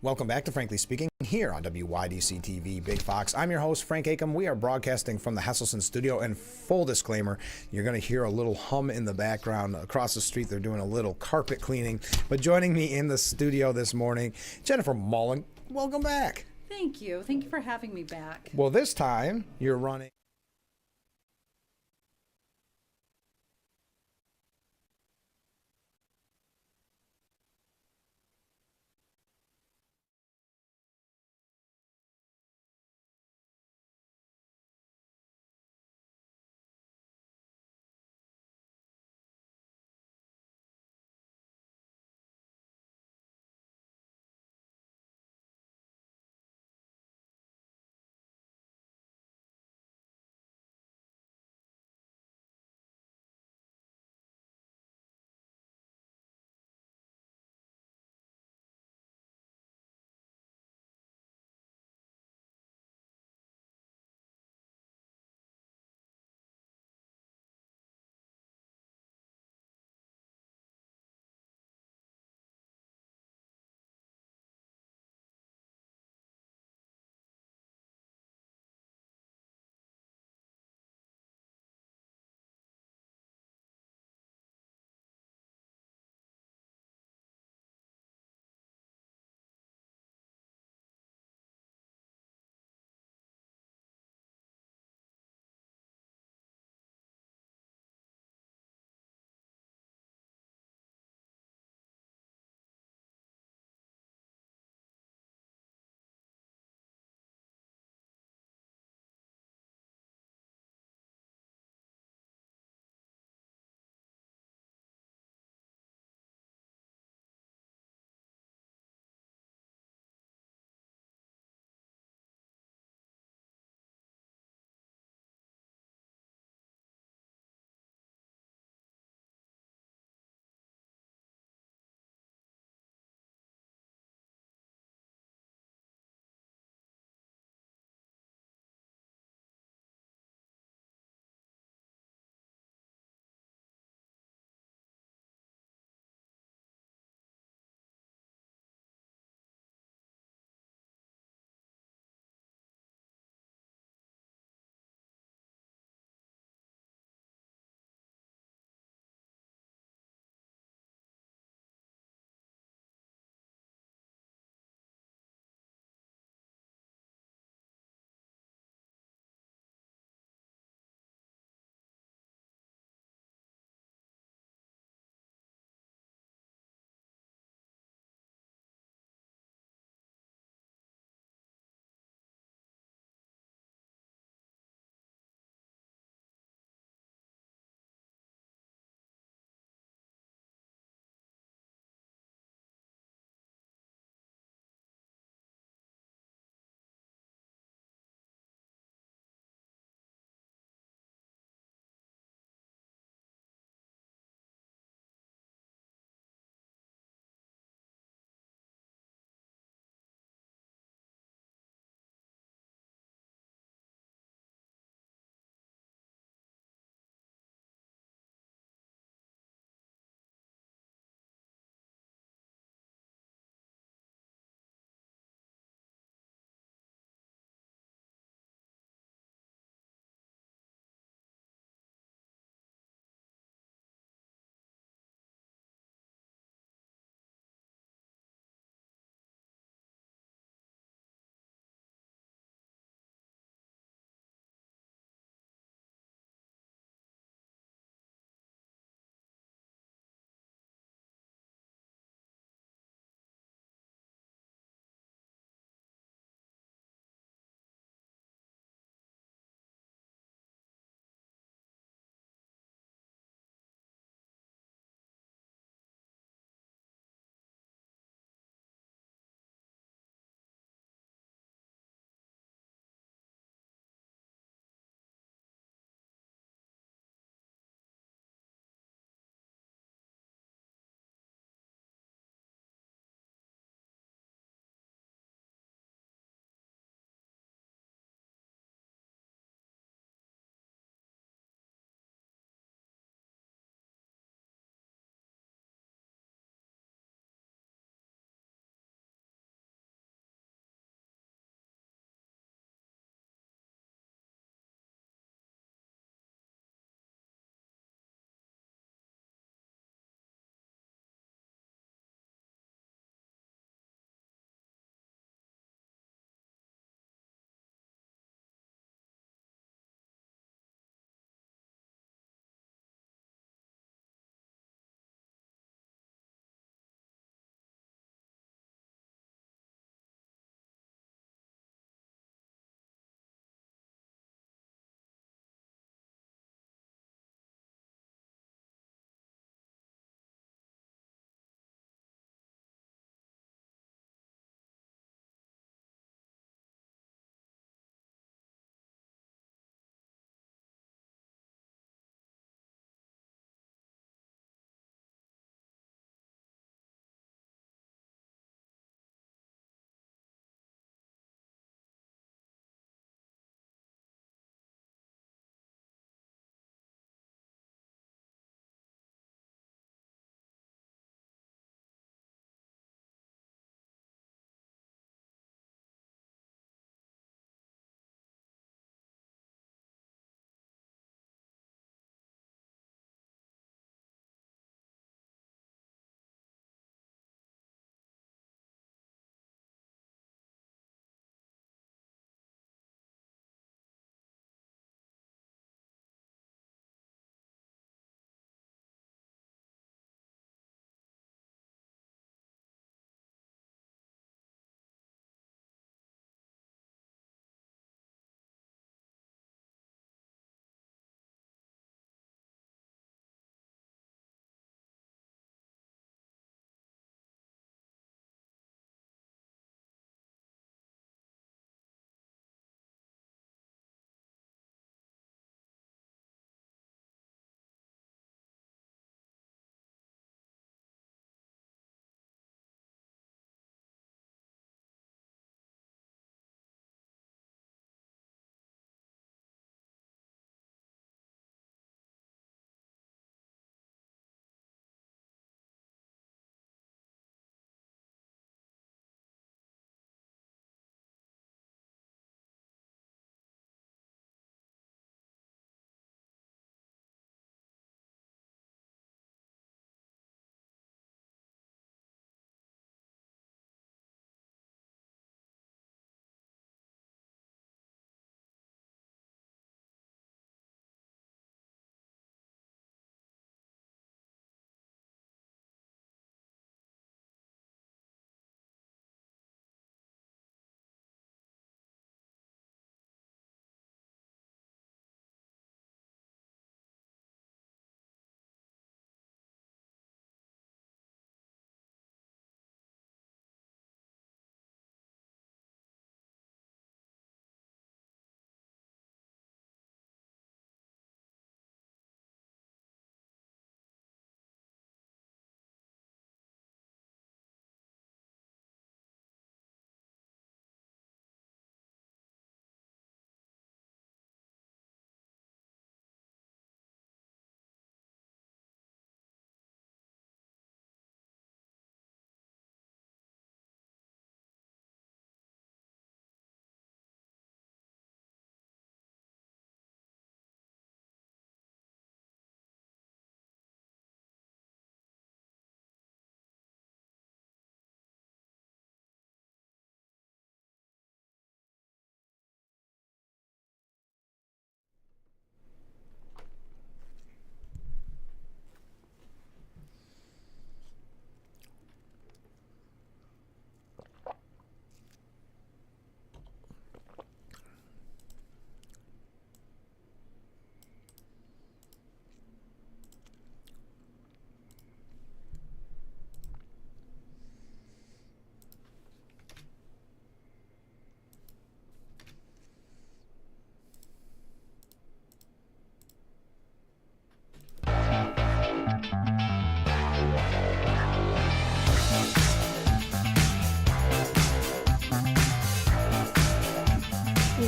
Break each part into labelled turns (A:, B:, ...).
A: Welcome back to Frankly Speaking here on WYDC TV Big Fox. I'm your host, Frank Acom. We are broadcasting from the Hesselson studio, and full disclaimer, you're going to hear a little hum in the background. Across the street, they're doing a little carpet cleaning. But joining me in the studio this morning, Jennifer Mullen. Welcome back.
B: Thank you. Thank you for having me back.
A: Well, this time you're running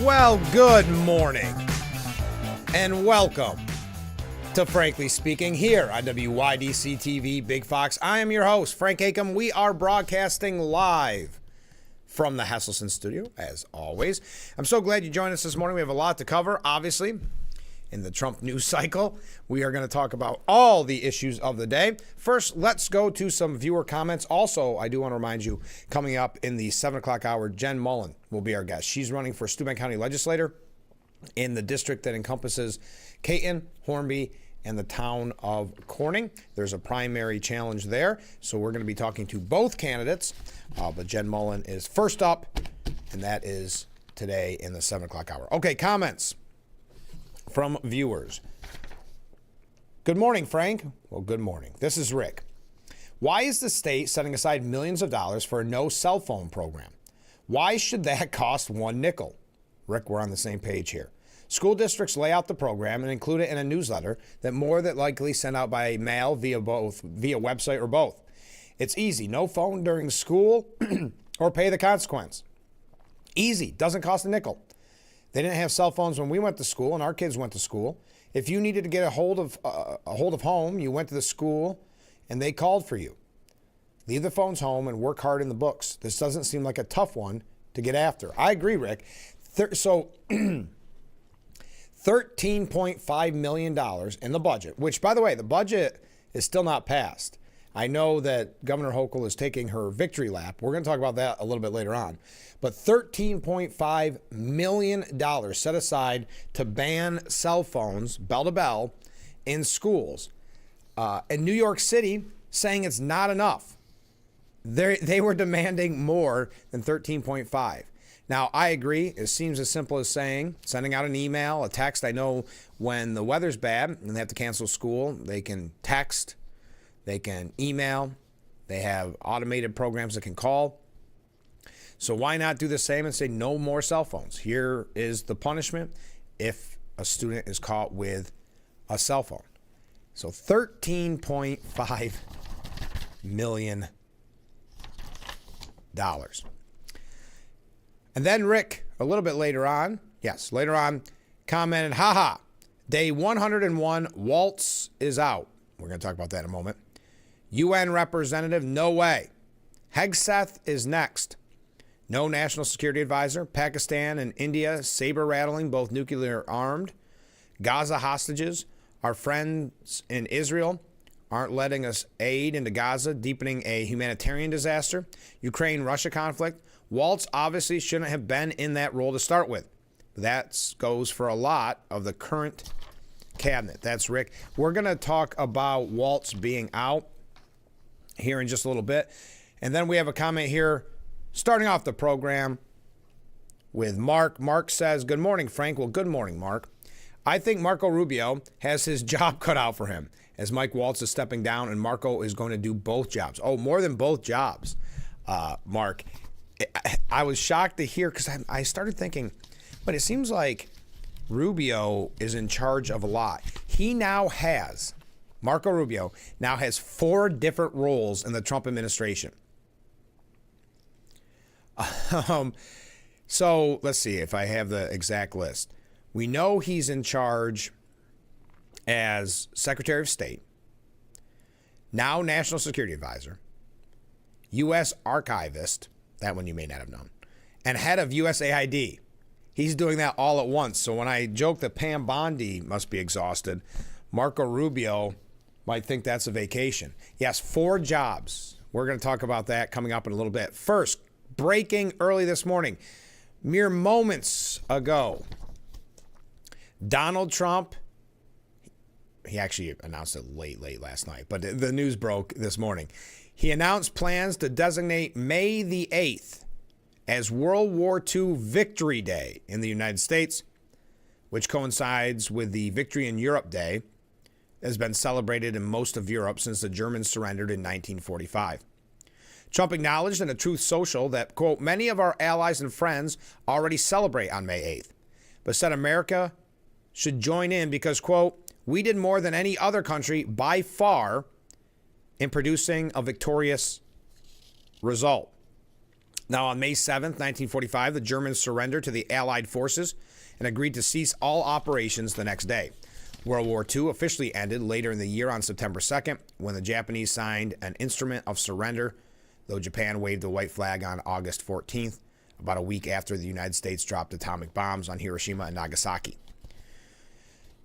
A: Well, good morning and welcome to Frankly Speaking here on WYDC TV Big Fox. I am your host, Frank Acom. We are broadcasting live from the Hesselson studio, as always. I'm so glad you joined us this morning. We have a lot to cover, obviously. In the Trump news cycle, we are going to talk about all the issues of the day. First, let's go to some viewer comments. Also, I do want to remind you, coming up in the 7 o'clock hour, Jen Mullen will be our guest. She's running for Steuben County Legislator in the district that encompasses Caton, Hornby, and the town of Corning. There's a primary challenge there, so we're going to be talking to both candidates. But Jen Mullen is first up, and that is today in the 7 o'clock hour. Okay, comments from viewers. Good morning, Frank. Well, good morning. This is Rick. Why is the state setting aside millions of dollars for a no cell phone program? Why should that cost one nickel? Rick, we're on the same page here. School districts lay out the program and include it in a newsletter that more than likely sent out by mail via website or both. It's easy. No phone during school or pay the consequence. Easy. Doesn't cost a nickel. They didn't have cell phones when we went to school and our kids went to school. If you needed to get a hold of home, you went to the school and they called for you. Leave the phones home and work hard in the books. This doesn't seem like a tough one to get after. I agree, Rick. So $13.5 million in the budget, which, by the way, the budget is still not passed. I know that Governor Hochul is taking her victory lap. We're going to talk about that a little bit later on. But $13.5 million set aside to ban cell phones, bell to bell, in schools. In New York City, saying it's not enough. They were demanding more than 13.5. Now, I agree. It seems as simple as sending out an email, a text. I know when the weather's bad and they have to cancel school, they can text, they can email, they have automated programs that can call. So why not do the same and say no more cell phones? Here is the punishment if a student is caught with a cell phone. So $13.5 million. And then Rick, a little bit later on, commented, haha, day 101, Waltz is out. We're going to talk about that in a moment. UN representative, no way. Hegseth is next. No national security advisor. Pakistan and India saber rattling, both nuclear armed. Gaza hostages. Our friends in Israel aren't letting us aid into Gaza, deepening a humanitarian disaster. Ukraine-Russia conflict. Waltz obviously shouldn't have been in that role to start with. That goes for a lot of the current cabinet. That's Rick. We're going to talk about Waltz being out here in just a little bit. And then we have a comment here starting off the program with Mark. Mark says, good morning, Frank. Well, good morning, Mark. I think Marco Rubio has his job cut out for him as Mike Waltz is stepping down and Marco is going to do both jobs. Oh, more than both jobs, Mark. I was shocked to hear because I started thinking, but it seems like Rubio is in charge of a lot. Marco Rubio now has 4 different roles in the Trump administration. So let's see if I have the exact list. We know he's in charge as Secretary of State, now National Security Advisor, U.S. Archivist, that one you may not have known, and head of USAID. He's doing that all at once. So when I joke that Pam Bondi must be exhausted, Marco Rubio might think that's a vacation. Yes, 4 jobs. We're going to talk about that coming up in a little bit. First, breaking early this morning, mere moments ago, Donald Trump, he actually announced it late last night, but the news broke this morning. He announced plans to designate May the 8th as World War II Victory Day in the United States, which coincides with the Victory in Europe Day that has been celebrated in most of Europe since the Germans surrendered in 1945. Trump acknowledged in a Truth Social that, quote, many of our allies and friends already celebrate on May 8th, but said America should join in because, quote, we did more than any other country by far in producing a victorious result. Now, on May 7th, 1945, the Germans surrendered to the Allied forces and agreed to cease all operations the next day. World War II officially ended later in the year on September 2nd, when the Japanese signed an instrument of surrender, though Japan waved the white flag on August 14th, about a week after the United States dropped atomic bombs on Hiroshima and Nagasaki.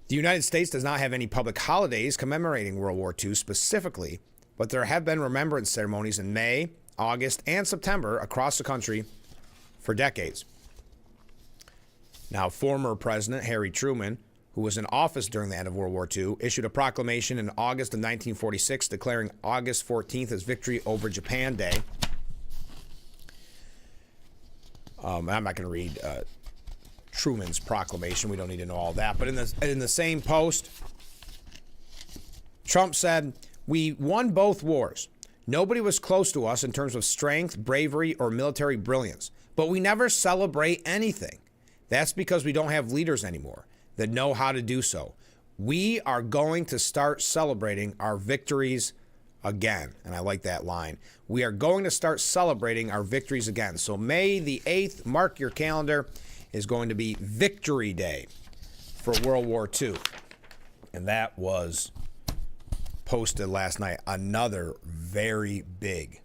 A: The United States does not have any public holidays commemorating World War II specifically, but there have been remembrance ceremonies in May, August, and September across the country for decades. Now, former President Harry Truman, who was in office during the end of World War II, issued a proclamation in August of 1946 declaring August 14th as Victory over Japan Day. I'm not going to read Truman's proclamation. We don't need to know all that. But in the same post, Trump said, "We won both wars. Nobody was close to us in terms of strength, bravery, or military brilliance. But we never celebrate anything. That's because we don't have leaders anymore that know how to do so. We are going to start celebrating our victories again." And I like that line. We are going to start celebrating our victories again. So May the 8th, mark your calendar, is going to be Victory Day for World War II. And that was posted last night. Another very big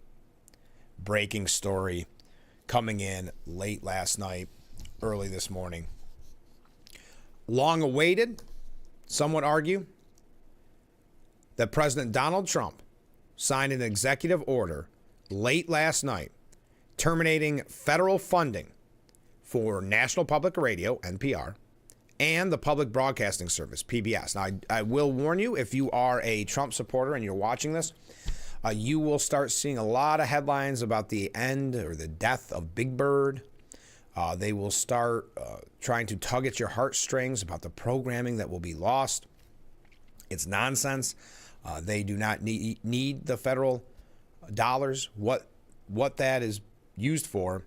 A: breaking story coming in late last night, early this morning. Long awaited, some would argue, that President Donald Trump signed an executive order late last night terminating federal funding for National Public Radio, NPR, and the Public Broadcasting Service, PBS. Now, I will warn you, if you are a Trump supporter and you're watching this, you will start seeing a lot of headlines about the end or the death of Big Bird. They will start trying to tug at your heartstrings about the programming that will be lost. It's nonsense. They do not need the federal dollars. What that is used for,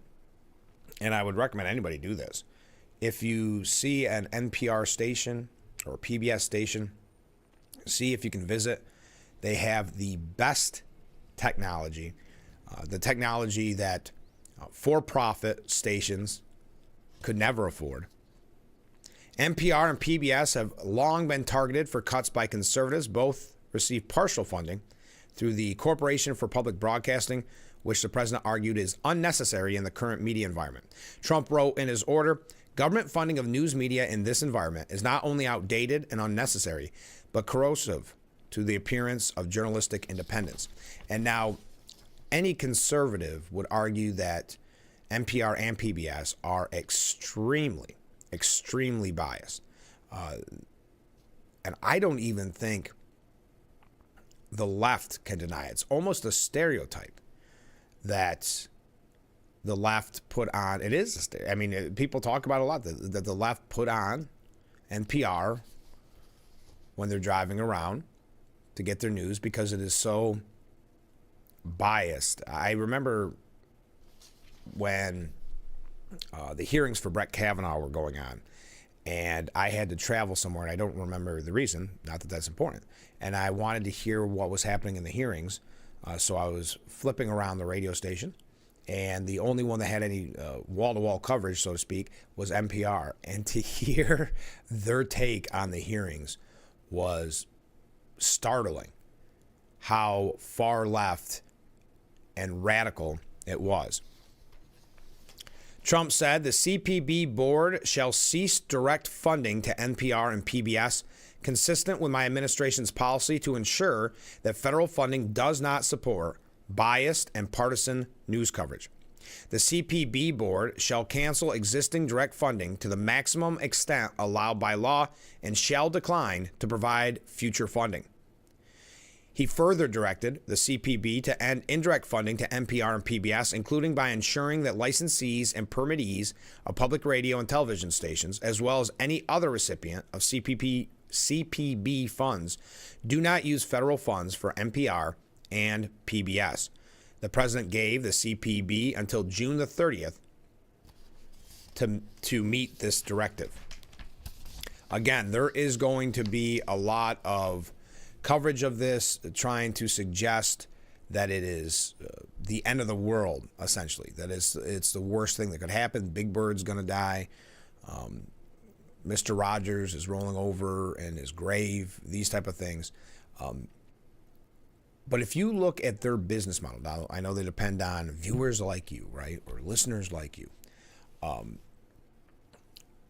A: and I would recommend anybody do this. If you see an NPR station or a PBS station, see if you can visit. They have the best technology, the technology that for-profit stations could never afford. NPR and PBS have long been targeted for cuts by conservatives. Both receive partial funding through the Corporation for Public Broadcasting, which the president argued is unnecessary in the current media environment. Trump wrote in his order, "Government funding of news media in this environment is not only outdated and unnecessary, but corrosive to the appearance of journalistic independence." And now, any conservative would argue that NPR and PBS are extremely, extremely biased. And I don't even think the left can deny it. It's almost a stereotype that the left put on. It is a stereotype. I mean, people talk about it a lot, that the left put on NPR when they're driving around to get their news because it is so biased. I remember when the hearings for Brett Kavanaugh were going on, and I had to travel somewhere, and I don't remember the reason, not that that's important, and I wanted to hear what was happening in the hearings, so I was flipping around the radio station, and the only one that had any wall-to-wall coverage, so to speak, was NPR, and to hear their take on the hearings was startling, how far left and radical it was. Trump said the CPB board shall cease direct funding to NPR and PBS, consistent with my administration's policy to ensure that federal funding does not support biased and partisan news coverage. The CPB board shall cancel existing direct funding to the maximum extent allowed by law and shall decline to provide future funding. He further directed the CPB to end indirect funding to NPR and PBS, including by ensuring that licensees and permittees of public radio and television stations, as well as any other recipient of CPB funds, do not use federal funds for NPR and PBS. The president gave the CPB until June the 30th to meet this directive. Again, there is going to be a lot of coverage of this trying to suggest that it is the end of the world, essentially. That it's the worst thing that could happen. Big Bird's going to die. Mr. Rogers is rolling over in his grave, these type of things. But if you look at their business model, now I know they depend on viewers like you, right, or listeners like you.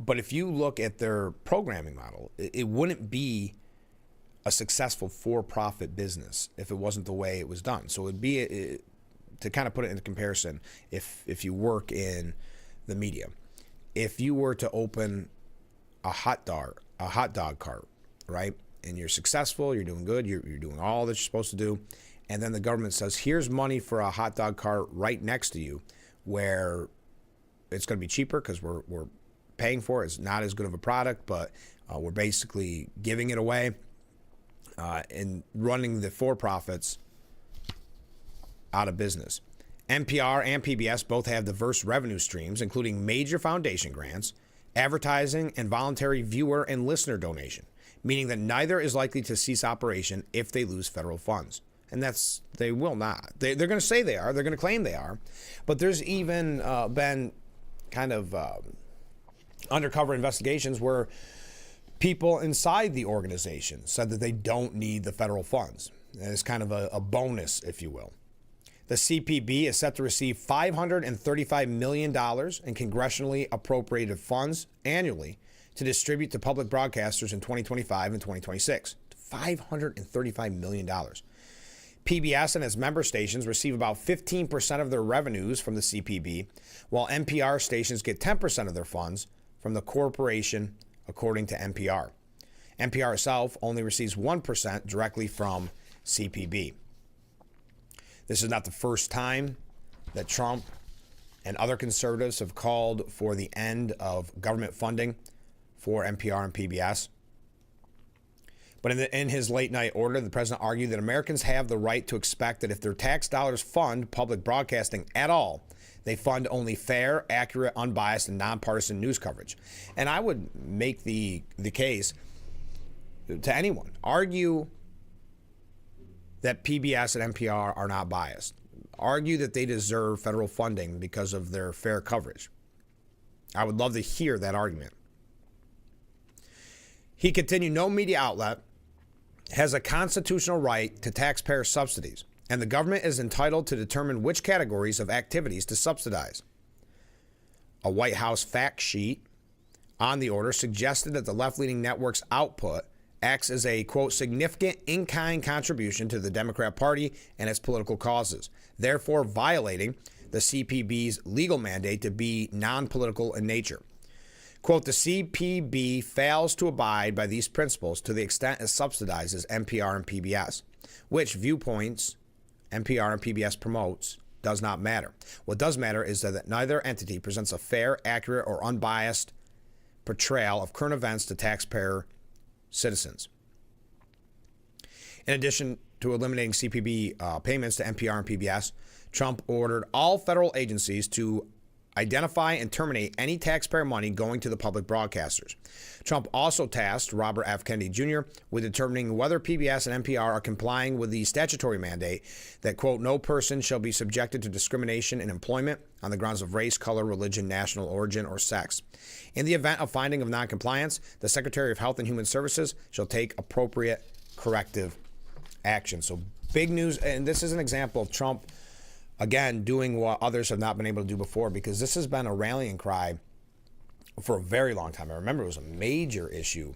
A: But if you look at their programming model, it wouldn't be a successful for-profit business if it wasn't the way it was done. So it'd be, to kind of put it into comparison, if you work in the media, if you were to open a hot dog cart, right? And you're successful, you're doing good, you're doing all that you're supposed to do, and then the government says, here's money for a hot dog cart right next to you, where it's going to be cheaper because we're paying for it. It's not as good of a product, but we're basically giving it away and running the for-profits out of business. NPR and PBS both have diverse revenue streams, including major foundation grants, advertising, and voluntary viewer and listener donation, meaning that neither is likely to cease operation if they lose federal funds. And they will not. They're going to say they are. They're going to claim they are. But there's even been kind of undercover investigations where people inside the organization said that they don't need the federal funds. And it's kind of a bonus, if you will. The CPB is set to receive $535 million in congressionally appropriated funds annually to distribute to public broadcasters in 2025 and 2026. $535 million. PBS and its member stations receive about 15% of their revenues from the CPB, while NPR stations get 10% of their funds from the corporation, according to NPR. NPR itself only receives 1% directly from CPB. This is not the first time that Trump and other conservatives have called for the end of government funding for NPR and PBS. But in his late night order, the president argued that Americans have the right to expect that if their tax dollars fund public broadcasting at all, they fund only fair, accurate, unbiased, and nonpartisan news coverage. And I would make the case to anyone, argue that PBS and NPR are not biased. Argue that they deserve federal funding because of their fair coverage. I would love to hear that argument. He continued, no media outlet has a constitutional right to taxpayer subsidies, and the government is entitled to determine which categories of activities to subsidize. A White House fact sheet on the order suggested that the left-leaning network's output acts as a, quote, significant in-kind contribution to the Democrat Party and its political causes, therefore violating the CPB's legal mandate to be non-political in nature. Quote, the CPB fails to abide by these principles to the extent it subsidizes NPR and PBS, which viewpoints NPR and PBS promotes does not matter. What does matter is that neither entity presents a fair, accurate, or unbiased portrayal of current events to taxpayer citizens. In addition to eliminating CPB payments to NPR and PBS, Trump ordered all federal agencies to identify and terminate any taxpayer money going to the public broadcasters. Trump also tasked Robert F. Kennedy Jr. with determining whether PBS and NPR are complying with the statutory mandate that, quote, no person shall be subjected to discrimination in employment on the grounds of race, color, religion, national origin, or sex. In the event of finding of noncompliance, the Secretary of Health and Human Services shall take appropriate corrective action. So big news, and this is an example of Trump again, doing what others have not been able to do before, because this has been a rallying cry for a very long time. I remember it was a major issue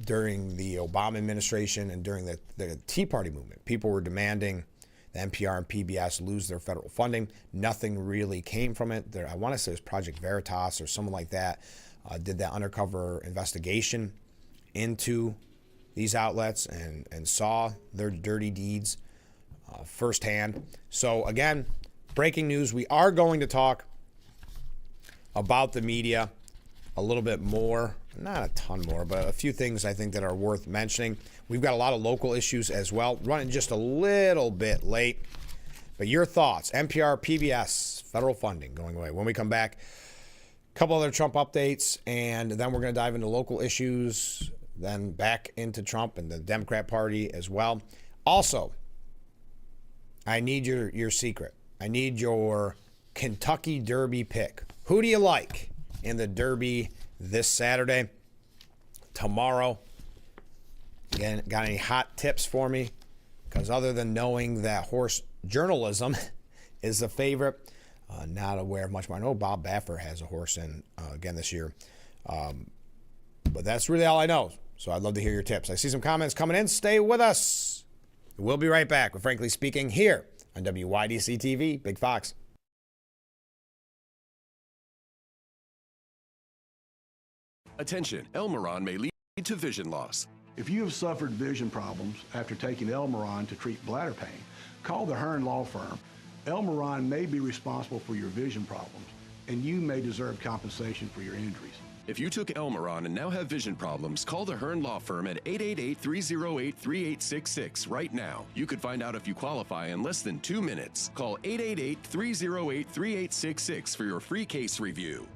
A: during the Obama administration and during the Tea Party movement. People were demanding the NPR and PBS lose their federal funding. Nothing really came from it. I want to say it was Project Veritas or someone like that did that undercover investigation into these outlets and saw their dirty deeds firsthand. So again, breaking news. We are going to talk about the media a little bit more, not a ton more, but a few things I think that are worth mentioning. We've got a lot of local issues as well, running just a little bit late. But your thoughts, NPR, PBS, federal funding going away. When we come back, a couple other Trump updates, and then we're going to dive into local issues, then back into Trump and the Democrat Party as well. Also, I need your secret. I need your Kentucky Derby pick. Who do you like in the Derby this Saturday? Tomorrow? Again, got any hot tips for me? Because other than knowing that horse journalism is the favorite, not aware of much more. I know Bob Baffer has a horse in again this year. But that's really all I know. So I'd love to hear your tips. I see some comments coming in. Stay with us. We'll be right back with Frankly Speaking here on WYDC TV, Big Fox.
C: Attention, Elmeron may lead to vision loss.
D: If you have suffered vision problems after taking Elmeron to treat bladder pain, call the Hearn Law Firm. Elmeron may be responsible for your vision problems, and you may deserve compensation for your injuries.
C: If you took Elmeron and now have vision problems, call the Hearn Law Firm at 888-308-3866 right now. You could find out if you qualify in less than 2 minutes. Call 888-308-3866 for your free case review.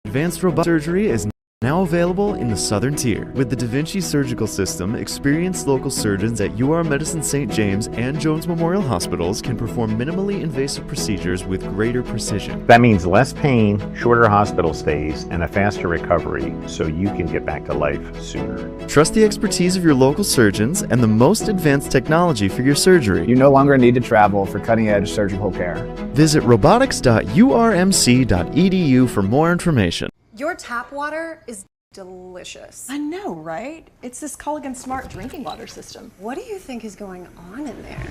E: Advanced robotic surgery is now available in the Southern Tier. With the Da Vinci Surgical System, experienced local surgeons at UR Medicine St. James and Jones Memorial Hospitals can perform minimally invasive procedures with greater precision.
F: That means less pain, shorter hospital stays, and a faster recovery so you can get back to life sooner.
E: Trust the expertise of your local surgeons and the most advanced technology for your surgery.
G: You no longer need to travel for cutting-edge surgical care.
E: Visit robotics.urmc.edu for more information.
H: Your tap water is delicious.
I: I know, right? It's this Culligan Smart drinking water system.
H: What do you think is going on in there?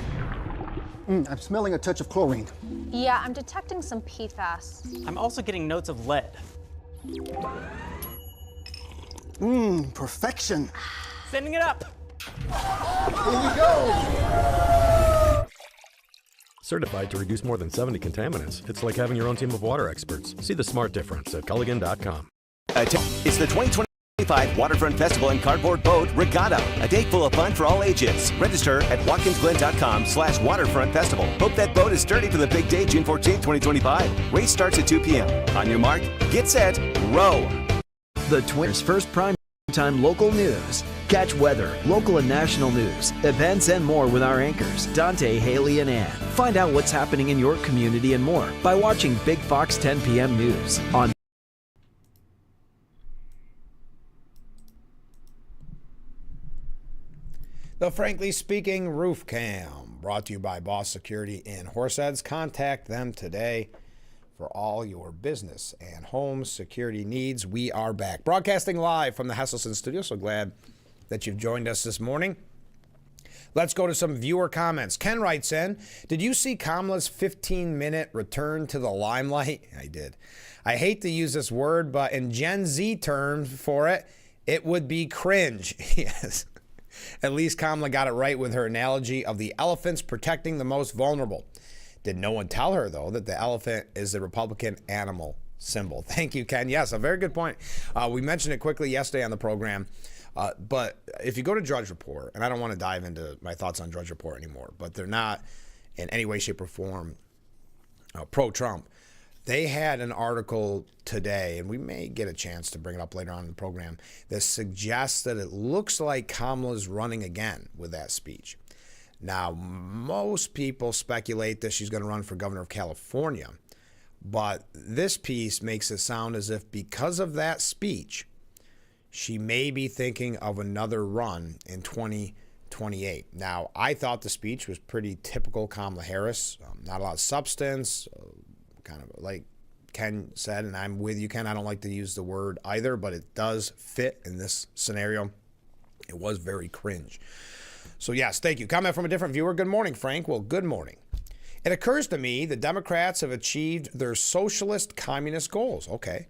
J: I'm smelling a touch of chlorine.
K: Yeah, I'm detecting some PFAS.
L: I'm also getting notes of lead.
J: Perfection.
L: Sending it up.
J: Here we go.
M: Certified to reduce more than 70 contaminants. It's like having your own team of water experts. See the smart difference at Culligan.com.
N: It's the 2025 Waterfront Festival and Cardboard Boat Regatta, a day full of fun for all ages. Register at watkinsglen.com/waterfront festival. Hope that boat is sturdy for the big day, June 14, 2025. Race starts at 2 p.m. On your mark, get set, row.
O: The Twins' first prime-time local news. Catch weather, local and national news, events, and more with our anchors, Dante, Haley, and Ann. Find out what's happening in your community and more by watching Big Fox 10 p.m. News on
A: The Frankly Speaking Roof Cam, brought to you by Boss Security in Horseheads. Contact them today for all your business and home security needs. We are back, broadcasting live from the Hesselson studio. So glad that you've joined us this morning. Let's go to some viewer comments. Ken writes in, did you see Kamala's 15-minute return to the limelight? I did. I hate to use this word, but in Gen Z terms for it, it would be cringe. Yes. At least Kamala got it right with her analogy of the elephants protecting the most vulnerable. Did no one tell her, though, that the elephant is the Republican animal symbol? Thank you, Ken. Yes, a very good point. We mentioned it quickly yesterday on the program. But if you go to Drudge Report, and I don't want to dive into my thoughts on Drudge Report anymore, but they're not in any way, shape, or form pro-Trump. They had an article today, and we may get a chance to bring it up later on in the program, that suggests that it looks like Kamala's running again with that speech. Now, most people speculate that she's going to run for governor of California, but this piece makes it sound as if because of that speech, she may be thinking of another run in 2028. Now, I thought the speech was pretty typical Kamala Harris. Not a lot of substance, kind of like Ken said, and I'm with you, Ken. I don't like to use the word either, but it does fit in this scenario. It was very cringe. So, yes, thank you. Comment from a different viewer. Good morning, Frank. Well, good morning. It occurs to me the Democrats have achieved their socialist communist goals. Okay.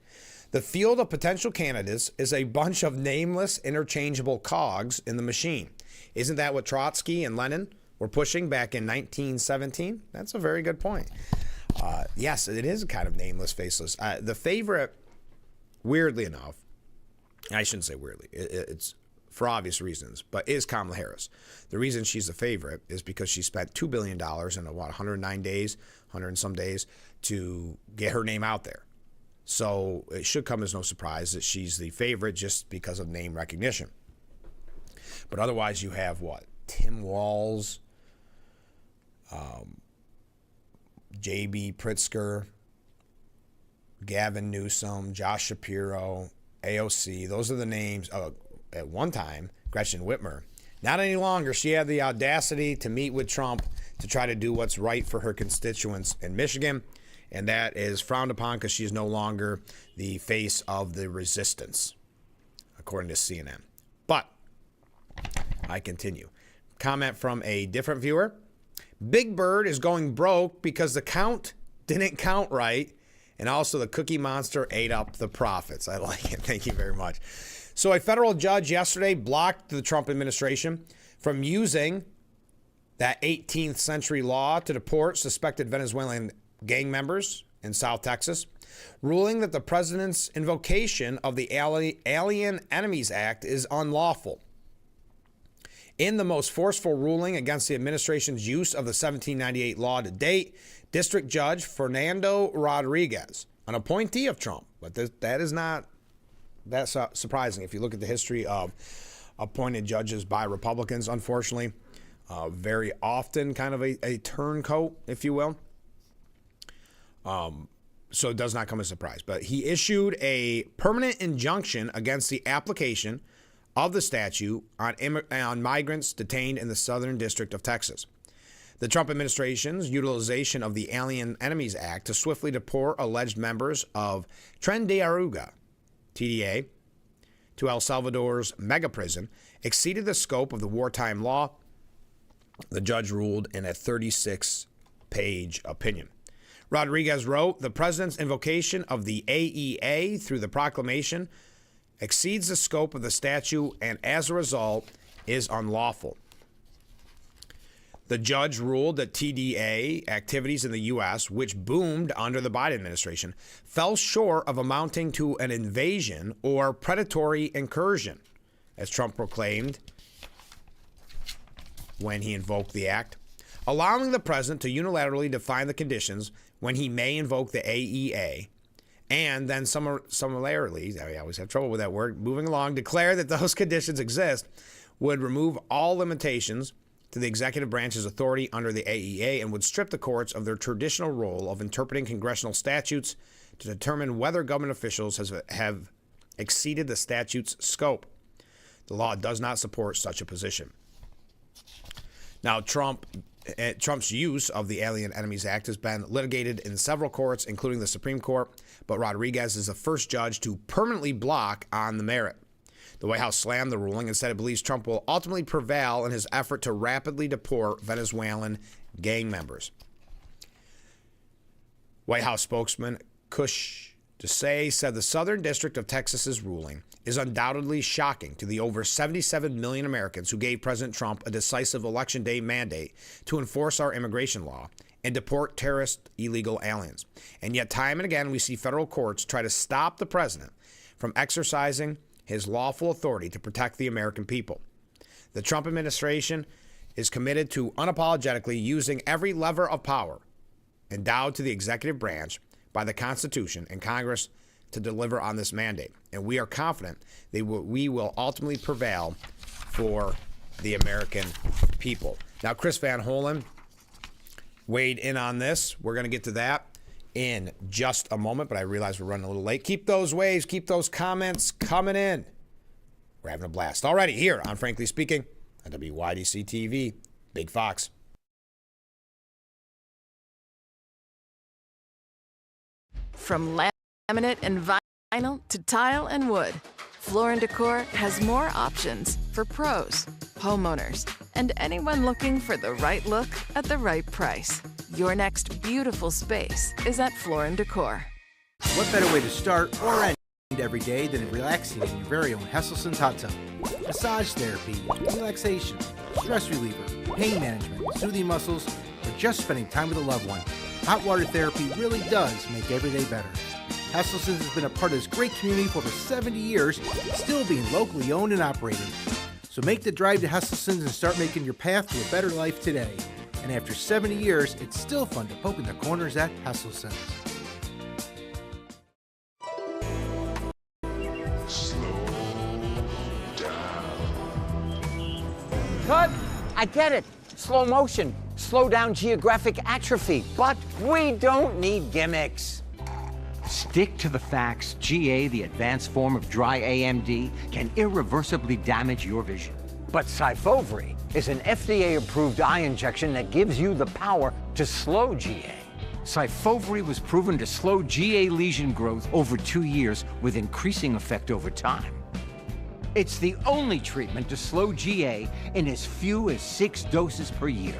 A: The field of potential candidates is a bunch of nameless, interchangeable cogs in the machine. Isn't that what Trotsky and Lenin were pushing back in 1917? That's a very good point. Yes, it is kind of nameless, faceless. The favorite, weirdly enough, I shouldn't say weirdly, it's for obvious reasons, but is Kamala Harris. The reason she's the favorite is because she spent $2 billion in 109 days, 100 and some days, to get her name out there. So it should come as no surprise that she's the favorite just because of name recognition. But otherwise you have what? Tim Walz, J.B. Pritzker, Gavin Newsom, Josh Shapiro, AOC. Those are the names. At one time, Gretchen Whitmer. Not any longer. She had the audacity to meet with Trump to try to do what's right for her constituents in Michigan, and that is frowned upon because she is no longer the face of the resistance, according to CNN. But I continue. Comment from a different viewer. Big Bird is going broke because the count didn't count right, and also the Cookie Monster ate up the profits. I like it. Thank you very much. So a federal judge yesterday blocked the Trump administration from using that 18th century law to deport suspected Venezuelan gang members in South Texas, ruling that the president's invocation of the Alien Enemies Act is unlawful. In the most forceful ruling against the administration's use of the 1798 law to date, District Judge Fernando Rodriguez, an appointee of Trump, but that is not that surprising if you look at the history of appointed judges by Republicans, unfortunately. Very often kind of a turncoat, if you will. So it does not come as a surprise. But he issued a permanent injunction against the application of the statute on migrants detained in the Southern District of Texas. The Trump administration's utilization of the Alien Enemies Act to swiftly deport alleged members of Tren de Aragua, TDA, to El Salvador's mega prison exceeded the scope of the wartime law, the judge ruled in a 36-page opinion. Rodriguez wrote, the president's invocation of the AEA through the proclamation exceeds the scope of the statute and as a result is unlawful. The judge ruled that TDA activities in the U.S., which boomed under the Biden administration, fell short of amounting to an invasion or predatory incursion, as Trump proclaimed when he invoked the act, allowing the president to unilaterally define the conditions when he may invoke the AEA, and then similarly, I always have trouble with that word, moving along, declare that those conditions exist, would remove all limitations to the executive branch's authority under the AEA and would strip the courts of their traditional role of interpreting congressional statutes to determine whether government officials have exceeded the statute's scope. The law does not support such a position. Now, Trump's use of the Alien Enemies Act has been litigated in several courts, including the Supreme Court, but Rodriguez is the first judge to permanently block on the merit. The White House slammed the ruling and said it believes Trump will ultimately prevail in his effort to rapidly deport Venezuelan gang members. White House spokesman Kush Desai said the Southern District of Texas's ruling is undoubtedly shocking to the over 77 million Americans who gave President Trump a decisive Election Day mandate to enforce our immigration law and deport terrorist illegal aliens. And yet time and again we see federal courts try to stop the president from exercising his lawful authority to protect the American people. The Trump administration is committed to unapologetically using every lever of power endowed to the executive branch by the Constitution and Congress to deliver on this mandate. And we are confident that we will ultimately prevail for the American people. Now, Chris Van Hollen weighed in on this. We're going to get to that in just a moment, but I realize we're running a little late. Keep those waves, keep those comments coming in. We're having a blast. Alrighty, here on Frankly Speaking on WYDC TV, Big Fox.
P: From laminate and vinyl to tile and wood, Floor & Decor has more options for pros, homeowners, and anyone looking for the right look at the right price. Your next beautiful space is at Floor & Decor.
Q: What better way to start or end every day than relaxing in your very own Hesselson's hot tub? Massage therapy, relaxation, stress reliever, pain management, soothing muscles, or just spending time with a loved one. Hot water therapy really does make every day better. Hesselson's has been a part of this great community for over 70 years, still being locally owned and operated. So make the drive to Hesselson's and start making your path to a better life today. And after 70 years, it's still fun to poke in the corners at Hesselson's.
R: Cut! I I get it. Slow motion, slow down geographic atrophy, but we don't need gimmicks. Stick to the facts. GA, the advanced form of dry AMD, can irreversibly damage your vision. But Syfovre is an FDA-approved eye injection that gives you the power to slow GA. Syfovre was proven to slow GA lesion growth over 2 years with increasing effect over time. It's the only treatment to slow GA in as few as 6 doses per year.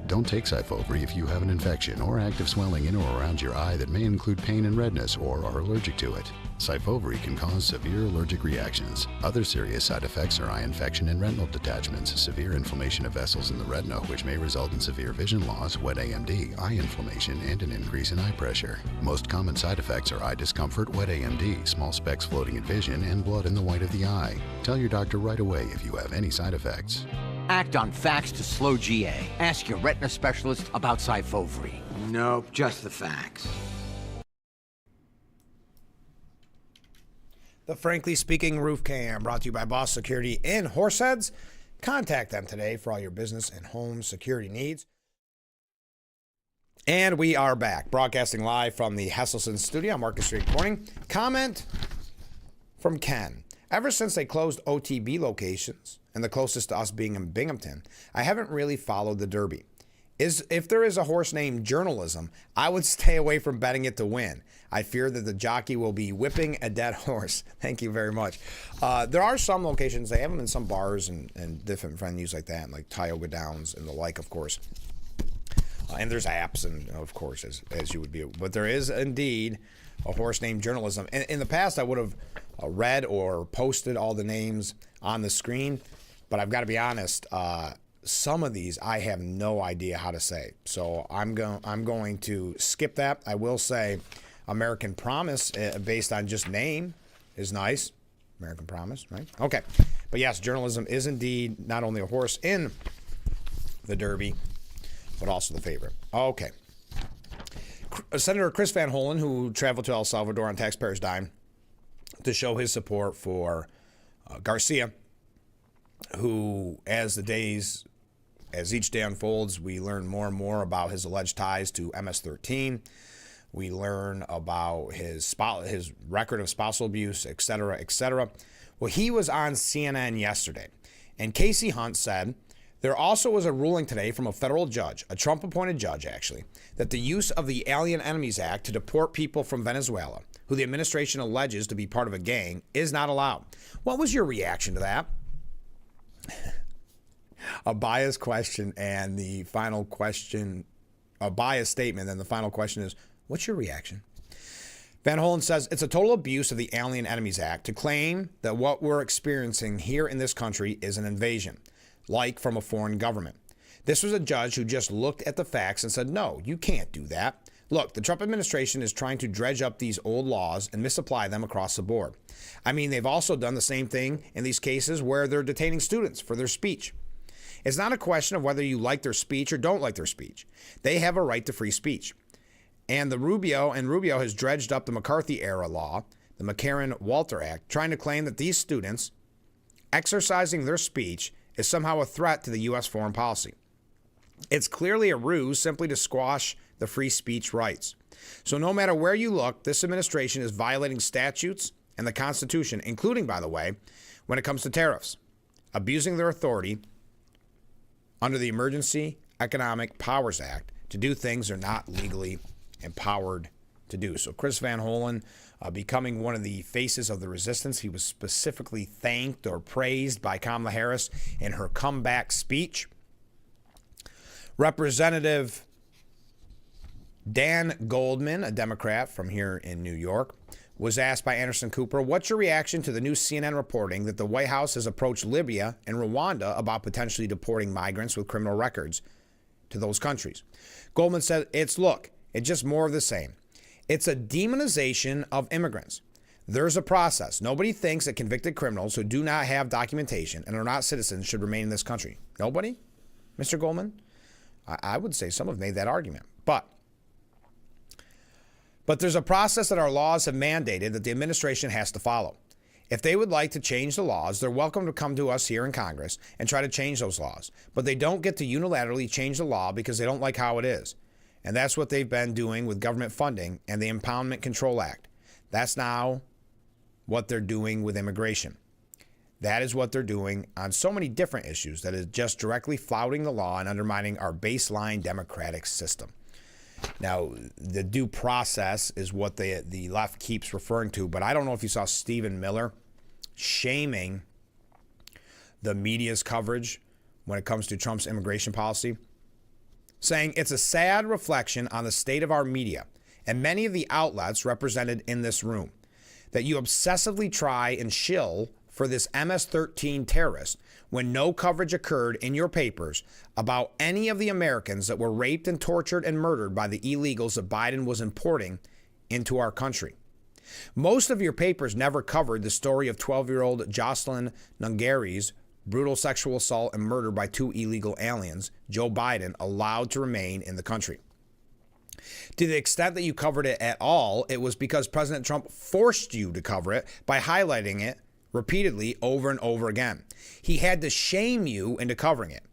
S: Don't take Syfovre if you have an infection or active swelling in or around your eye that may include pain and redness or are allergic to it. Syfovre can cause severe allergic reactions. Other serious side effects are eye infection and retinal detachments, severe inflammation of vessels in the retina, which may result in severe vision loss, wet AMD, eye inflammation, and an increase in eye pressure. Most common side effects are eye discomfort, wet AMD, small specks floating in vision, and blood in the white of the eye. Tell your doctor right away if you have any side effects.
R: Act on facts to slow GA. Ask your retina specialist about Syfovre. Nope, just the facts.
A: The Frankly Speaking Roof Cam, brought to you by Boss Security in Horseheads. Contact them today for all your business and home security needs. And we are back, broadcasting live from the Hesselson studio on Market Street Corning. Comment from Ken. Ever since they closed OTB locations, and the closest to us being in Binghamton, I haven't really followed the Derby. If there is a horse named Journalism, I would stay away from betting it to win. I fear that the jockey will be whipping a dead horse. Thank you very much. There are some locations, they have them in some bars and different venues like that, like Tioga Downs and the like, of course. And there's apps, and of course, as you would be. But there is indeed a horse named Journalism. And in the past, I would have read or posted all the names on the screen. But I've got to be honest, some of these I have no idea how to say. So I'm going to skip that. I will say American Promise, based on just name, is nice. American Promise, right? Okay. But yes, Journalism is indeed not only a horse in the Derby, but also the favorite. Okay. Senator Chris Van Hollen, who traveled to El Salvador on taxpayers' dime to show his support for Garcia, who, as each day unfolds, we learn more and more about his alleged ties to MS-13. We learn about his record of spousal abuse, et cetera, et cetera. Well, he was on CNN yesterday, and Casey Hunt said there also was a ruling today from a federal judge, a Trump-appointed judge actually, that the use of the Alien Enemies Act to deport people from Venezuela, who the administration alleges to be part of a gang, is not allowed. What was your reaction to that? A biased question and the final question, a biased statement, and the final question is, what's your reaction? Van Hollen says it's a total abuse of the Alien Enemies Act to claim that what we're experiencing here in this country is an invasion, like from a foreign government. This was a judge who just looked at the facts and said, no, you can't do that. Look, the Trump administration is trying to dredge up these old laws and misapply them across the board. I mean, they've also done the same thing in these cases where they're detaining students for their speech. It's not a question of whether you like their speech or don't like their speech. They have a right to free speech. And Rubio has dredged up the McCarthy-era law, the McCarran-Walter Act, trying to claim that these students exercising their speech is somehow a threat to the U.S. foreign policy. It's clearly a ruse simply to squash the free speech rights. So no matter where you look, this administration is violating statutes and the Constitution, including, by the way, when it comes to tariffs, abusing their authority under the Emergency Economic Powers Act to do things they're not legally empowered to do. So Chris Van Hollen becoming one of the faces of the resistance. He was specifically thanked or praised by Kamala Harris in her comeback speech. Representative Dan Goldman, a Democrat from here in New York, was asked by Anderson Cooper, what's your reaction to the new CNN reporting that the White House has approached Libya and Rwanda about potentially deporting migrants with criminal records to those countries? Goldman said, it's just more of the same. It's a demonization of immigrants. There's a process. Nobody thinks that convicted criminals who do not have documentation and are not citizens should remain in this country. Nobody? Mr. Goldman? I would say some have made that argument. But there's a process that our laws have mandated that the administration has to follow. If they would like to change the laws, they're welcome to come to us here in Congress and try to change those laws. But they don't get to unilaterally change the law because they don't like how it is. And that's what they've been doing with government funding and the Impoundment Control Act. That's now what they're doing with immigration. That is what they're doing on so many different issues that is just directly flouting the law and undermining our baseline democratic system. Now, the due process is what the left keeps referring to, but I don't know if you saw Stephen Miller shaming the media's coverage when it comes to Trump's immigration policy, saying it's a sad reflection on the state of our media and many of the outlets represented in this room that you obsessively try and shill for this MS-13 terrorist when no coverage occurred in your papers about any of the Americans that were raped and tortured and murdered by the illegals that Biden was importing into our country. Most of your papers never covered the story of 12-year-old Jocelyn Nungari's brutal sexual assault and murder by 2 illegal aliens Joe Biden allowed to remain in the country. To the extent that you covered it at all, it was because President Trump forced you to cover it by highlighting it repeatedly over and over again. He had to shame you into covering it.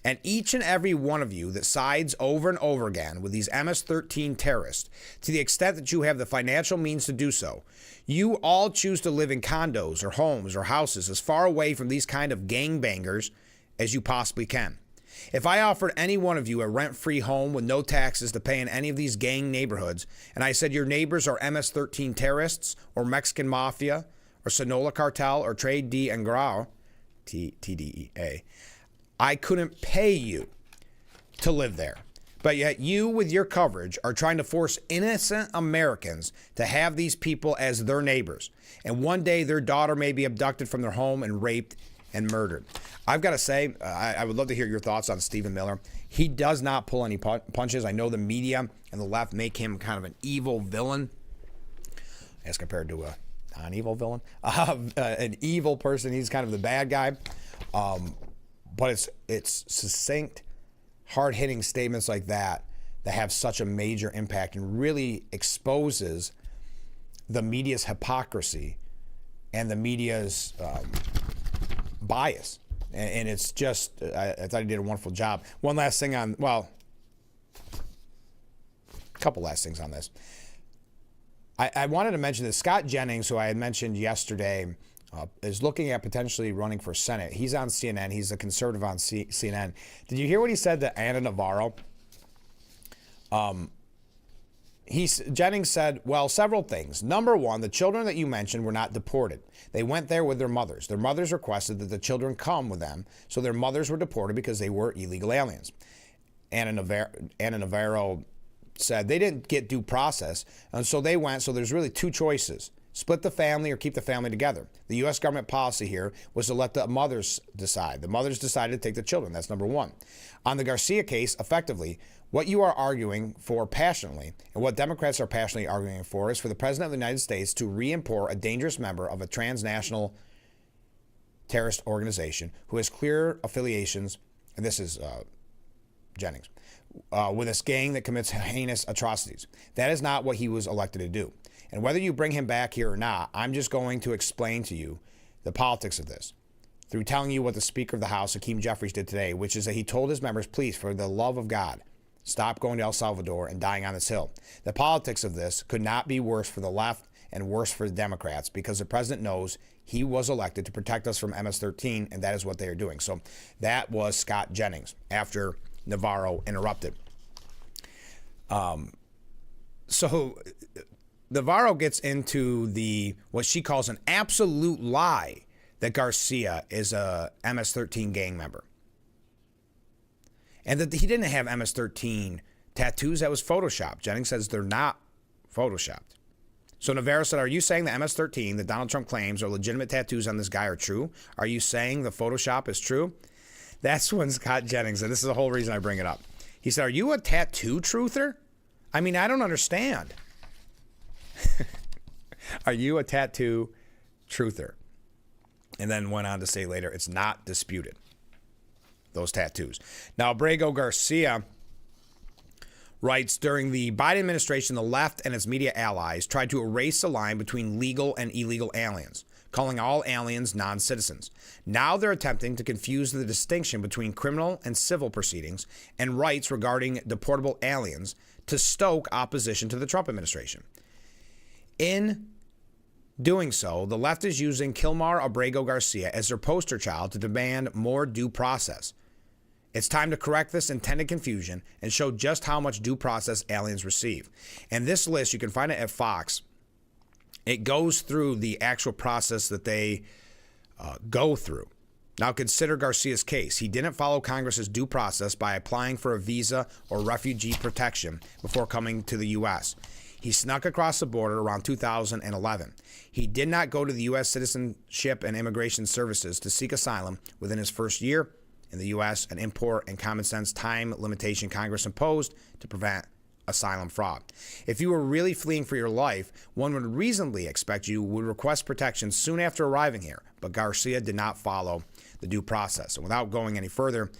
A: And each and every one of you that sides over and over again with these MS-13 terrorists, to the extent that you have the financial means to do so, you all choose to live in condos or homes or houses as far away from these kind of gangbangers as you possibly can. If I offered any one of you a rent-free home with no taxes to pay in any of these gang neighborhoods, and I said your neighbors are MS-13 terrorists or Mexican mafia or Sinaloa cartel or Trade D and Grau, TDEA, I couldn't pay you to live there. But yet you, with your coverage, are trying to force innocent Americans to have these people as their neighbors. And one day their daughter may be abducted from their home and raped and murdered. I've got to say, I would love to hear your thoughts on Stephen Miller. He does not pull any punches. I know the media and the left make him kind of an evil villain as compared to a non-evil villain. An evil person. He's kind of the bad guy. But it's succinct, hard-hitting statements like that that have such a major impact and really exposes the media's hypocrisy and the media's bias. And it's just, I thought he did a wonderful job. One last thing on, well, a couple last things on this. I wanted to mention that Scott Jennings, who I had mentioned yesterday, is looking at potentially running for Senate. He's on CNN. He's a conservative on CNN. Did you hear what he said to Anna Navarro? Jennings said, well, several things. Number one, the children that you mentioned were not deported. They went there with their mothers. Their mothers requested that the children come with them, so their mothers were deported because they were illegal aliens. Anna Navarro said they didn't get due process, and so they went, so there's really two choices. Split the family or keep the family together. The U.S. government policy here was to let the mothers decide. The mothers decided to take the children. That's number one. On the Garcia case, effectively, what you are arguing for passionately, and what Democrats are passionately arguing for, is for the President of the United States to re-import a dangerous member of a transnational terrorist organization who has clear affiliations, and this is Jennings, with this gang that commits heinous atrocities. That is not what he was elected to do. And whether you bring him back here or not, I'm just going to explain to you the politics of this through telling you what the Speaker of the House, Hakeem Jeffries, did today, which is that he told his members, please, for the love of God, stop going to El Salvador and dying on this hill. The politics of this could not be worse for the left and worse for the Democrats, because the president knows he was elected to protect us from MS-13, and that is what they are doing. So that was Scott Jennings after Navarro interrupted. So Navarro gets into what she calls an absolute lie that Garcia is a MS-13 gang member. And that he didn't have MS-13 tattoos. That was Photoshopped. Jennings says they're not Photoshopped. So Navarro said, are you saying the MS-13 that Donald Trump claims are legitimate tattoos on this guy are true? Are you saying the Photoshop is true? That's when Scott Jennings, and this is the whole reason I bring it up. He said, are you a tattoo truther? I mean, I don't understand. Are you a tattoo truther? And then went on to say later, it's not disputed, those tattoos. Now, Abrego Garcia writes, during the Biden administration, the left and its media allies tried to erase the line between legal and illegal aliens. calling all aliens non-citizens. Now they're attempting to confuse the distinction between criminal and civil proceedings and rights regarding deportable aliens to stoke opposition to the Trump administration. In doing so, the left is using Kilmar Abrego Garcia as their poster child to demand more due process. It's time to correct this intended confusion and show just how much due process aliens receive. And this list, you can find it at Fox. It goes through the actual process that they go through. Now consider Garcia's case. He didn't follow Congress's due process by applying for a visa or refugee protection before coming to the U.S. He snuck across the border around 2011. He did not go to the U.S. Citizenship and Immigration Services to seek asylum within his first year in the U.S., an import and common sense time limitation Congress imposed to prevent asylum fraud. If you were really fleeing for your life, one would reasonably expect you would request protection soon after arriving here, but Garcia did not follow the due process. And without going any further,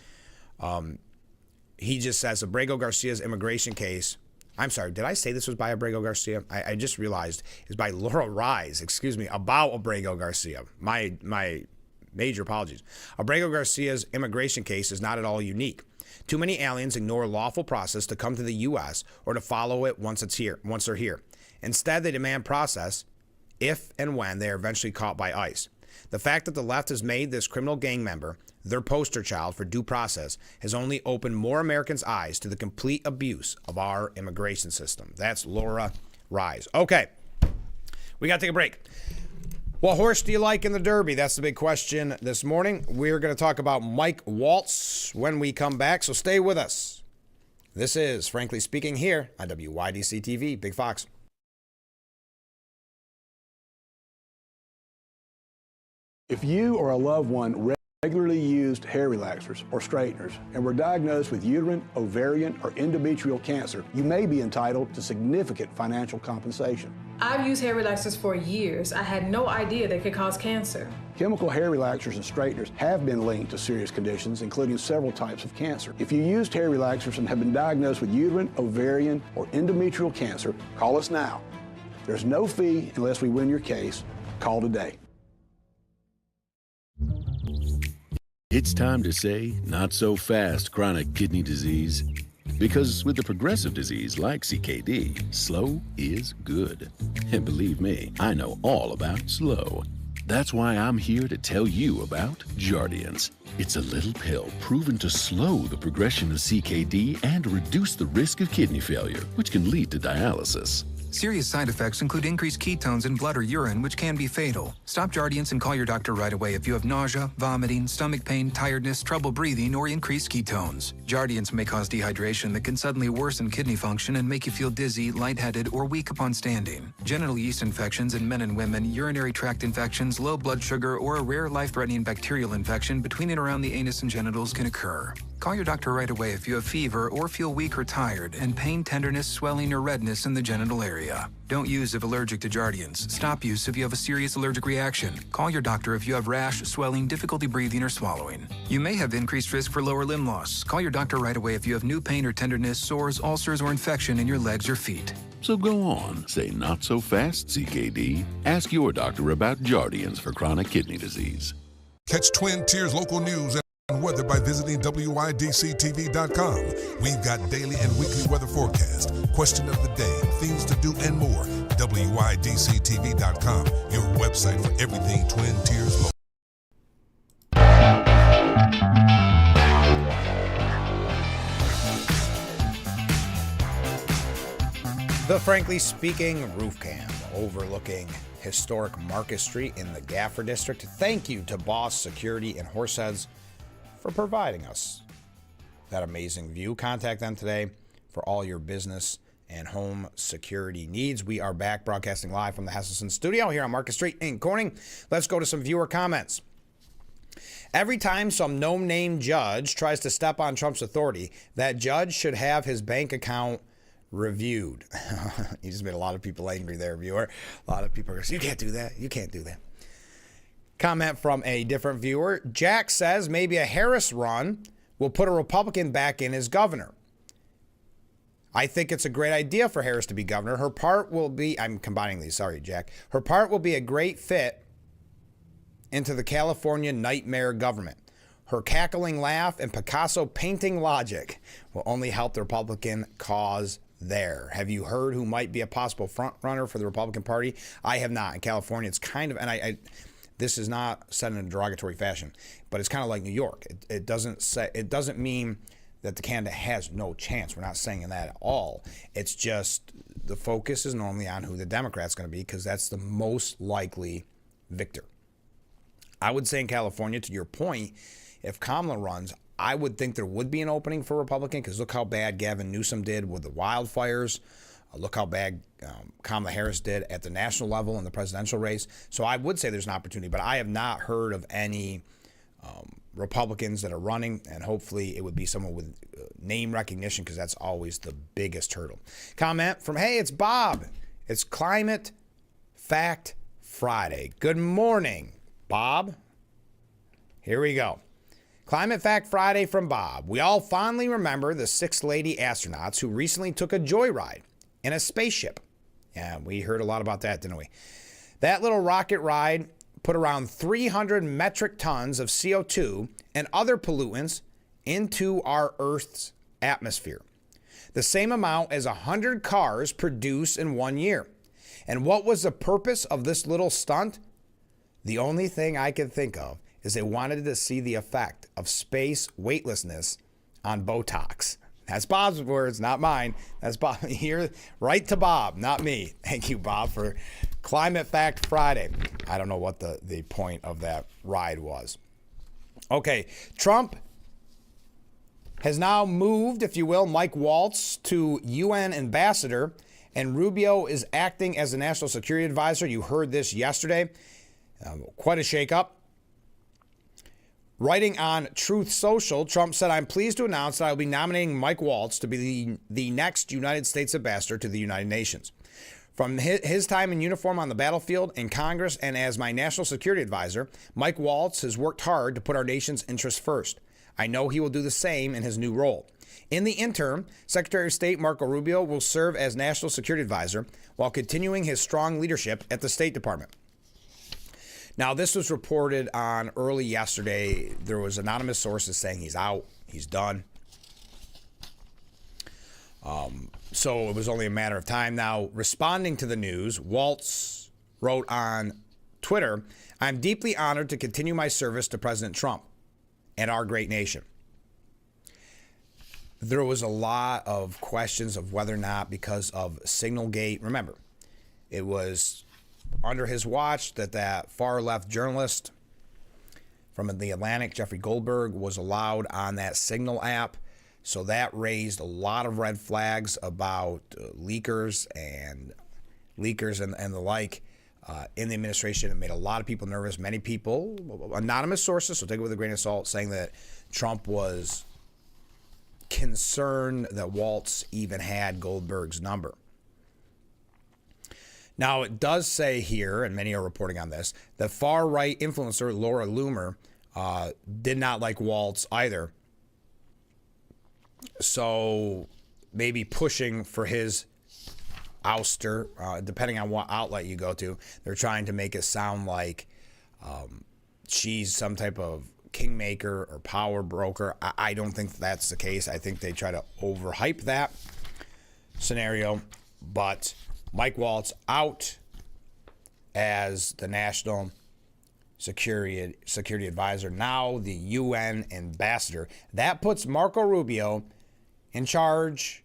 A: he just says Abrego Garcia's immigration case, I'm sorry, did I say this was by Abrego Garcia? I just realized it's by Laura Rise, about Abrego Garcia. My major apologies. Abrego Garcia's immigration case is not at all unique. Too many aliens ignore lawful process to come to the U.S. or to follow it once they're here. Instead, they demand process if and when they are eventually caught by ICE. The fact that the left has made this criminal gang member their poster child for due process has only opened more Americans' eyes to the complete abuse of our immigration system. That's Laura Rise. Okay, we got to take a break. What horse do you like in the Derby? That's the big question this morning. We're going to talk about Mike Waltz when we come back, so stay with us. This is Frankly Speaking here on WYDC TV, Big Fox.
D: If you or a loved one regularly used hair relaxers or straighteners and were diagnosed with uterine, ovarian, or endometrial cancer, you may be entitled to significant financial compensation.
T: I've used hair relaxers for years. I had no idea they could cause cancer.
D: Chemical hair relaxers and straighteners have been linked to serious conditions, including several types of cancer. If you used hair relaxers and have been diagnosed with uterine, ovarian, or endometrial cancer, call us now. There's no fee unless we win your case. Call today.
U: It's time to say, not so fast, chronic kidney disease. Because with a progressive disease like CKD, slow is good. And believe me, I know all about slow. That's why I'm here to tell you about Jardiance. It's a little pill proven to slow the progression of CKD and reduce the risk of kidney failure, which can lead to dialysis.
V: Serious side effects include increased ketones in blood or urine, which can be fatal. Stop Jardiance and call your doctor right away if you have nausea, vomiting, stomach pain, tiredness, trouble breathing, or increased ketones. Jardiance may cause dehydration that can suddenly worsen kidney function and make you feel dizzy, lightheaded, or weak upon standing. Genital yeast infections in men and women, urinary tract infections, low blood sugar, or a rare life-threatening bacterial infection between and around the anus and genitals can occur. Call your doctor right away if you have fever or feel weak or tired and pain, tenderness, swelling, or redness in the genital area. Don't use if allergic to Jardiance. Stop use if you have a serious allergic reaction. Call your doctor if you have rash, swelling, difficulty breathing, or swallowing. You may have increased risk for lower limb loss. Call your doctor right away if you have new pain or tenderness, sores, ulcers, or infection in your legs or feet.
U: So go on, say not so fast, CKD. Ask your doctor about Jardiance for chronic kidney disease.
W: Catch Twin Tiers local news and weather by visiting WYDCTV.com. We've got daily and weekly weather forecast, question of the day, things to do, and more. WYDCTV.com, your website for everything Twin Tiers local.
A: The Frankly Speaking roof cam overlooking historic Marcus Street in the Gaffer District. Thank you to Boss Security in Horseheads for providing us that amazing view. Contact them today for all your business and home security needs. We are back broadcasting live from the Hesselson studio here on Market Street in Corning. Let's go to some viewer comments. Every time some no-name judge tries to step on Trump's authority, that judge should have his bank account reviewed. You just made a lot of people angry there, viewer. A lot of people are saying, you can't do that. You can't do that. Comment from a different viewer. Jack says maybe a Harris run will put a Republican back in as governor. I think it's a great idea for Harris to be governor. Her part will be, I'm combining these, sorry, Jack. Her part will be a great fit into the California nightmare government. Her cackling laugh and Picasso painting logic will only help the Republican cause there. Have you heard who might be a possible front runner for the Republican Party? I have not. In California, it's kind of, and I this is not said in a derogatory fashion, but it's kind of like New York. It doesn't mean that the candidate has no chance. We're not saying that at all. It's just the focus is normally on who the Democrat's going to be because that's the most likely victor. I would say in California, to your point, if Kamala runs, I would think there would be an opening for Republican because look how bad Gavin Newsom did with the wildfires. Look how bad Kamala Harris did at the national level in the presidential race. So I would say there's an opportunity, but I have not heard of any Republicans that are running, and hopefully it would be someone with name recognition because that's always the biggest hurdle. Comment from, hey, it's Bob. It's Climate Fact Friday. Good morning, Bob. Here we go. Climate Fact Friday from Bob. We all fondly remember the 6 lady astronauts who recently took a joyride in a spaceship. Yeah, we heard a lot about that, didn't we? That little rocket ride put around 300 metric tons of CO2 and other pollutants into our Earth's atmosphere. The same amount as 100 cars produce in 1 year. And what was the purpose of this little stunt? The only thing I could think of is they wanted to see the effect of space weightlessness on Botox. That's Bob's words, not mine. That's Bob here, right to Bob, not me. Thank you, Bob, for Climate Fact Friday. I don't know what the point of that ride was. Okay, Trump has now moved, if you will, Mike Waltz to UN ambassador, and Rubio is acting as the national security advisor. You heard this yesterday. Quite a shakeup. Writing on Truth Social, Trump said, I'm pleased to announce that I will be nominating Mike Waltz to be the next United States ambassador to the United Nations. From his time in uniform on the battlefield, in Congress, and as my national security advisor, Mike Waltz has worked hard to put our nation's interests first. I know he will do the same in his new role. In the interim, Secretary of State Marco Rubio will serve as national security advisor while continuing his strong leadership at the State Department. Now, this was reported on early yesterday. There was anonymous sources saying he's out, he's done. So it was only a matter of time. Now, responding to the news, Waltz wrote on Twitter, I'm deeply honored to continue my service to President Trump and our great nation. There was a lot of questions of whether or not because of Signalgate. Remember, it was under his watch that far left journalist from the Atlantic, Jeffrey Goldberg, was allowed on that Signal app. So that raised a lot of red flags about leakers and the like in the administration. It made a lot of people nervous. Many people, anonymous sources, so take it with a grain of salt, saying that Trump was concerned that Waltz even had Goldberg's number. Now, it does say here, and many are reporting on this, that far-right influencer Laura Loomer did not like Waltz either. So maybe pushing for his ouster, depending on what outlet you go to. They're trying to make it sound like she's some type of kingmaker or power broker. I don't think that's the case. I think they try to overhype that scenario. But Mike Waltz out as the national security advisor, now the UN ambassador. That puts Marco Rubio in charge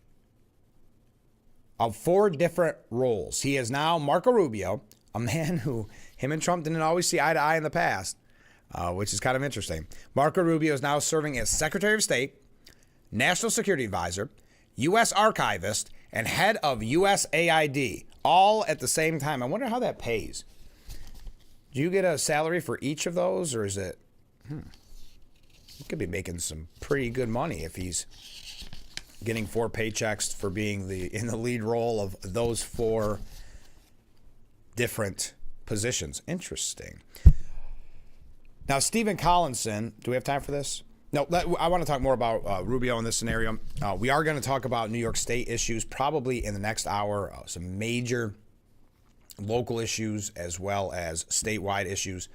A: of 4 different roles. He is now Marco Rubio, a man who him and Trump didn't always see eye to eye in the past, which is kind of interesting. Marco Rubio is now serving as Secretary of State, National Security Advisor, U.S. Archivist, and head of USAID, all at the same time. I wonder how that pays. Do you get a salary for each of those, or is it? He could be making some pretty good money if he's getting 4 paychecks for being in the lead role of those 4 different positions. Interesting. Now, Stephen Collinson, do we have time for this? No, I want to talk more about Rubio in this scenario. We are going to talk about New York State issues probably in the next hour, some major local issues as well as statewide issues.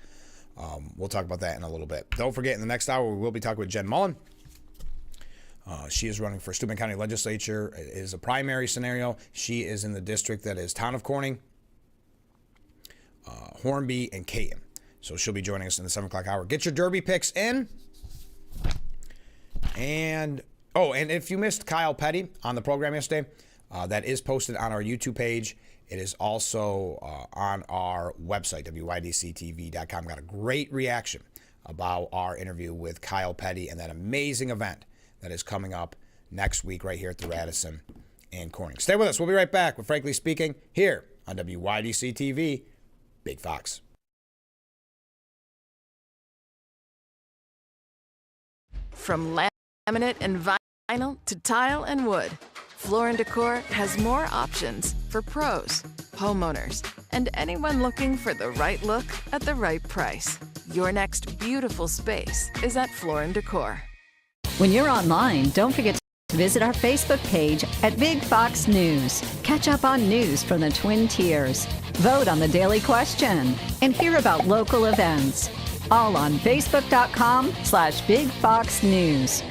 A: We'll talk about that in a little bit. Don't forget, in the next hour, we will be talking with Jen Mullen. She is running for Steuben County Legislature. It is a primary scenario. She is in the district that is Town of Corning, Hornby, and Caton. So she'll be joining us in the 7 o'clock hour. Get your Derby picks in. And if you missed Kyle Petty on the program yesterday, that is posted on our YouTube page. It is also on our website, WYDCTV.com. Got a great reaction about our interview with Kyle Petty and that amazing event that is coming up next week right here at the Radisson in Corning. Stay with us. We'll be right back with Frankly Speaking here on WYDC TV, Big Fox.
P: From laminate and vinyl to tile and wood, Floor & Decor has more options for pros, homeowners, and anyone looking for the right look at the right price. Your next beautiful space is at Floor & Decor.
B: When you're online, don't forget to visit our Facebook page at Big Fox News. Catch up on news from the Twin Tiers. Vote on the daily question and hear about local events. All on Facebook.com/Big Fox News.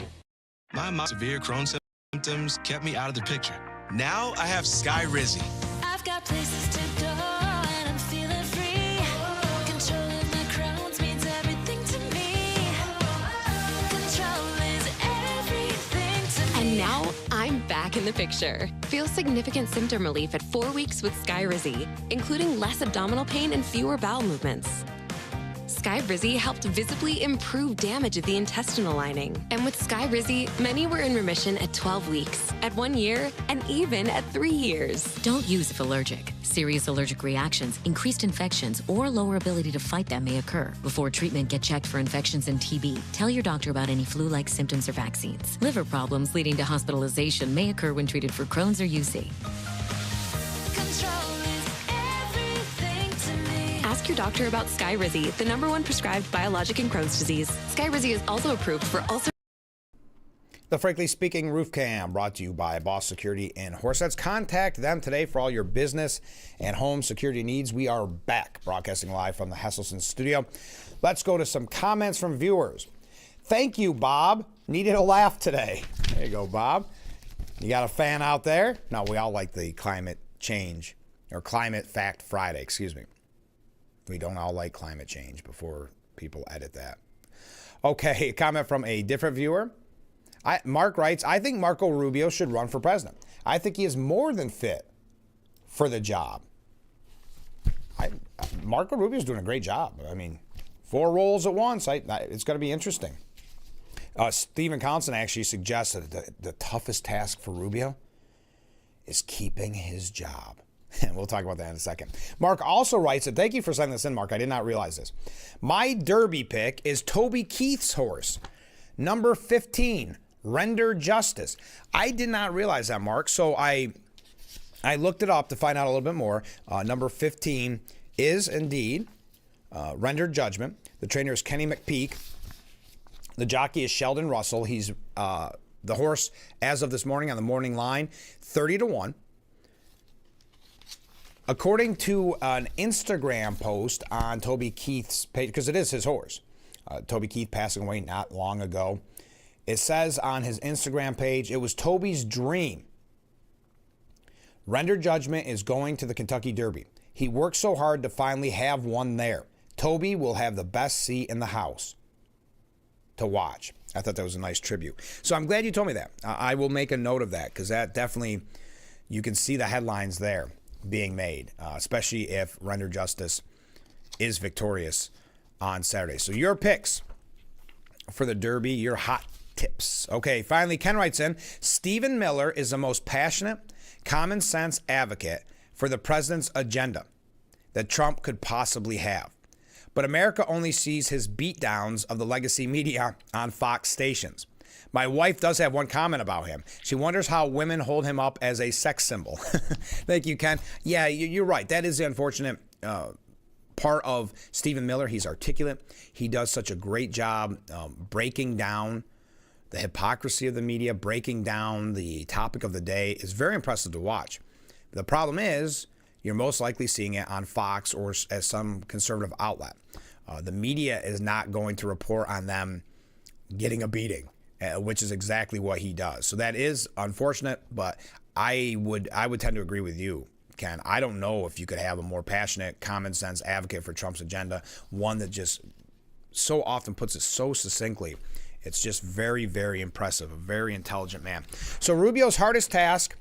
C: My mom's severe Crohn's symptoms kept me out of the picture. Now I have Skyrizi.
F: I've got places to go and I'm feeling free. Controlling my Crohn's means everything to me. Control is everything to me.
X: And now I'm back in the picture. Feel significant symptom relief at 4 weeks with Skyrizi, including less abdominal pain and fewer bowel movements. Skyrizi helped visibly improve damage of the intestinal lining. And with Skyrizi, many were in remission at 12 weeks, at 1 year, and even at 3 years.
Y: Don't use if allergic. Serious allergic reactions, increased infections, or lower ability to fight them may occur. Before treatment, get checked for infections and TB. Tell your doctor about any flu-like symptoms or vaccines. Liver problems leading to hospitalization may occur when treated for Crohn's or UC.
X: Ask your doctor about Skyrizi, the #1 prescribed biologic in Crohn's disease. Skyrizi is also approved for ulcer.
A: The Frankly Speaking Roof Cam brought to you by Boss Security in Horseheads. Contact them today for all your business and home security needs. We are back broadcasting live from the Hesselson studio. Let's go to some comments from viewers. Thank you, Bob. Needed a laugh today. There you go, Bob. You got a fan out there? No, we all like the climate change, or Climate Fact Friday, excuse me. We don't all like climate change before people edit that. Okay, a comment from a different viewer. Mark writes, I think Marco Rubio should run for president. I think he is more than fit for the job. Marco Rubio's doing a great job. I mean, 4 roles at once. It's going to be interesting. Stephen Conson actually suggests that the toughest task for Rubio is keeping his job. And we'll talk about that in a second. Mark also writes, and thank you for sending this in, Mark. I did not realize this. My Derby pick is Toby Keith's horse, number 15, Render Justice. I did not realize that, Mark. So I looked it up to find out a little bit more. Number 15 is indeed Render Judgment. The trainer is Kenny McPeak. The jockey is Sheldon Russell. He's the horse, as of this morning on the morning line, 30-1. According to an Instagram post on Toby Keith's page, because it is his horse, Toby Keith passing away not long ago, it says on his Instagram page, it was Toby's dream. Render Judgment is going to the Kentucky Derby. He worked so hard to finally have one there. Toby will have the best seat in the house to watch. I thought that was a nice tribute. So I'm glad you told me that. I will make a note of that, because that definitely, you can see the headlines there being made, especially if Render Justice is victorious on Saturday. So your picks for the Derby, your hot tips. Okay, finally, Ken writes in, Stephen Miller is the most passionate, common sense advocate for the president's agenda that Trump could possibly have. But America only sees his beatdowns of the legacy media on Fox stations. My wife does have one comment about him. She wonders how women hold him up as a sex symbol. Thank you, Ken. Yeah, you're right. That is the unfortunate part of Stephen Miller. He's articulate. He does such a great job breaking down the hypocrisy of the media, breaking down the topic of the day. Is very impressive to watch. The problem is you're most likely seeing it on Fox or as some conservative outlet. The media is not going to report on them getting a beating, which is exactly what he does. So that is unfortunate, but I would tend to agree with you, Ken. I don't know if you could have a more passionate, common sense advocate for Trump's agenda, one that just so often puts it so succinctly. It's just very, very impressive, a very intelligent man. So Rubio's hardest task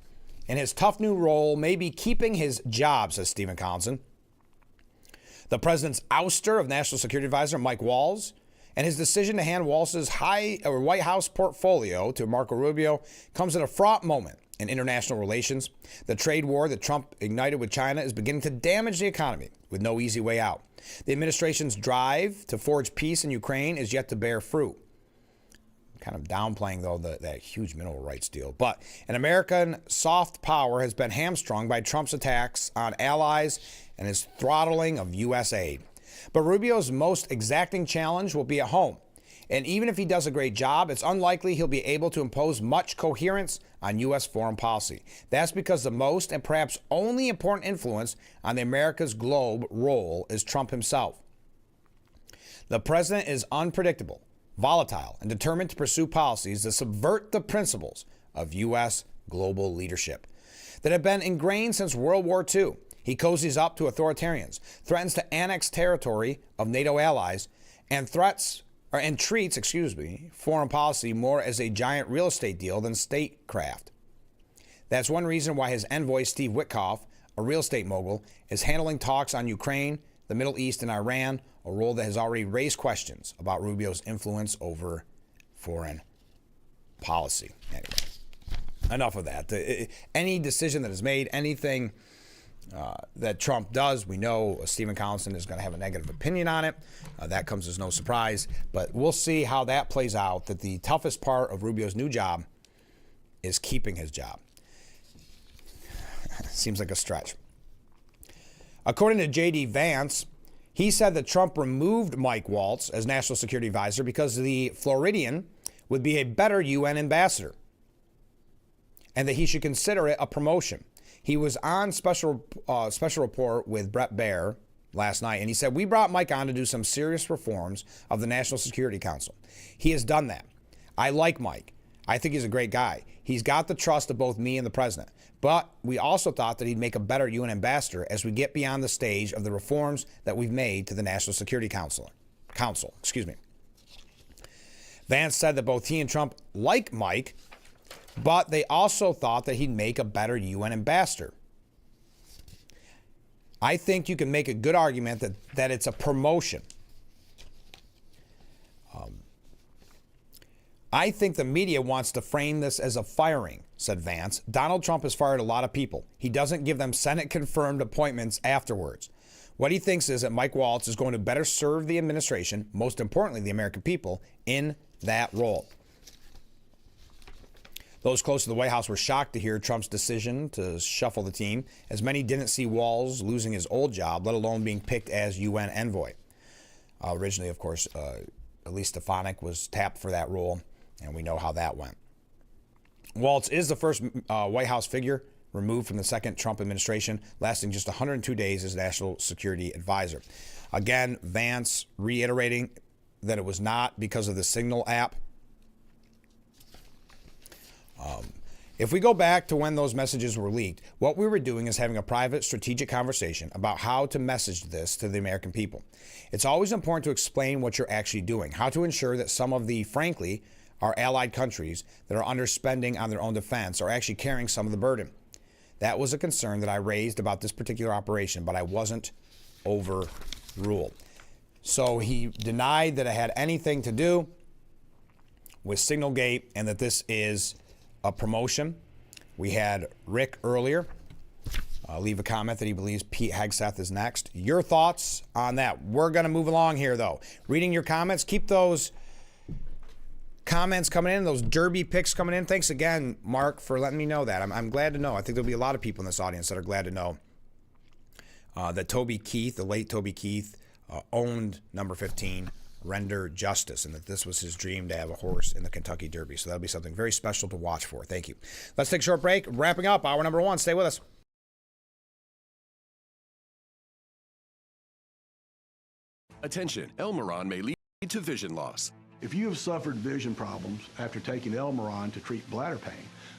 A: in his tough new role may be keeping his job, says Stephen Collinson. The president's ouster of National Security Advisor Mike Waltz and his decision to hand Waltz's White House portfolio to Marco Rubio comes at a fraught moment in international relations. The trade war that Trump ignited with China is beginning to damage the economy with no easy way out. The administration's drive to forge peace in Ukraine is yet to bear fruit. Kind of downplaying, though, that huge mineral rights deal. But an American soft power has been hamstrung by Trump's attacks on allies and his throttling of U.S. aid. But Rubio's most exacting challenge will be at home. And even if he does a great job, it's unlikely he'll be able to impose much coherence on U.S. foreign policy. That's because the most and perhaps only important influence on the America's globe role is Trump himself. The president is unpredictable, volatile, and determined to pursue policies that subvert the principles of U.S. global leadership that have been ingrained since World War II. He cozies up to authoritarians, threatens to annex territory of NATO allies, and treats foreign policy more as a giant real estate deal than statecraft. That's one reason why his envoy, Steve Witkoff, a real estate mogul, is handling talks on Ukraine, the Middle East, and Iran, a role that has already raised questions about Rubio's influence over foreign policy. Anyway, enough of that. Any decision that is made, anything that Trump does, we know Stephen Collinson is going to have a negative opinion on it. That comes as no surprise. But we'll see how that plays out, that the toughest part of Rubio's new job is keeping his job. Seems like a stretch. According to J.D. Vance, he said that Trump removed Mike Waltz as National Security Advisor because the Floridian would be a better UN ambassador and that he should consider it a promotion. He was on special report with Brett Baer last night, and he said, we brought Mike on to do some serious reforms of the National Security Council. He has done that. I like Mike. I think he's a great guy. He's got the trust of both me and the president. But we also thought that he'd make a better UN ambassador as we get beyond the stage of the reforms that we've made to the National Security Council. Vance said that both he and Trump like Mike, but they also thought that he'd make a better UN ambassador. I think you can make a good argument that it's a promotion. I think the media wants to frame this as a firing, said Vance. Donald Trump has fired a lot of people. He doesn't give them Senate-confirmed appointments afterwards. What he thinks is that Mike Waltz is going to better serve the administration, most importantly, the American people, in that role. Those close to the White House were shocked to hear Trump's decision to shuffle the team, as many didn't see Waltz losing his old job, let alone being picked as UN envoy. Originally, of course, Elise Stefanik was tapped for that role, and we know how that went. Waltz is the first White House figure removed from the second Trump administration, lasting just 102 days as National Security Advisor. Again, Vance reiterating that it was not because of the Signal app. If we go back to when those messages were leaked, what we were doing is having a private, strategic conversation about how to message this to the American people. It's always important to explain what you're actually doing, how to ensure that some of the, frankly, our allied countries that are underspending on their own defense are actually carrying some of the burden. That was a concern that I raised about this particular operation, but I wasn't overruled. So he denied that it had anything to do with Signalgate and that this is a promotion. We had Rick earlier leave a comment that he believes Pete Hegseth is next. Your thoughts on that? We're going to move along here, though. Reading your comments. Keep those comments coming in, those derby picks coming in. Thanks again, Mark, for letting me know that. I'm glad to know. I think there'll be a lot of people in this audience that are glad to know that Toby Keith, the late Toby Keith, owned number 15, Render Justice, and that this was his dream to have a horse in the Kentucky Derby. So that'll be something very special to watch for. Thank you. Let's take a short break. Wrapping up hour number 1. Stay with us.
E: Attention, Elmeron may lead to vision loss.
D: If you have suffered vision problems after taking Elmeron to treat bladder pain,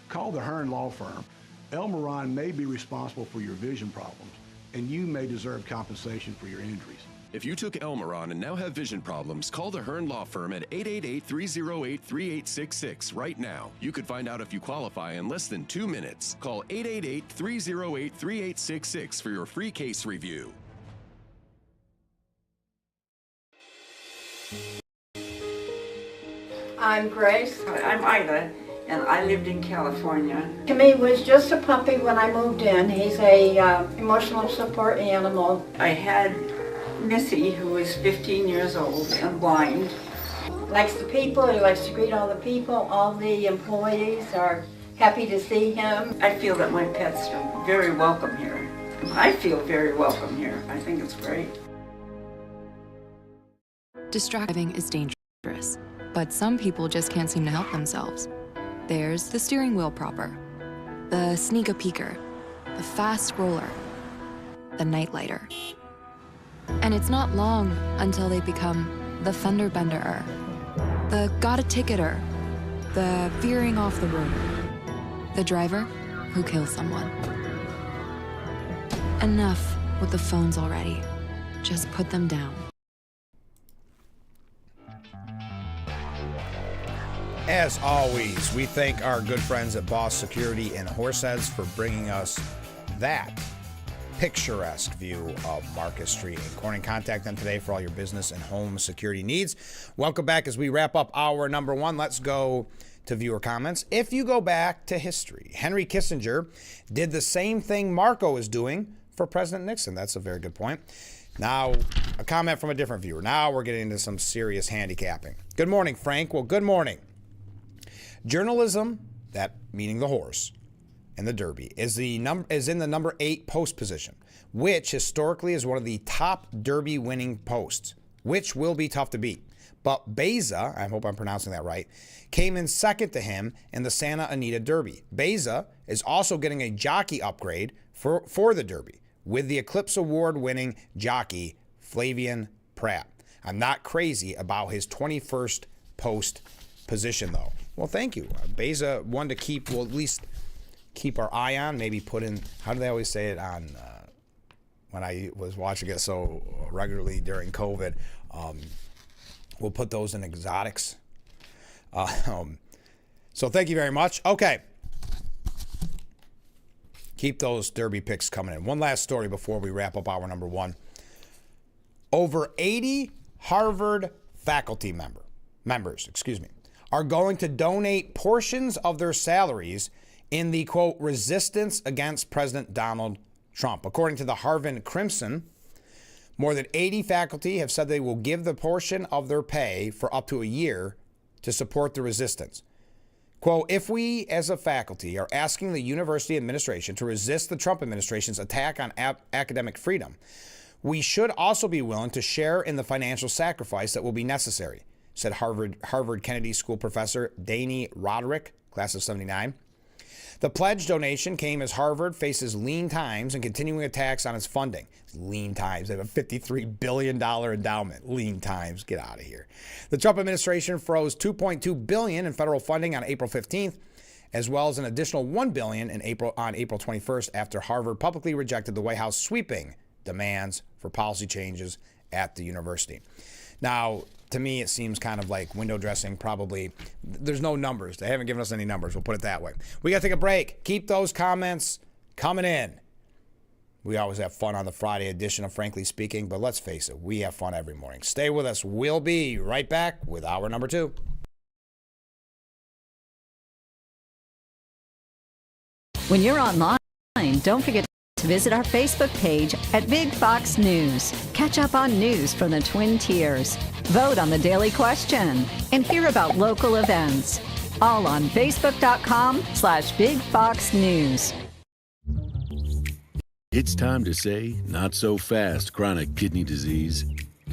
D: call the Hearn Law Firm. Elmeron may be responsible for your vision problems, and you may deserve compensation for your injuries.
E: If you took Elmeron and now have vision problems, call the Hearn Law Firm at 888-308-3866 right now. You could find out if you qualify in less than 2 minutes. Call 888-308-3866 for your free case review.
G: I'm Grace.
H: I'm Ida, and I lived in California.
G: Timmy was just a puppy when I moved in. He's a emotional support animal.
H: I had Missy, who is 15 years old and blind.
G: Likes the people, he likes to greet all the people. All the employees are happy to see him.
H: I feel that my pets are very welcome here. I feel very welcome here. I think it's great.
I: Distracting is dangerous, but some people just can't seem to help themselves. There's the steering wheel propper, the sneak-a-peeker, the fast roller, the nightlighter. And it's not long until they become the fender benderer, the got-a-ticketer, the veering off the road, the driver who kills someone. Enough with the phones already. Just put them down.
A: As always, we thank our good friends at Boss Security in Horseheads for bringing us that picturesque view of Marcus Street in Corning. Contact them today for all your business and home security needs. Welcome back as we wrap up hour number 1. Let's go to viewer comments. If you go back to history, Henry Kissinger did the same thing Marco is doing for President Nixon. That's a very good point. Now, a comment from a different viewer. Now we're getting into some serious handicapping. Good morning, Frank. Well, good morning. Journalism, that meaning the horse, and the Derby, is in the number 8 post position, which historically is one of the top Derby winning posts, which will be tough to beat. But Beza, I hope I'm pronouncing that right, came in second to him in the Santa Anita Derby. Beza is also getting a jockey upgrade for the Derby with the Eclipse Award winning jockey Flavian Pratt. I'm not crazy about his 21st post position though. Well, thank you. Beza, one to keep, well, at least keep our eye on, maybe put in, how do they always say it on, when I was watching it so regularly during COVID, we'll put those in exotics. So thank you very much. Okay. Keep those Derby picks coming in. One last story before we wrap up hour number 1. Over 80 Harvard faculty members, are going to donate portions of their salaries in the, quote, resistance against President Donald Trump. According to the Harvard Crimson, more than 80 faculty have said they will give the portion of their pay for up to a year to support the resistance. Quote, if we as a faculty are asking the university administration to resist the Trump administration's attack on academic freedom, we should also be willing to share in the financial sacrifice that will be necessary, said Harvard Kennedy School professor Danny Roderick, class of 79. The pledge donation came as Harvard faces lean times and continuing attacks on its funding. Lean times. They have a $53 billion endowment. Lean times. Get out of here. The Trump administration froze $2.2 billion in federal funding on April 15th, as well as an additional $1 billion on April 21st after Harvard publicly rejected the White House sweeping demands for policy changes at the university. Now, to me, it seems kind of like window dressing. Probably there's no numbers. They haven't given us any numbers. We'll put it that way. We got to take a break. Keep those comments coming in. We always have fun on the Friday edition of Frankly Speaking, but let's face it, we have fun every morning. Stay with us. We'll be right back with hour number 2.
B: When you're online, don't forget to visit our Facebook page at Big Fox News. Catch up on news from the Twin Tiers. Vote on the daily question and hear about local events. All on Facebook.com/Big Fox News.
U: It's time to say not so fast chronic kidney disease.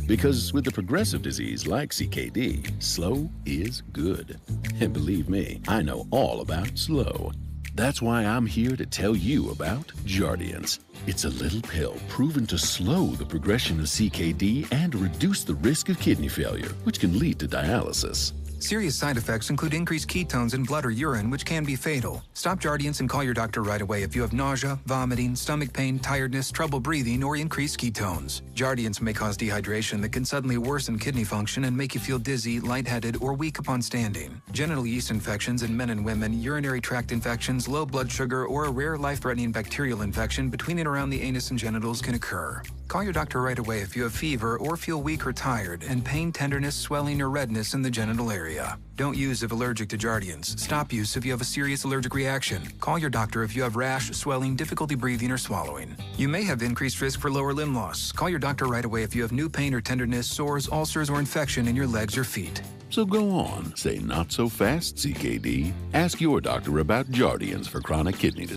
U: Because with a progressive disease like CKD, slow is good. And believe me, I know all about slow. That's why I'm here to tell you about Jardiance. It's a little pill proven to slow the progression of CKD and reduce the risk of kidney failure, which can lead to dialysis.
V: Serious side effects include increased ketones in blood or urine, which can be fatal. Stop Jardiance and call your doctor right away if you have nausea, vomiting, stomach pain, tiredness, trouble breathing, or increased ketones. Jardiance may cause dehydration that can suddenly worsen kidney function and make you feel dizzy, lightheaded, or weak upon standing. Genital yeast infections in men and women, urinary tract infections, low blood sugar, or a rare life-threatening bacterial infection between and around the anus and genitals can occur. Call your doctor right away if you have fever or feel weak or tired and pain, tenderness, swelling, or redness in the genital area. Don't use if allergic to Jardiance. Stop use if you have a serious allergic reaction. Call your doctor if you have rash, swelling, difficulty breathing, or swallowing. You may have increased risk for lower limb loss. Call your doctor right away if you have new pain or tenderness, sores, ulcers, or infection in your legs or feet.
U: So go on, say not so fast, CKD. Ask your doctor about Jardiance for chronic kidney disease.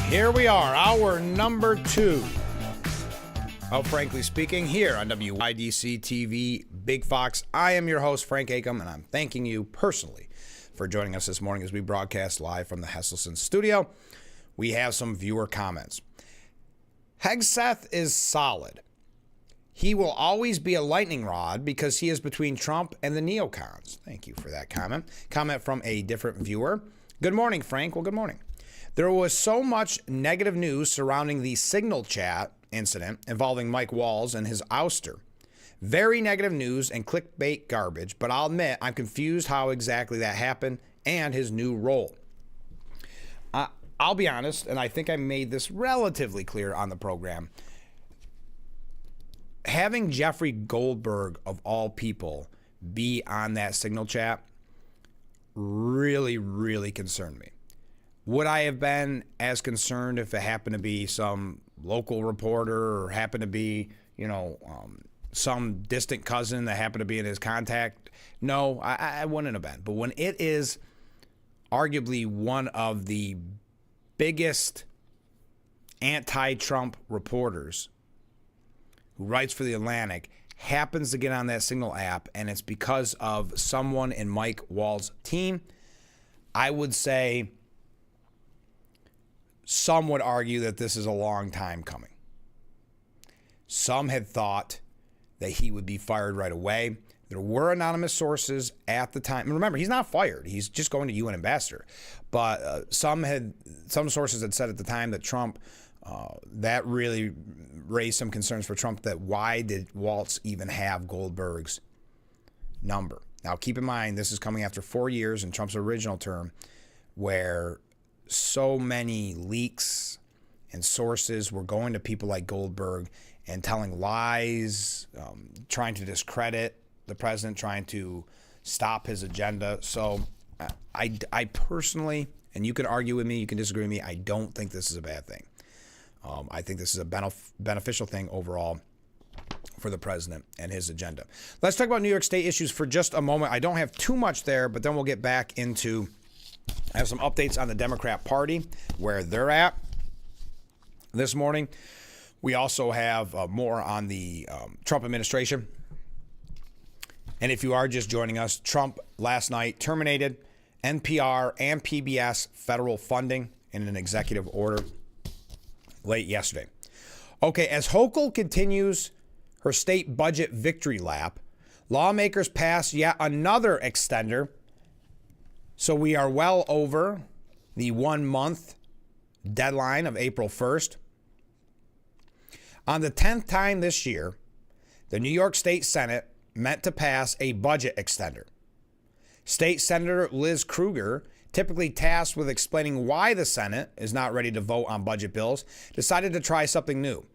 A: Here we are, hour number 2 of Frankly Speaking here on WYDC TV Big Fox. I am your host, Frank Acom, and I'm thanking you personally for joining us this morning as we broadcast live from the Hesselson studio. We have some viewer comments. Hegseth is solid. He will always be a lightning rod because he is between Trump and the neocons. Thank you for that comment. Comment from a different viewer. Good morning, Frank. Well, good morning. There was so much negative news surrounding the Signal chat incident involving Mike Walls and his ouster. Very negative news and clickbait garbage, but I'll admit I'm confused how exactly that happened and his new role. I'll be honest, and I think I made this relatively clear on the program. Having Jeffrey Goldberg, of all people, be on that Signal chat really, really concerned me. Would I have been as concerned if it happened to be some local reporter or happened to be, some distant cousin that happened to be in his contact? No, I wouldn't have been. But when it is arguably one of the biggest anti-Trump reporters who writes for The Atlantic happens to get on that Signal app, and it's because of someone in Mike Wall's team, I would say some would argue that this is a long time coming. Some had thought that he would be fired right away. There were anonymous sources at the time. And remember, he's not fired. He's just going to UN ambassador. But some sources had said at the time that Trump, that really raised some concerns for Trump, that why did Waltz even have Goldberg's number? Now, keep in mind, this is coming after 4 years in Trump's original term where so many leaks and sources were going to people like Goldberg and telling lies, trying to discredit the president, trying to stop his agenda. So I personally, and you can argue with me, you can disagree with me, I don't think this is a bad thing. I think this is a beneficial thing overall for the president and his agenda. Let's talk about New York State issues for just a moment. I don't have too much there, but then we'll get back into, I have some updates on the Democrat Party, where they're at this morning. We also have more on the Trump administration. And if you are just joining us, Trump last night terminated NPR and PBS federal funding in an executive order late yesterday. Okay, as Hochul continues her state budget victory lap, lawmakers passed yet another extender. So we are well over the 1 month deadline of April 1st. On the 10th time this year, the New York State Senate meant to pass a budget extender. State Senator Liz Krueger, typically tasked with explaining why the Senate is not ready to vote on budget bills, decided to try something new.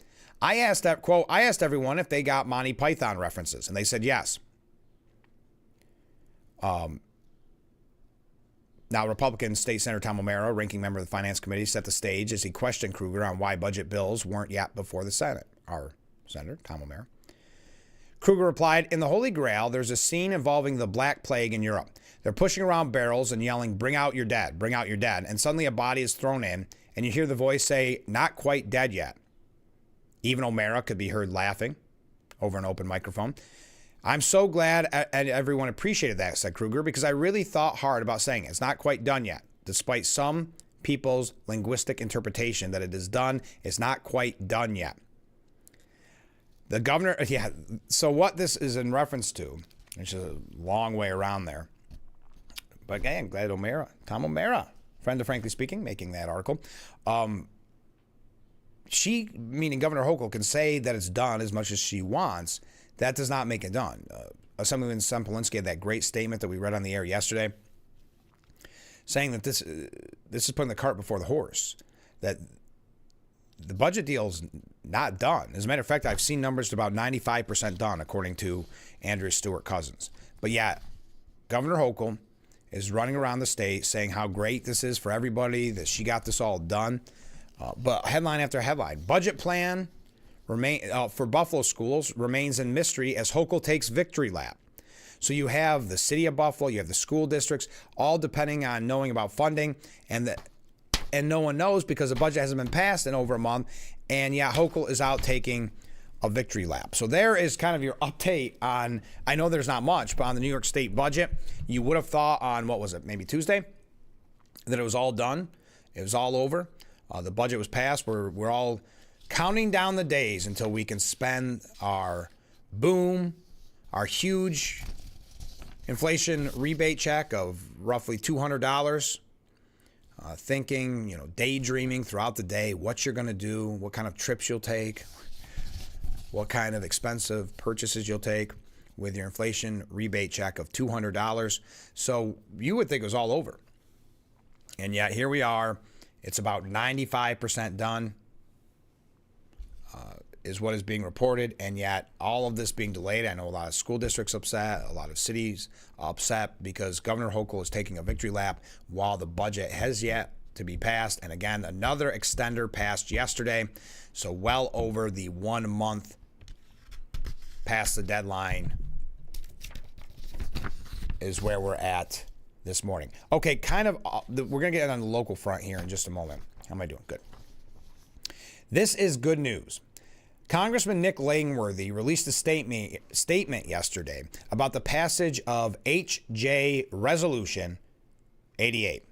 A: I asked everyone if they got Monty Python references, and they said yes. Now, Republican State Senator Tom O'Mara, ranking member of the Finance Committee, set the stage as he questioned Krueger on why budget bills weren't yet before the Senate. Our Senator, Tom O'Mara. Krueger replied, "In the Holy Grail, there's a scene involving the Black Plague in Europe. They're pushing around barrels and yelling, 'Bring out your dead, bring out your dead.' And suddenly a body is thrown in, and you hear the voice say, 'Not quite dead yet.' Even O'Mara could be heard laughing over an open microphone. I'm so glad everyone appreciated that, said Kruger, because I really thought hard about saying it. It's not quite done yet. Despite some people's linguistic interpretation that it is done, it's not quite done yet. The governor, yeah, so what this is in reference to, which is a long way around there. But again, glad Tom O'Mara, friend of Frankly Speaking, making that article. She, meaning Governor Hochul, can say that it's done as much as she wants. That does not make it done. Assemblyman Sempolinski had that great statement that we read on the air yesterday, saying that this is putting the cart before the horse, that the budget deal's not done. As a matter of fact, I've seen numbers to about 95% done, according to Andrea Stewart Cousins. But yet, Governor Hochul is running around the state saying how great this is for everybody, that she got this all done. But headline after headline, budget plan for Buffalo schools remains in mystery as Hochul takes victory lap. So you have the city of Buffalo, you have the school districts, all depending on knowing about funding, and no one knows because the budget hasn't been passed in over a month. And yeah, Hochul is out taking a victory lap. So there is kind of your update on, I know there's not much, but on the New York State budget, you would have thought on, what was it, maybe Tuesday, that it was all done. It was all over. The budget was passed. We're all counting down the days until we can spend our huge inflation rebate check of roughly $200. Thinking, daydreaming throughout the day, what you're going to do, what kind of trips you'll take, what kind of expensive purchases you'll take with your inflation rebate check of $200. So you would think it was all over. And yet here we are. It's about 95% done, is what is being reported. And yet all of this being delayed. I know a lot of school districts upset, a lot of cities upset because Governor Hochul is taking a victory lap while the budget has yet to be passed. And again, another extender passed yesterday. So well over the 1 month past the deadline is where we're at this morning. Okay, we're going to get on the local front here in just a moment. How am I doing? Good. This is good news. Congressman Nick Langworthy released a statement yesterday about the passage of H.J. Resolution 88.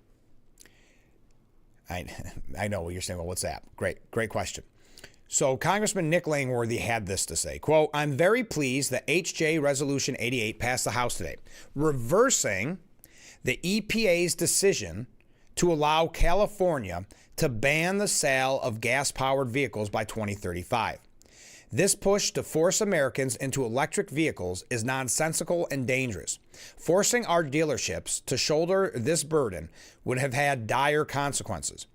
A: I know what you're saying. Well, what's that? Great question. So Congressman Nick Langworthy had this to say, quote, I'm very pleased that H.J. Resolution 88 passed the House today, reversing the EPA's decision to allow California to ban the sale of gas-powered vehicles by 2035. This push to force Americans into electric vehicles is nonsensical and dangerous. Forcing our dealerships to shoulder this burden would have had dire consequences.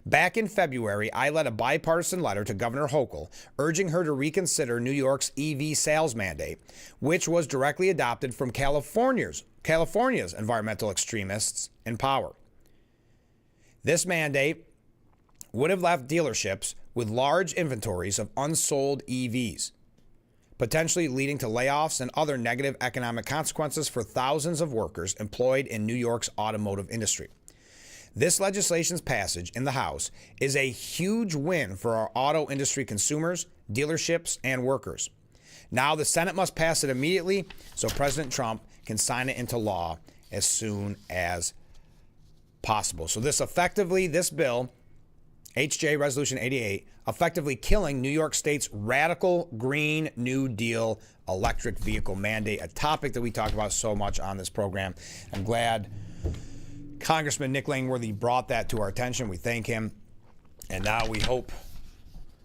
A: Back in February, I led a bipartisan letter to Governor Hochul urging her to reconsider New York's EV sales mandate, which was directly adopted from California's environmental extremists in power. This mandate would have left dealerships with large inventories of unsold EVs, potentially leading to layoffs and other negative economic consequences for thousands of workers employed in New York's automotive industry. This legislation's passage in the House is a huge win for our auto industry consumers, dealerships, and workers. Now the Senate must pass it immediately so President Trump can sign it into law as soon as possible. So this bill, H.J. Resolution 88, effectively killing New York State's radical Green New Deal electric vehicle mandate, a topic that we talk about so much on this program. I'm glad Congressman Nick Langworthy brought that to our attention. We thank him. And now we hope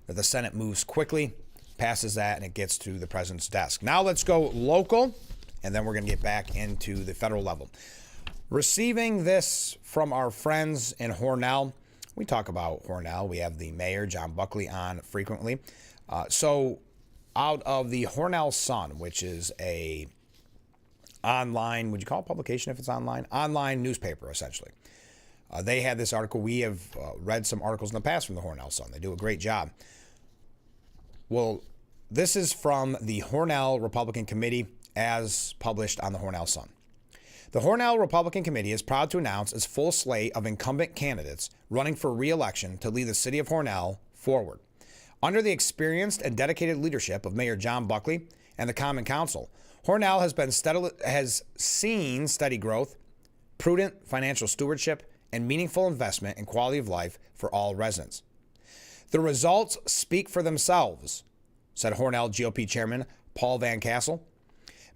A: that the Senate moves quickly, passes that, and it gets to the president's desk. Now let's go local, and then we're going to get back into the federal level. Receiving this from our friends in Hornell. We talk about Hornell. We have the mayor, John Buckley, on frequently. So out of the Hornell Sun, which is a online, would you call it publication if it's online? Online newspaper, essentially. They had this article. We have read some articles in the past from the Hornell Sun. They do a great job. Well, this is from the Hornell Republican Committee as published on the Hornell Sun. The Hornell Republican Committee is proud to announce its full slate of incumbent candidates running for re-election to lead the city of Hornell forward. Under the experienced and dedicated leadership of Mayor John Buckley and the Common Council, Hornell has seen steady growth, prudent financial stewardship, and meaningful investment in quality of life for all residents. The results speak for themselves, said Hornell GOP Chairman Paul Van Castle.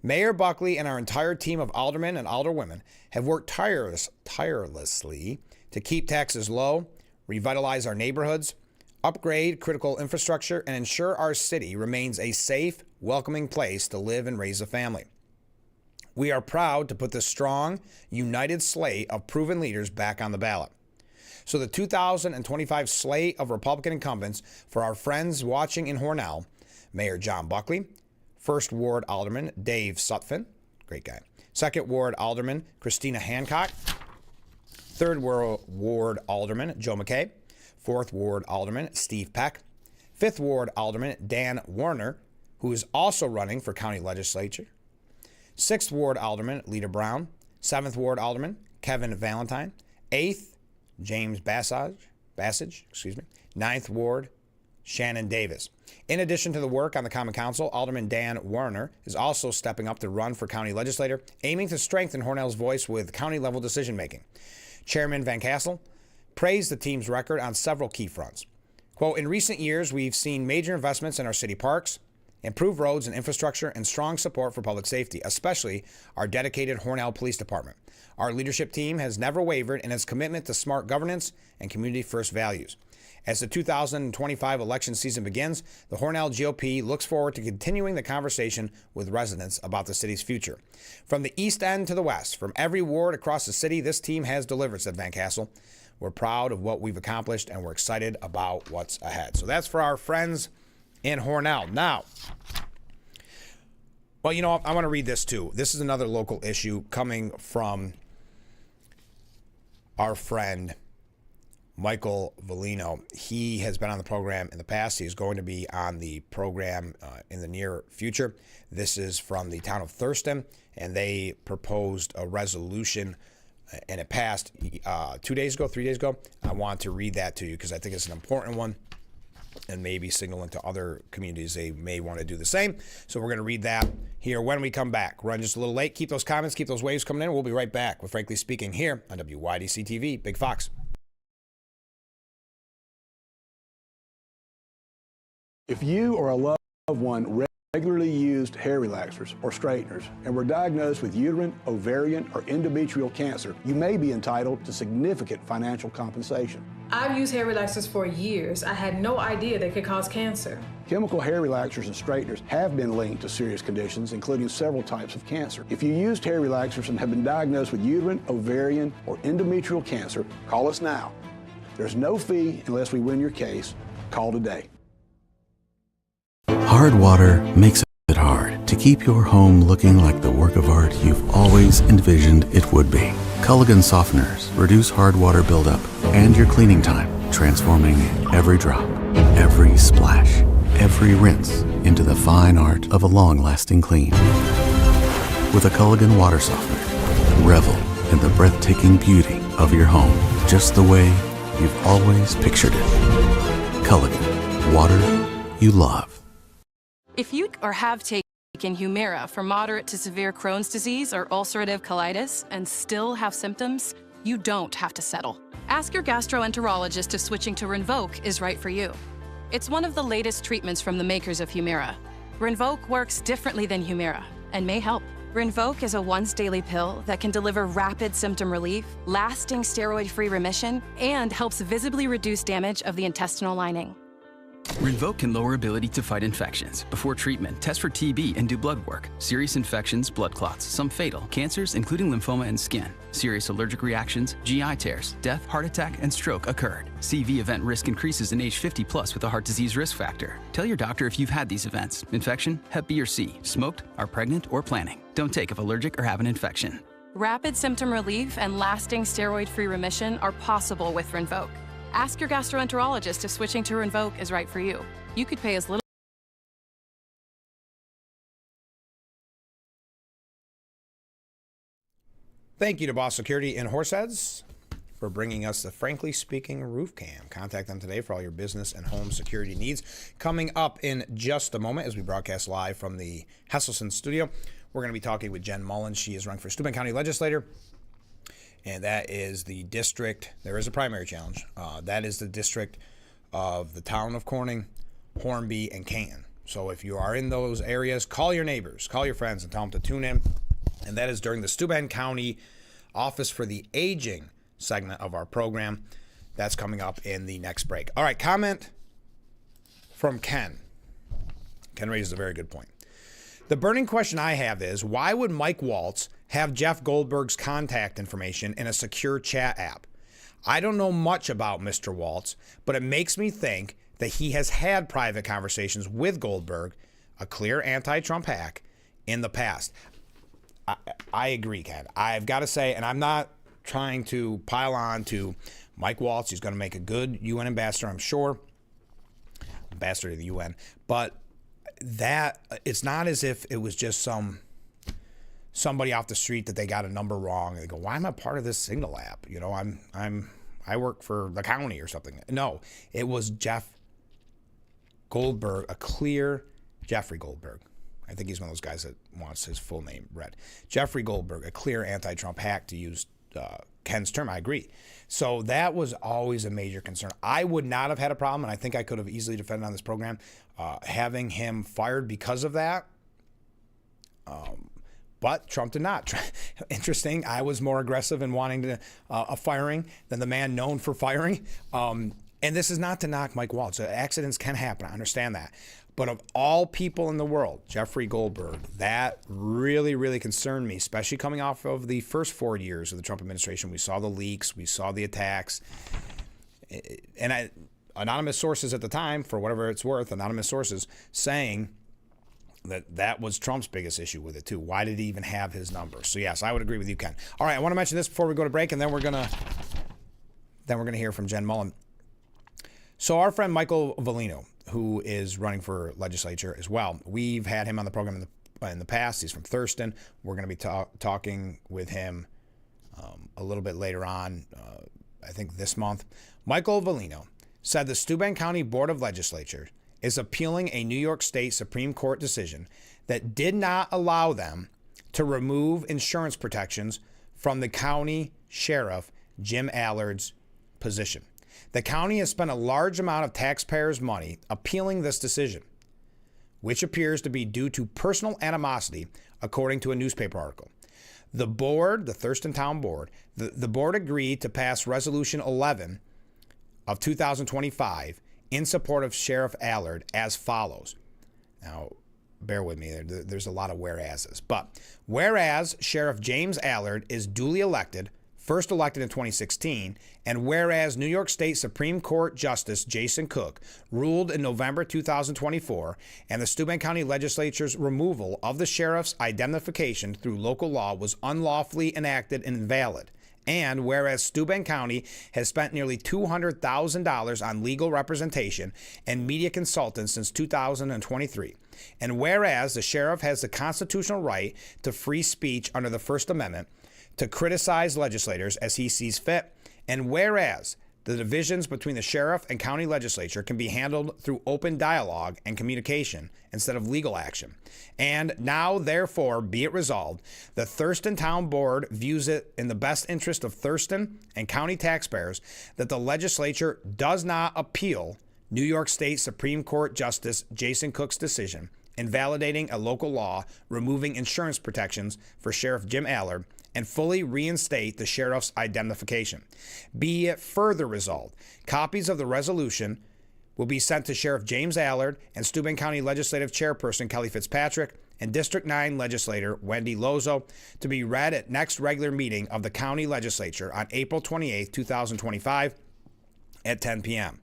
A: Mayor Buckley and our entire team of aldermen and alderwomen have worked tirelessly to keep taxes low, revitalize our neighborhoods, upgrade critical infrastructure, and ensure our city remains a safe, welcoming place to live and raise a family. We are proud to put this strong, united slate of proven leaders back on the ballot. So the 2025 slate of Republican incumbents for our friends watching in Hornell: Mayor John Buckley, 1st Ward Alderman Dave Sutphin, great guy, 2nd Ward Alderman Christina Hancock, 3rd Ward Alderman Joe McKay, 4th Ward Alderman Steve Peck, 5th Ward Alderman Dan Warner, who is also running for county legislature, 6th Ward Alderman Lita Brown, 7th Ward Alderman Kevin Valentine, 8th James Bassage, 9th Ward Shannon Davis. In addition to the work on the Common Council, Alderman Dan Warner is also stepping up to run for county legislator, aiming to strengthen Hornell's voice with county-level decision-making. Chairman Van Castle praised the team's record on several key fronts. Quote, in recent years, we've seen major investments in our city parks, improved roads and infrastructure, and strong support for public safety, especially our dedicated Hornell Police Department. Our leadership team has never wavered in its commitment to smart governance and community-first values. As the 2025 election season begins, the Hornell GOP looks forward to continuing the conversation with residents about the city's future. From the east end to the west, from every ward across the city, this team has delivered, said Van Castle. We're proud of what we've accomplished, and we're excited about what's ahead. So that's for our friends in Hornell. Now, well, you know, I want to read this too. This is another local issue coming from our friend Michael Volino. He has been on the program in the past. He's going to be on the program in the near future. This is from the town of Thurston, and they proposed a resolution, and it passed 3 days ago. I want to read that to you because I think it's an important one, and maybe signaling to other communities they may want to do the same. So we're going to read that here when we come back. We're running just a little late. Keep those comments, keep those waves coming in. We'll be right back with Frankly Speaking here on WYDC TV, Big Fox.
D: If you or a loved one regularly used hair relaxers or straighteners and were diagnosed with uterine, ovarian, or endometrial cancer, you may be entitled to significant financial compensation.
T: I've used hair relaxers for years. I had no idea they could cause cancer.
D: Chemical hair relaxers and straighteners have been linked to serious conditions, including several types of cancer. If you used hair relaxers and have been diagnosed with uterine, ovarian, or endometrial cancer, call us now. There's no fee unless we win your case. Call today.
U: Hard water makes it hard to keep your home looking like the work of art you've always envisioned it would be. Culligan softeners reduce hard water buildup and your cleaning time, transforming every drop, every splash, every rinse into the fine art of a long-lasting clean. With a Culligan water softener, revel in the breathtaking beauty of your home, just the way you've always pictured it. Culligan, water you love.
J: If you or have taken Humira for moderate to severe Crohn's disease or ulcerative colitis and still have symptoms, you don't have to settle. Ask your gastroenterologist if switching to Rinvoq is right for you. It's one of the latest treatments from the makers of Humira. Rinvoq works differently than Humira and may help. Rinvoq is a once-daily pill that can deliver rapid symptom relief, lasting steroid-free remission, and helps visibly reduce damage of the intestinal lining.
K: Rinvoq can lower ability to fight infections. Before treatment, test for TB and do blood work. Serious infections, blood clots, some fatal. Cancers, including lymphoma and skin. Serious allergic reactions, GI tears, death, heart attack, and stroke occurred. CV event risk increases in age 50 plus with a heart disease risk factor. Tell your doctor if you've had these events. Infection, Hep B or C, smoked, are pregnant, or planning. Don't take if allergic or have an infection.
J: Rapid symptom relief and lasting steroid-free remission are possible with Rinvoq. Ask your gastroenterologist if switching to Rinvoq is right for you. You could pay as little.
A: Thank you to Boss Security in Horseheads for bringing us the Frankly Speaking Roof Cam. Contact them today for all your business and home security needs. Coming up in just a moment as we broadcast live from the Hesselson studio, we're going to be talking with Jen Mullins. She is running for Steuben County Legislator, and that is the district. There is a primary challenge. That is the district of the town of Corning, Hornby, and Canton. So if you are in those areas, call your neighbors, call your friends, and tell them to tune in. And that is during the Steuben County Office for the Aging segment of our program. That's coming up in the next break. All right, comment from Ken. Ken raises a very good point. The burning question I have is, why would Mike Waltz have Jeff Goldberg's contact information in a secure chat app? I don't know much about Mr. Waltz, but it makes me think that he has had private conversations with Goldberg, a clear anti-Trump hack, in the past. I agree, Ken. I've got to say, and I'm not trying to pile on to Mike Waltz. He's going to make a good UN ambassador, I'm sure. Ambassador to the UN. But that, it's not as if it was just somebody off the street that they got a number wrong. And they go, why am I part of this Signal app? You know, I work for the county or something. No, it was Jeff Goldberg, a clear Jeffrey Goldberg. I think he's one of those guys that wants his full name read. Jeffrey Goldberg, a clear anti-Trump hack, to use Ken's term. I agree. So that was always a major concern. I would not have had a problem, and I think I could have easily defended on this program, having him fired because of that. But Trump did not. Interesting. I was more aggressive in wanting to a firing than the man known for firing. And this is not to knock Mike Waltz. Accidents can happen. I understand that. But of all people in the world, Jeffrey Goldberg, that really, really concerned me, especially coming off of the first 4 years of the Trump administration. We saw the leaks. We saw the attacks. And anonymous sources at the time, for whatever it's worth, anonymous sources saying that was Trump's biggest issue with it, too. Why did he even have his number? So, yes, I would agree with you, Ken. All right, I want to mention this before we go to break, and then we're gonna hear from Jen Mullins. So our friend Michael Volino, who is running for legislature as well, we've had him on the program in the past. He's from Thurston. We're going to be talking with him a little bit later on, I think this month. Michael Volino said the Steuben County Board of Legislature is appealing a New York State Supreme Court decision that did not allow them to remove insurance protections from the county sheriff, Jim Allard's position. The county has spent a large amount of taxpayers' money appealing this decision, which appears to be due to personal animosity, according to a newspaper article. The board, the Thurston Town Board, the board agreed to pass Resolution 11 of 2025 in support of Sheriff Allard as follows. Now, bear with me, there's a lot of whereases. But whereas Sheriff James Allard is duly elected, first elected in 2016, and whereas New York State Supreme Court Justice Jason Cook ruled in November 2024, and the Steuben County Legislature's removal of the sheriff's indemnification through local law was unlawfully enacted and invalid, and whereas Steuben County has spent nearly $200,000 on legal representation and media consultants since 2023, and whereas the sheriff has the constitutional right to free speech under the First Amendment, to criticize legislators as he sees fit, and whereas the divisions between the sheriff and county legislature can be handled through open dialogue and communication instead of legal action. And now, therefore, be it resolved, the Thurston Town Board views it in the best interest of Thurston and county taxpayers that the legislature does not appeal New York State Supreme Court Justice Jason Cook's decision invalidating a local law removing insurance protections for Sheriff Jim Allard and fully reinstate the sheriff's indemnification. Be it further resolved, copies of the resolution will be sent to Sheriff James Allard and Steuben County Legislative Chairperson Kelly Fitzpatrick and District 9 Legislator Wendy Lozo to be read at next regular meeting of the County Legislature on April 28, 2025 at 10 p.m.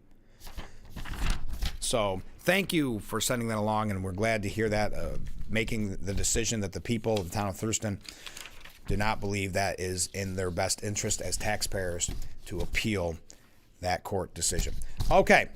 A: So thank you for sending that along, and we're glad to hear that, making the decision that the people of the town of Thurston do not believe that is in their best interest as taxpayers to appeal that court decision. Okay,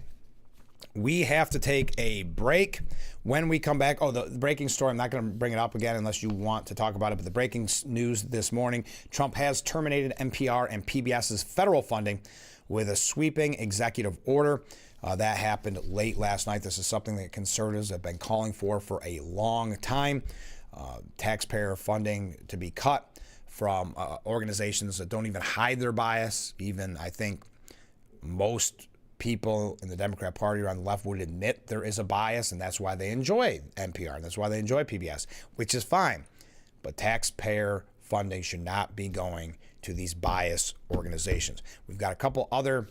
A: We have to take a break. When we come back, the breaking story, I'm not going to bring it up again unless you want to talk about it, but the breaking news this morning, Trump has terminated NPR and PBS's federal funding with a sweeping executive order. That happened late last night. This is something that conservatives have been calling for a long time. Taxpayer funding to be cut from organizations that don't even hide their bias. Even, I think, most people in the Democrat Party or on the left would admit there is a bias, and that's why they enjoy NPR, and that's why they enjoy PBS, which is fine. But taxpayer funding should not be going to these bias organizations. We've got a couple other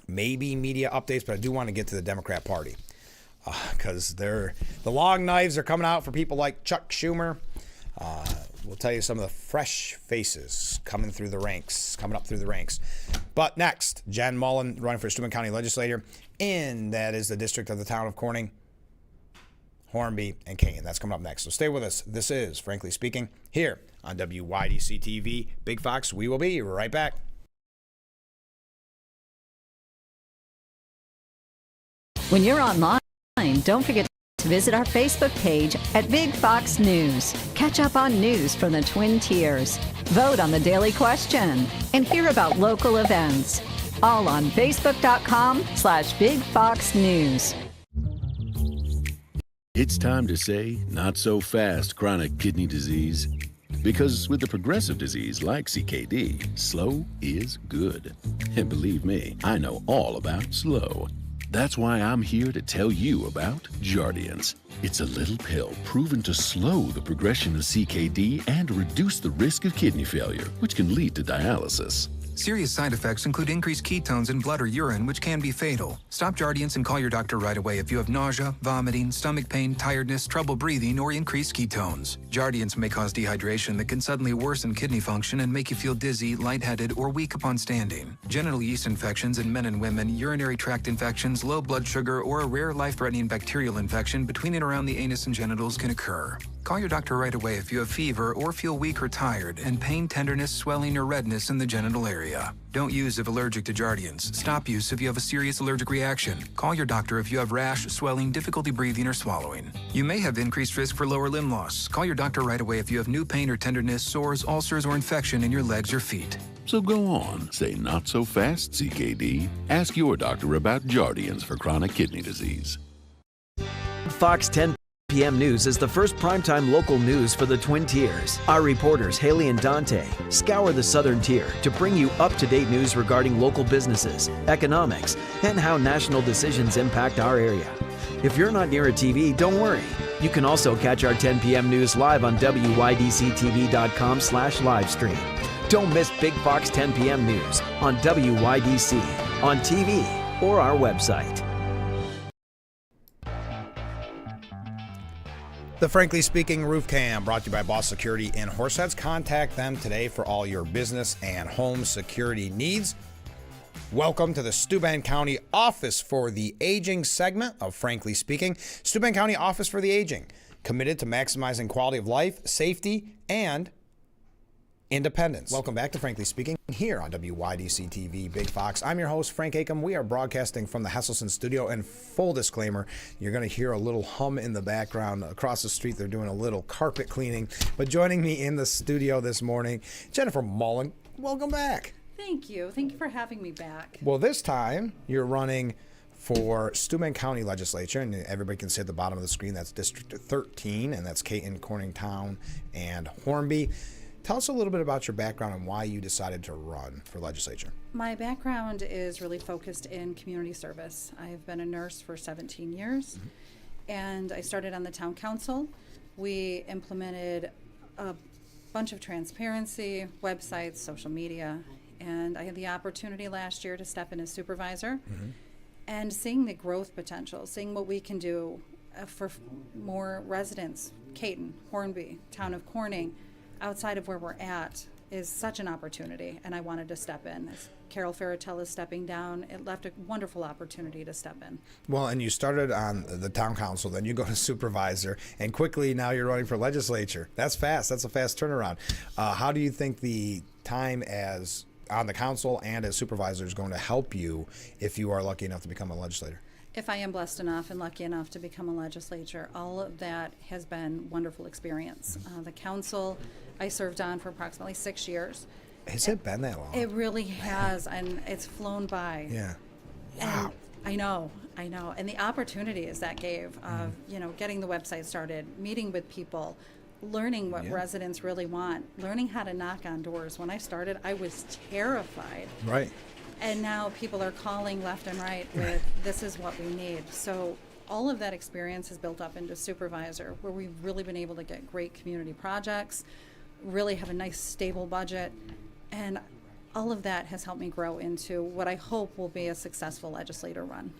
A: maybe media updates, but I do want to get to the Democrat Party because the long knives are coming out for people like Chuck Schumer. We'll tell you some of the fresh faces coming up through the ranks. But next, Jen Mullen running for Steuben County Legislator, and that is the district of the town of Corning, Hornby, and Canyon. That's coming up next. So stay with us. This is Frankly Speaking here on WYDC TV, Big Fox. We will be right back.
B: When you're online, don't forget to visit our Facebook page at Big Fox News. Catch up on news from the Twin Tiers. Vote on the daily question and hear about local events. All on Facebook.com/Big Fox News.
U: It's time to say not so fast chronic kidney disease. Because with a progressive disease like CKD, slow is good. And believe me, I know all about slow. That's why I'm here to tell you about Jardiance. It's a little pill proven to slow the progression of CKD and reduce the risk of kidney failure, which can lead to dialysis.
V: Serious side effects include increased ketones in blood or urine, which can be fatal. Stop Jardiance and call your doctor right away if you have nausea, vomiting, stomach pain, tiredness, trouble breathing, or increased ketones. Jardiance may cause dehydration that can suddenly worsen kidney function and make you feel dizzy, lightheaded, or weak upon standing. Genital yeast infections in men and women, urinary tract infections, low blood sugar, or a rare life-threatening bacterial infection between and around the anus and genitals can occur. Call your doctor right away if you have fever or feel weak or tired and pain, tenderness, swelling, or redness in the genital area. Don't use if allergic to Jardiance. Stop use if you have a serious allergic reaction. Call your doctor if you have rash, swelling, difficulty breathing, or swallowing. You may have increased risk for lower limb loss. Call your doctor right away if you have new pain or tenderness, sores, ulcers, or infection in your legs or feet.
U: So go on, say not so fast CKD. Ask your doctor about Jardiance for chronic kidney disease.
L: Fox 10 p.m. News is the first primetime local news for the Twin Tiers. Our reporters, Haley and Dante, scour the southern tier to bring you up-to-date news regarding local businesses, economics, and how national decisions impact our area. If you're not near a TV, don't worry. You can also catch our 10 p.m. news live on WYDCTV.com/livestream. Don't miss Big Fox 10 p.m. news on WYDC, on TV, or our website.
A: The Frankly Speaking Roof Cam brought to you by Boss Security in Horseheads. Contact them today for all your business and home security needs. Welcome to the Steuben County Office for the Aging segment of Frankly Speaking. Steuben County Office for the Aging, committed to maximizing quality of life, safety, and independence. Welcome back to Frankly Speaking here on WYDC TV, Big Fox. I'm your host, Frank Acom. We are broadcasting from the Hesselson studio, and full disclaimer, you're going to hear a little hum in the background. Across the street, they're doing a little carpet cleaning. But joining me in the studio this morning, Jennifer Mullen. Welcome back.
M: Thank you. Thank you for having me back.
A: Well, this time you're running for Steuben County Legislature, and everybody can see at the bottom of the screen, that's District 13, and that's Caton, Corningtown, and Hornby. Tell us a little bit about your background and why you decided to run for legislature.
M: My background is really focused in community service. I've been a nurse for 17 years, and I started on the town council. We implemented a bunch of transparency, websites, social media, and I had the opportunity last year to step in as supervisor and seeing the growth potential, seeing what we can do for more residents, Caton, Hornby, town of Corning, outside of where we're at is such an opportunity, and I wanted to step in. As Carol Ferratel is stepping down, it left a wonderful opportunity to step in.
A: Well, and you started on the town council, then you go to supervisor, and quickly now you're running for legislature. That's fast. That's a fast turnaround. How do you think the time as on the council and as supervisor is going to help you if you are lucky enough to become a legislator?
M: If I am blessed enough and lucky enough to become a legislator, all of that has been wonderful experience. The council I served on for approximately 6 years.
A: Has it been that long?
M: It really has, and it's flown by.
A: Yeah.
M: Wow. I know. And the opportunities that gave of, getting the website started, meeting with people, learning what residents really want, learning how to knock on doors. When I started, I was terrified.
A: Right.
M: And now people are calling left and right with, this is what we need. So all of that experience has built up into supervisor, where we've really been able to get great community projects, really have a nice stable budget, and all of that has helped me grow into what I hope will be a successful legislator run.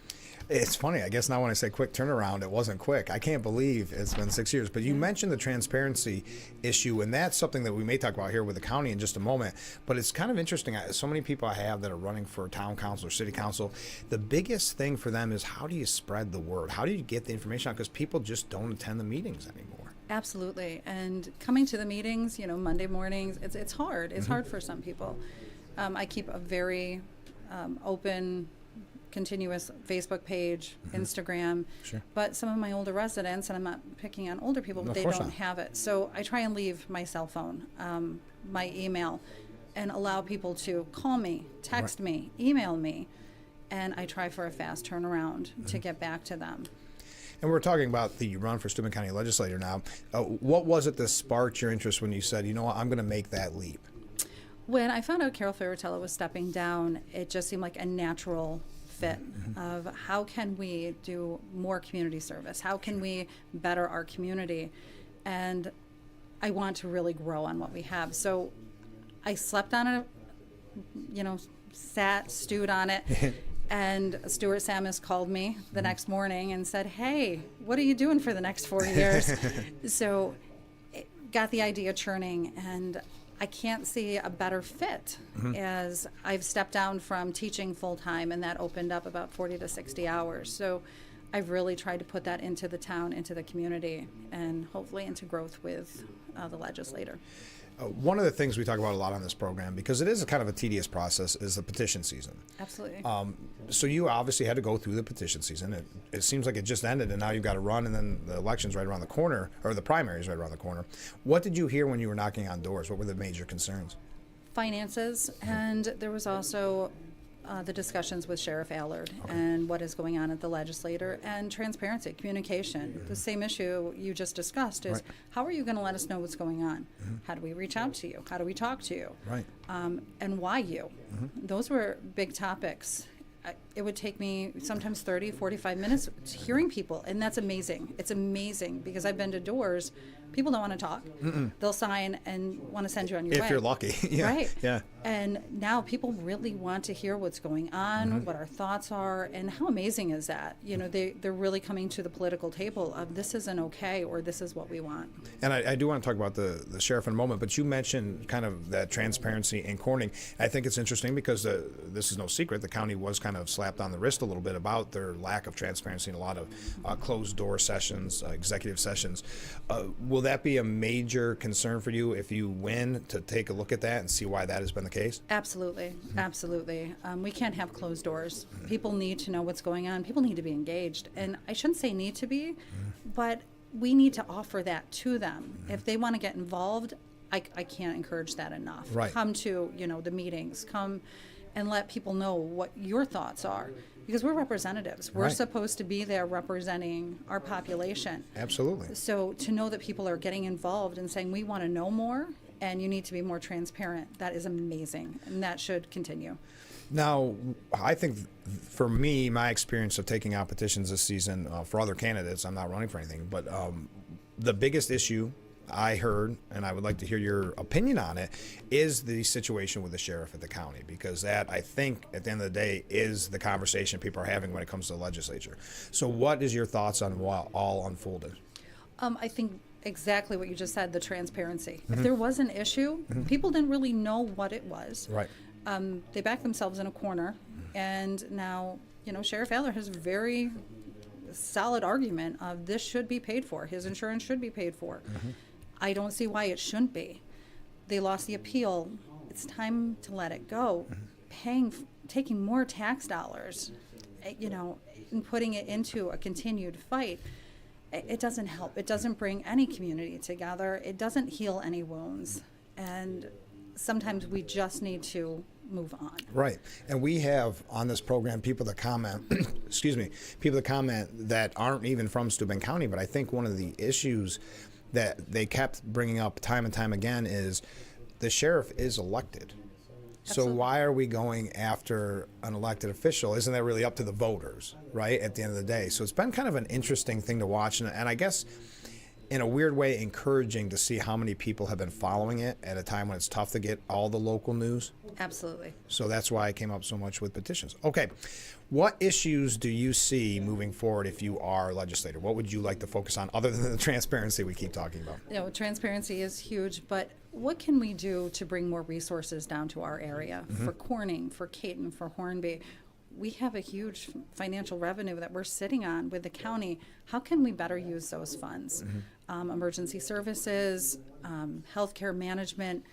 A: It's funny, I guess now when I say quick turnaround, it wasn't quick. I can't believe it's been 6 years. But you mentioned the transparency issue, and that's something that we may talk about here with the county in just a moment. But it's kind of interesting. So many people I have that are running for town council or city council, the biggest thing for them is, how do you spread the word? How do you get the information out? Because people just don't attend the meetings anymore.
M: Absolutely. And coming to the meetings, Monday mornings, it's hard. It's hard for some people. I keep a very open, continuous Facebook page, Instagram.
A: Sure.
M: But some of my older residents, and I'm not picking on older people, but they don't have it. So I try and leave my cell phone, my email, and allow people to call me, text me, email me, and I try for a fast turnaround to get back to them.
A: And we're talking about the run for Steuben County Legislator now. What was it that sparked your interest when you said, what, I'm going to make that leap?
M: When I found out Carol Ferratello was stepping down, it just seemed like a natural fit of how can we do more community service? How can we better our community? And I want to really grow on what we have. So I slept on it, stewed on it. And Stuart Samus called me the next morning and said, hey, what are you doing for the next 4 years? So it got the idea churning, and I can't see a better fit as I've stepped down from teaching full-time, and that opened up about 40 to 60 hours. So I've really tried to put that into the town, into the community, and hopefully into growth with the legislator.
A: One of the things we talk about a lot on this program, because it is a kind of a tedious process, is the petition season.
M: Absolutely.
A: So you obviously had to go through the petition season. It seems like it just ended, and now you've got to run, and then the election's right around the corner, or the primary's right around the corner. What did you hear when you were knocking on doors? What were the major concerns?
M: Finances, and there was also the discussions with Sheriff Allard and what is going on at the legislature, and transparency, communication. The same issue you just discussed is, how are you going to let us know what's going on? How do we reach out to you? How do we talk to you?
A: Right.
M: And why you? Those were big topics. It would take me sometimes 30, 45 minutes hearing people, and that's amazing. It's amazing, because I've been to doors, people don't want to talk. They'll sign and want to send you on your way.
A: If you're lucky. Yeah.
M: Right.
A: Yeah.
M: And now people really want to hear what's going on, what our thoughts are, and how amazing is that? They're really coming to the political table of, this isn't okay, or this is what we want.
A: And I do want to talk about the sheriff in a moment, but you mentioned kind of that transparency in Corning. I think it's interesting because this is no secret. The county was kind of slapped on the wrist a little bit about their lack of transparency in a lot of closed door sessions, executive sessions. Will that be a major concern for you if you win, to take a look at that and see why that has been the case?
M: Absolutely. Absolutely. We can't have closed doors. People need to know what's going on. People need to be engaged. And I shouldn't say need to be, but we need to offer that to them. If they want to get involved, I can't encourage that enough.
A: Right.
M: Come to, the meetings. Come and let people know what your thoughts are. Because we're representatives. We're supposed to be there representing our population.
A: Absolutely.
M: So to know that people are getting involved and saying, we want to know more, and you need to be more transparent, that is amazing, and that should continue.
A: Now, I think for me, my experience of taking out petitions this season for other candidates, I'm not running for anything, but the biggest issue I heard, and I would like to hear your opinion on it, is the situation with the sheriff at the county, because that, I think, at the end of the day, is the conversation people are having when it comes to the legislature. So what is your thoughts on what all unfolded?
M: I think exactly what you just said, the transparency. If there was an issue, people didn't really know what it was.
A: Right.
M: They backed themselves in a corner, and now, Sheriff Allard has a very solid argument of this should be paid for. His insurance should be paid for. I don't see why it shouldn't be. They lost the appeal. It's time to let it go. Taking more tax dollars you know, and putting it into a continued fight, it doesn't help. It doesn't bring any community together. It doesn't heal any wounds. And sometimes we just need to move on.
A: Right. And we have on this program people that comment, excuse me, people that comment that aren't even from Steuben County. But I think one of the issues that they kept bringing up time and time again is the sheriff is elected. So why are we going after an elected official? Isn't that really up to the voters, right, at the end of the day? So it's been kind of an interesting thing to watch. And I guess in a weird way encouraging to see how many people have been following it at a time when it's tough to get all the local news.
M: Absolutely.
A: So that's why I came up so much with petitions. Okay. What issues do you see moving forward if you are a legislator? What would you like to focus on other than the transparency we keep talking about?
M: You know, transparency is huge, but what can we do to bring more resources down to our area for Corning, for Caton, for Hornby? We have a huge financial revenue that we're sitting on with the county. How can we better use those funds? Emergency services, healthcare management.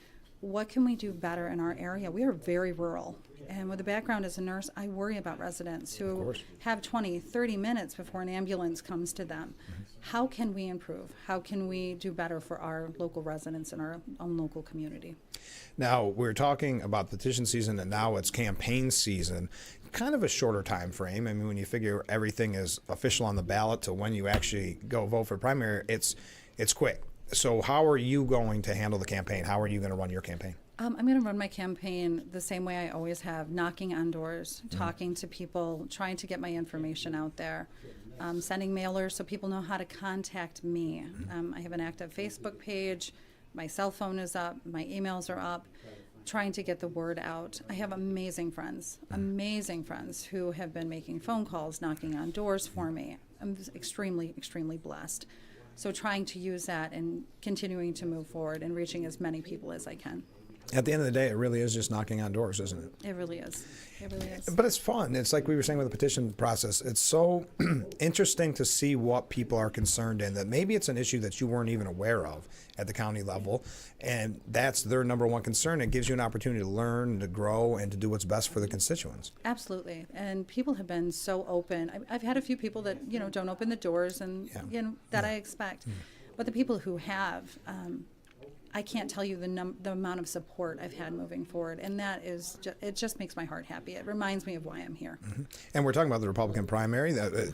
M: What can we do better in our area? We are very rural. And with a background as a nurse, I worry about residents who have 20, 30 minutes before an ambulance comes to them. How can we improve? How can we do better for our local residents and our own local community?
A: Now, we're talking about petition season, and now it's campaign season. Kind of a shorter time frame. I mean, when you figure everything is official on the ballot to when you actually go vote for primary, it's quick. So how are you going to handle the campaign? How are you going to run your campaign?
M: I'm going to run my campaign the same way I always have, knocking on doors, talking to people, trying to get my information out there, sending mailers so people know how to contact me. I have an active Facebook page. My cell phone is up. My emails are up. Trying to get the word out. I have amazing friends who have been making phone calls, knocking on doors for me. I'm extremely, extremely blessed. So trying to use that and continuing to move forward and reaching as many people as I can.
A: At the end of the day, it really is just knocking on doors, isn't it?
M: It really is. It really is.
A: But it's fun. It's like we were saying with the petition process. It's so interesting to see what people are concerned in, that maybe it's an issue that you weren't even aware of at the county level, and that's their number one concern. It gives you an opportunity to learn, to grow, and to do what's best for the constituents.
M: Absolutely. And people have been so open. I've had a few people that, you know, don't open the doors and, you know, that I expect. But the people who have, I can't tell you the amount of support I've had moving forward, and that is it just makes my heart happy. It reminds me of why I'm here.
A: And we're talking about the Republican primary,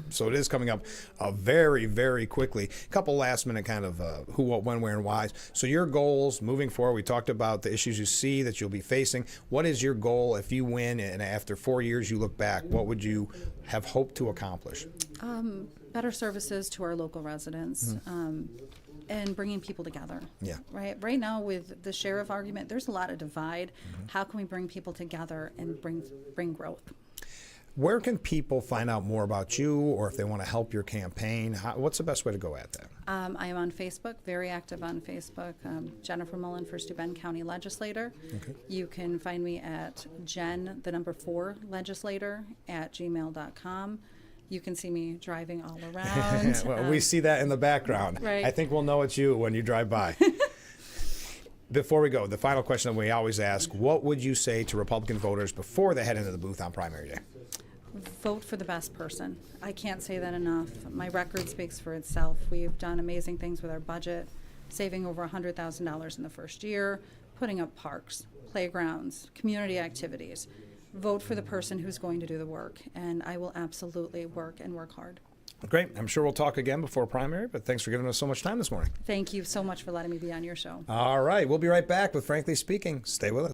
A: so it is coming up very, very quickly. A couple last-minute kind of who, what, when, where, and whys. So your goals moving forward, we talked about the issues you see that you'll be facing. What is your goal if you win, and after 4 years you look back? What would you have hoped to accomplish?
M: Better services to our local residents. And bringing people together.
A: Yeah.
M: Right now with the sheriff argument, there's a lot of divide. How can we bring people together and bring growth?
A: Where can people find out more about you, or if they want to help your campaign? What's the best way to go at that?
M: I am on Facebook, very active on Facebook. Jennifer Mullen for Steuben County Legislator. You can find me at Jen4Legislator at gmail.com. You can see me driving all around.
A: Well, we see that in the background.
M: Right.
A: I think we'll know it's you when you drive by. Before we go, the final question that we always ask, what would you say to Republican voters before they head into the booth on primary day?
M: Vote for the best person. I can't say that enough. My record speaks for itself. We've done amazing things with our budget, saving over $100,000 in the first year, putting up parks, playgrounds, community activities. Vote for the person who's going to do the work, and I will absolutely work hard.
A: Great. I'm sure we'll talk again before primary, but thanks for giving us so much time this morning.
M: Thank you so much for letting me be on your show.
A: All right. We'll be right back with Frankly Speaking. Stay with us.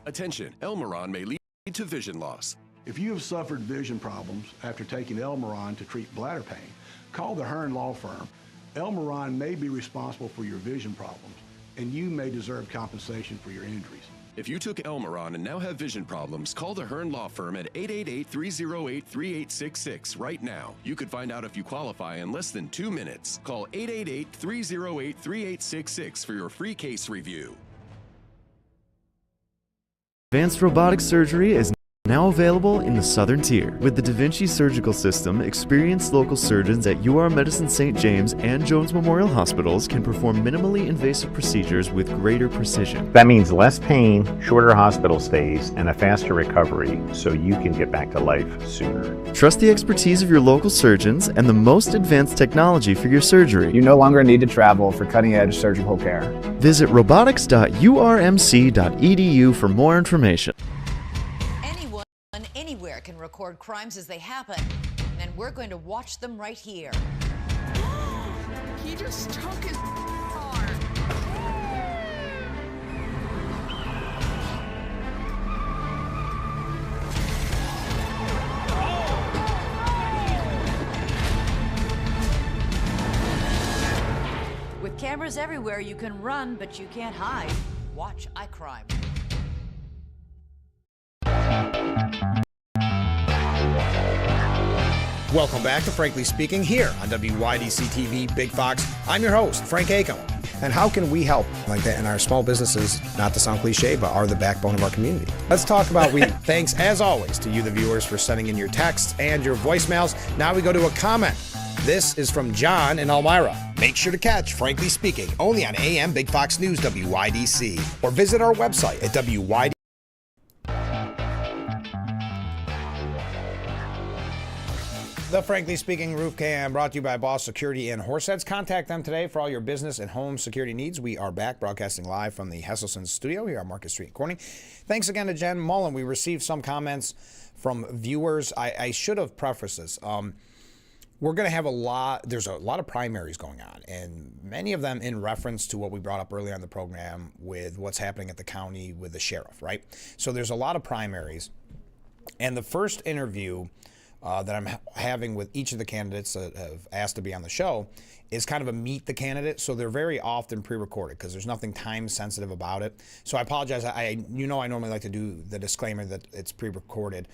E: Attention, Elmeron may lead to vision loss.
D: If you have suffered vision problems after taking Elmeron to treat bladder pain, call the Hearn Law Firm. Elmeron may be responsible for your vision problems, and you may deserve compensation for your injuries.
E: If you took Elmeron and now have vision problems, call the Hearn Law Firm at 888-308-3866 right now. You could find out if you qualify in less than 2 minutes. Call 888-308-3866 for your free case review.
N: Advanced robotic surgery is Now available in the Southern Tier. With the Da Vinci Surgical System, experienced local surgeons at UR Medicine St. James and Jones Memorial Hospitals can perform minimally invasive procedures with greater precision.
O: That means less pain, shorter hospital stays, and a faster recovery so you can get back to life sooner.
N: Trust the expertise of your local surgeons and the most advanced technology for your surgery.
Q: You no longer need to travel for cutting-edge surgical care.
N: Visit robotics.urmc.edu for more information.
R: Anyone, anywhere can record crimes as they happen, and we're going to watch them right here.
F: He just took his car.
R: With cameras everywhere, you can run, but you can't hide. Watch iCrime.
A: Welcome back to Frankly Speaking here on WYDC TV Big Fox. I'm your host, Frank Acom. And how can we help like that in our small businesses, not to sound cliche, but are the backbone of our community? Let's talk about thanks, as always, to you, the viewers, for sending in your texts and your voicemails. Now we go to a comment. This is from John in Elmira. Make sure to catch Frankly Speaking only on AM Big Fox News WYDC, or visit our website at WYDC. The Frankly Speaking Roof Cam brought to you by Boss Security in Horseheads. Contact them today for all your business and home security needs. We are back broadcasting live from the Hesselson studio here on Market Street in Corning. Thanks again to Jen Mullen. We received some comments from viewers. I should have prefaced this. We're going to have there's a lot of primaries going on, and many of them in reference to what we brought up earlier on the program with what's happening at the county with the sheriff, right? So there's a lot of primaries, and the first interview that I'm having with each of the candidates that have asked to be on the show is kind of a meet the candidate. So they're very often pre-recorded because there's nothing time sensitive about it. So I apologize. I normally like to do the disclaimer that it's pre-recorded.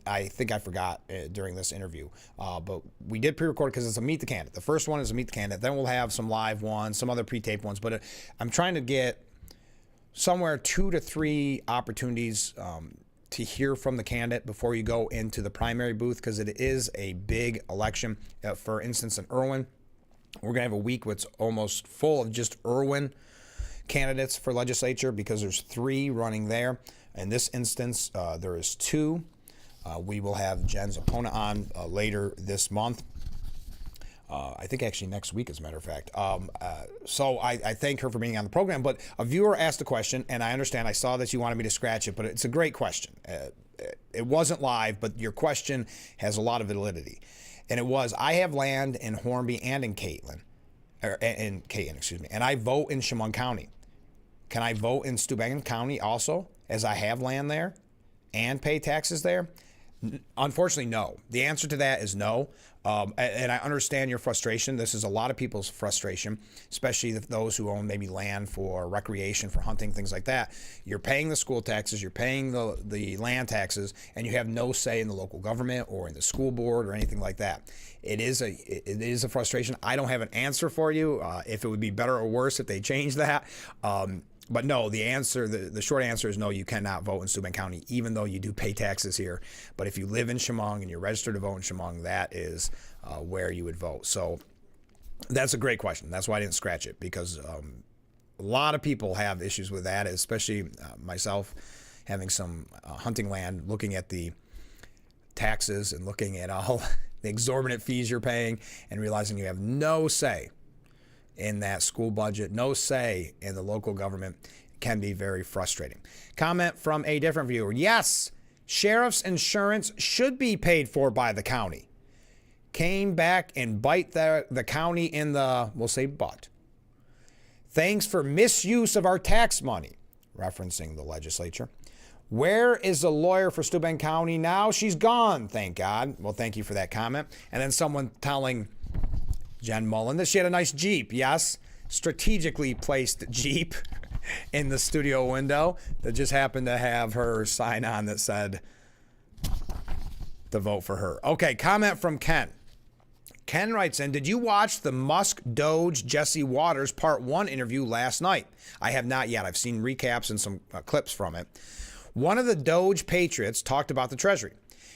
A: I think I forgot during this interview, but we did pre-record because it's a meet the candidate. The first one is a meet the candidate. Then we'll have some live ones, some other pre-taped ones. But I'm trying to get somewhere 2 to 3 opportunities to hear from the candidate before you go into the primary booth, because it is a big election. For instance, in Irwin, we're going to have a week that's almost full of just Irwin candidates for legislature because there's 3 running there. In this instance, there is 2. We will have Jen's opponent on later this month. I think actually next week, as a matter of fact. So I thank her for being on the program. But a viewer asked a question, and I understand. I saw that you wanted me to scratch it, but it's a great question. It wasn't live, but your question has a lot of validity. And it was, I have land in Hornby and in Caton, and I vote in Chemung County. Can I vote in Steuben County also, as I have land there and pay taxes there? Unfortunately, no. The answer to that is no. And I understand your frustration. This is a lot of people's frustration, especially those who own maybe land for recreation, for hunting, things like that. You're paying the school taxes, you're paying the land taxes, and you have no say in the local government or in the school board or anything like that. It is a frustration. I don't have an answer for you if it would be better or worse if they changed that. But no, the short answer is no, you cannot vote in Steuben County, even though you do pay taxes here. But if you live in Chemung and you're registered to vote in Chemung, that is where you would vote. So that's a great question. That's why I didn't scratch it, because a lot of people have issues with that, especially myself, having some hunting land, looking at the taxes and looking at all the exorbitant fees you're paying and realizing you have no say in that school budget, no say in the local government. Can be very frustrating. Comment from a different viewer. Yes, sheriff's insurance should be paid for by the county. Came back and bite the county in the, we'll say, butt. Thanks for misuse of our tax money, referencing the legislature. Where is the lawyer for Steuben County now? She's gone, thank God. Well, thank you for that comment. And then someone telling Jen Mullen that she had a nice Jeep. Yes, strategically placed Jeep in the studio window that just happened to have her sign on that said to vote for her. Okay, comment from Ken. Ken writes in, did you watch the Musk Doge Jesse Waters Part 1 interview last night? I have not yet. I've seen recaps and some clips from it. One of the Doge patriots talked about the Treasury.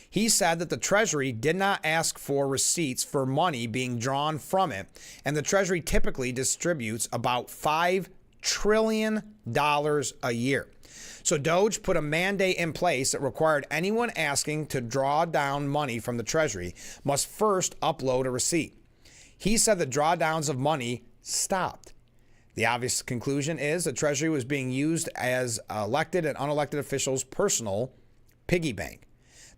A: He said that the Treasury did not ask for receipts for money being drawn from it, and the Treasury typically distributes about $5 trillion a year. So Doge put a mandate in place that required anyone asking to draw down money from the Treasury must first upload a receipt. He said the drawdowns of money stopped. The obvious conclusion is the Treasury was being used as elected and unelected officials' personal piggy bank.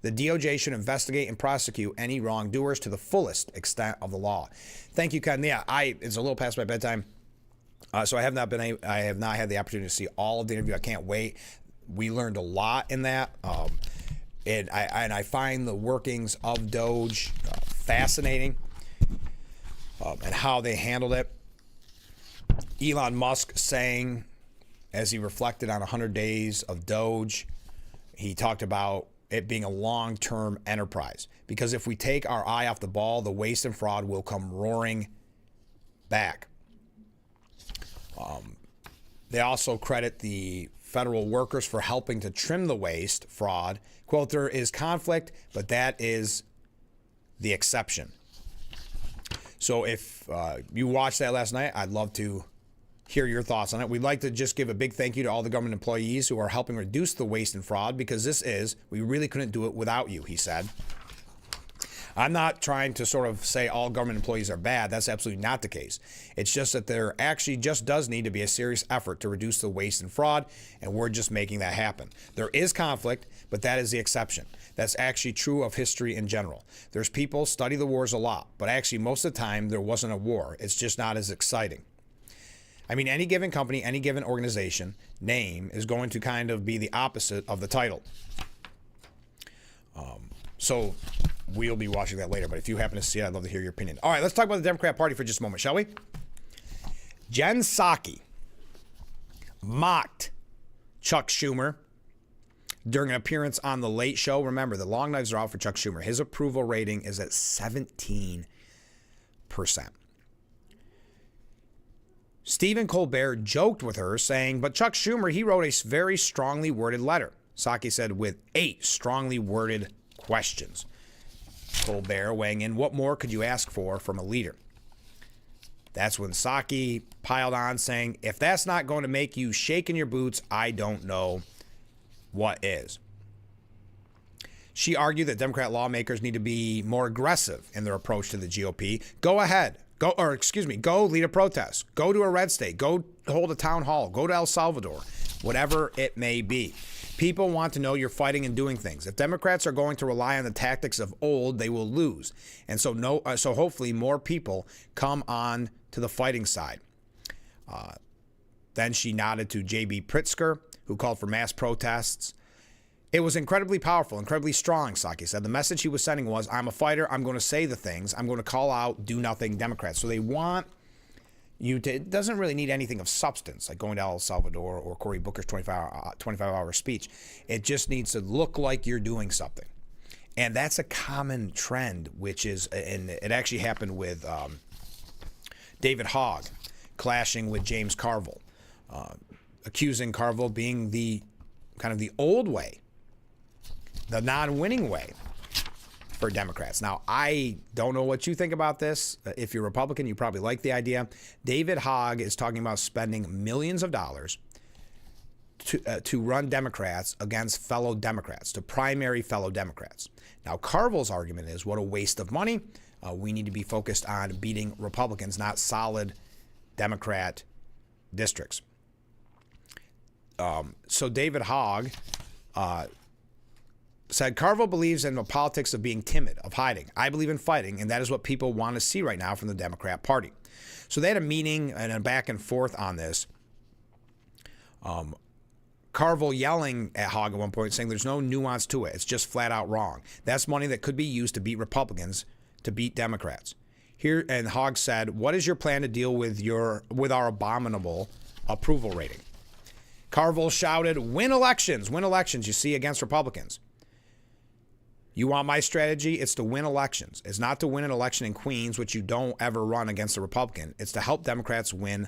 A: The DOJ should investigate and prosecute any wrongdoers to the fullest extent of the law. Thank you, Ken. Yeah, it's a little past my bedtime, so I have not had the opportunity to see all of the interview. I can't wait. We learned a lot in that, and I find the workings of Doge fascinating, and how they handled it. Elon Musk saying, as he reflected on 100 days of Doge, he talked about it being a long-term enterprise. Because if we take our eye off the ball, the waste and fraud will come roaring back. They also credit the federal workers for helping to trim the waste, fraud. Quote, there is conflict, but that is the exception. So if you watched that last night, I'd love to hear your thoughts on it. We'd like to just give a big thank you to all the government employees who are helping reduce the waste and fraud, because we really couldn't do it without you, he said. I'm not trying to sort of say all government employees are bad. That's absolutely not the case. It's just that there actually just does need to be a serious effort to reduce the waste and fraud, and we're just making that happen. There is conflict, but that is the exception. That's actually true of history in general. There's people study the wars a lot, but actually most of the time there wasn't a war. It's just not as exciting. I mean, any given company, any given organization name is going to kind of be the opposite of the title. So we'll be watching that later, but if you happen to see it, I'd love to hear your opinion. All right, let's talk about the Democrat Party for just a moment, shall we? Jen Psaki mocked Chuck Schumer during an appearance on The Late Show. Remember, the long nights are out for Chuck Schumer. His approval rating is at 17%. Stephen Colbert joked with her, saying, but Chuck Schumer, he wrote a very strongly worded letter. Psaki said, with 8 strongly worded questions. Colbert weighing in, what more could you ask for from a leader? That's when Psaki piled on, saying, if that's not going to make you shake in your boots, I don't know what is. She argued that Democrat lawmakers need to be more aggressive in their approach to the GOP. Go ahead. Go lead a protest. Go to a red state. Go hold a town hall. Go to El Salvador. Whatever it may be. People want to know you're fighting and doing things. If Democrats are going to rely on the tactics of old, they will lose. And so hopefully more people come on to the fighting side. Then she nodded to J.B. Pritzker, who called for mass protests. It was incredibly powerful, incredibly strong, Psaki said. The message he was sending was, I'm a fighter. I'm going to say the things. I'm going to call out do-nothing Democrats. So they want you to, it doesn't really need anything of substance, like going to El Salvador or Cory Booker's 25-hour speech. It just needs to look like you're doing something. And that's a common trend, which is, and it actually happened with David Hogg clashing with James Carville, accusing Carville being the kind of the old way, the non-winning way for Democrats. Now, I don't know what you think about this. If you're Republican, you probably like the idea. David Hogg is talking about spending millions of dollars to run Democrats against fellow Democrats, to primary fellow Democrats. Now, Carville's argument is, what a waste of money. We need to be focused on beating Republicans, not solid Democrat districts. So David Hogg said, Carville believes in the politics of being timid, of hiding. I believe in fighting, and that is what people want to see right now from the Democrat Party. So they had a meeting and a back and forth on this. Carville yelling at Hogg at one point, saying there's no nuance to it. It's just flat out wrong. That's money that could be used to beat Republicans, to beat Democrats. Here, and Hogg said, what is your plan to deal with our abominable approval rating? Carville shouted, win elections, you see, against Republicans. You want my strategy? It's to win elections. It's not to win an election in Queens, which you don't ever run against a Republican. It's to help Democrats win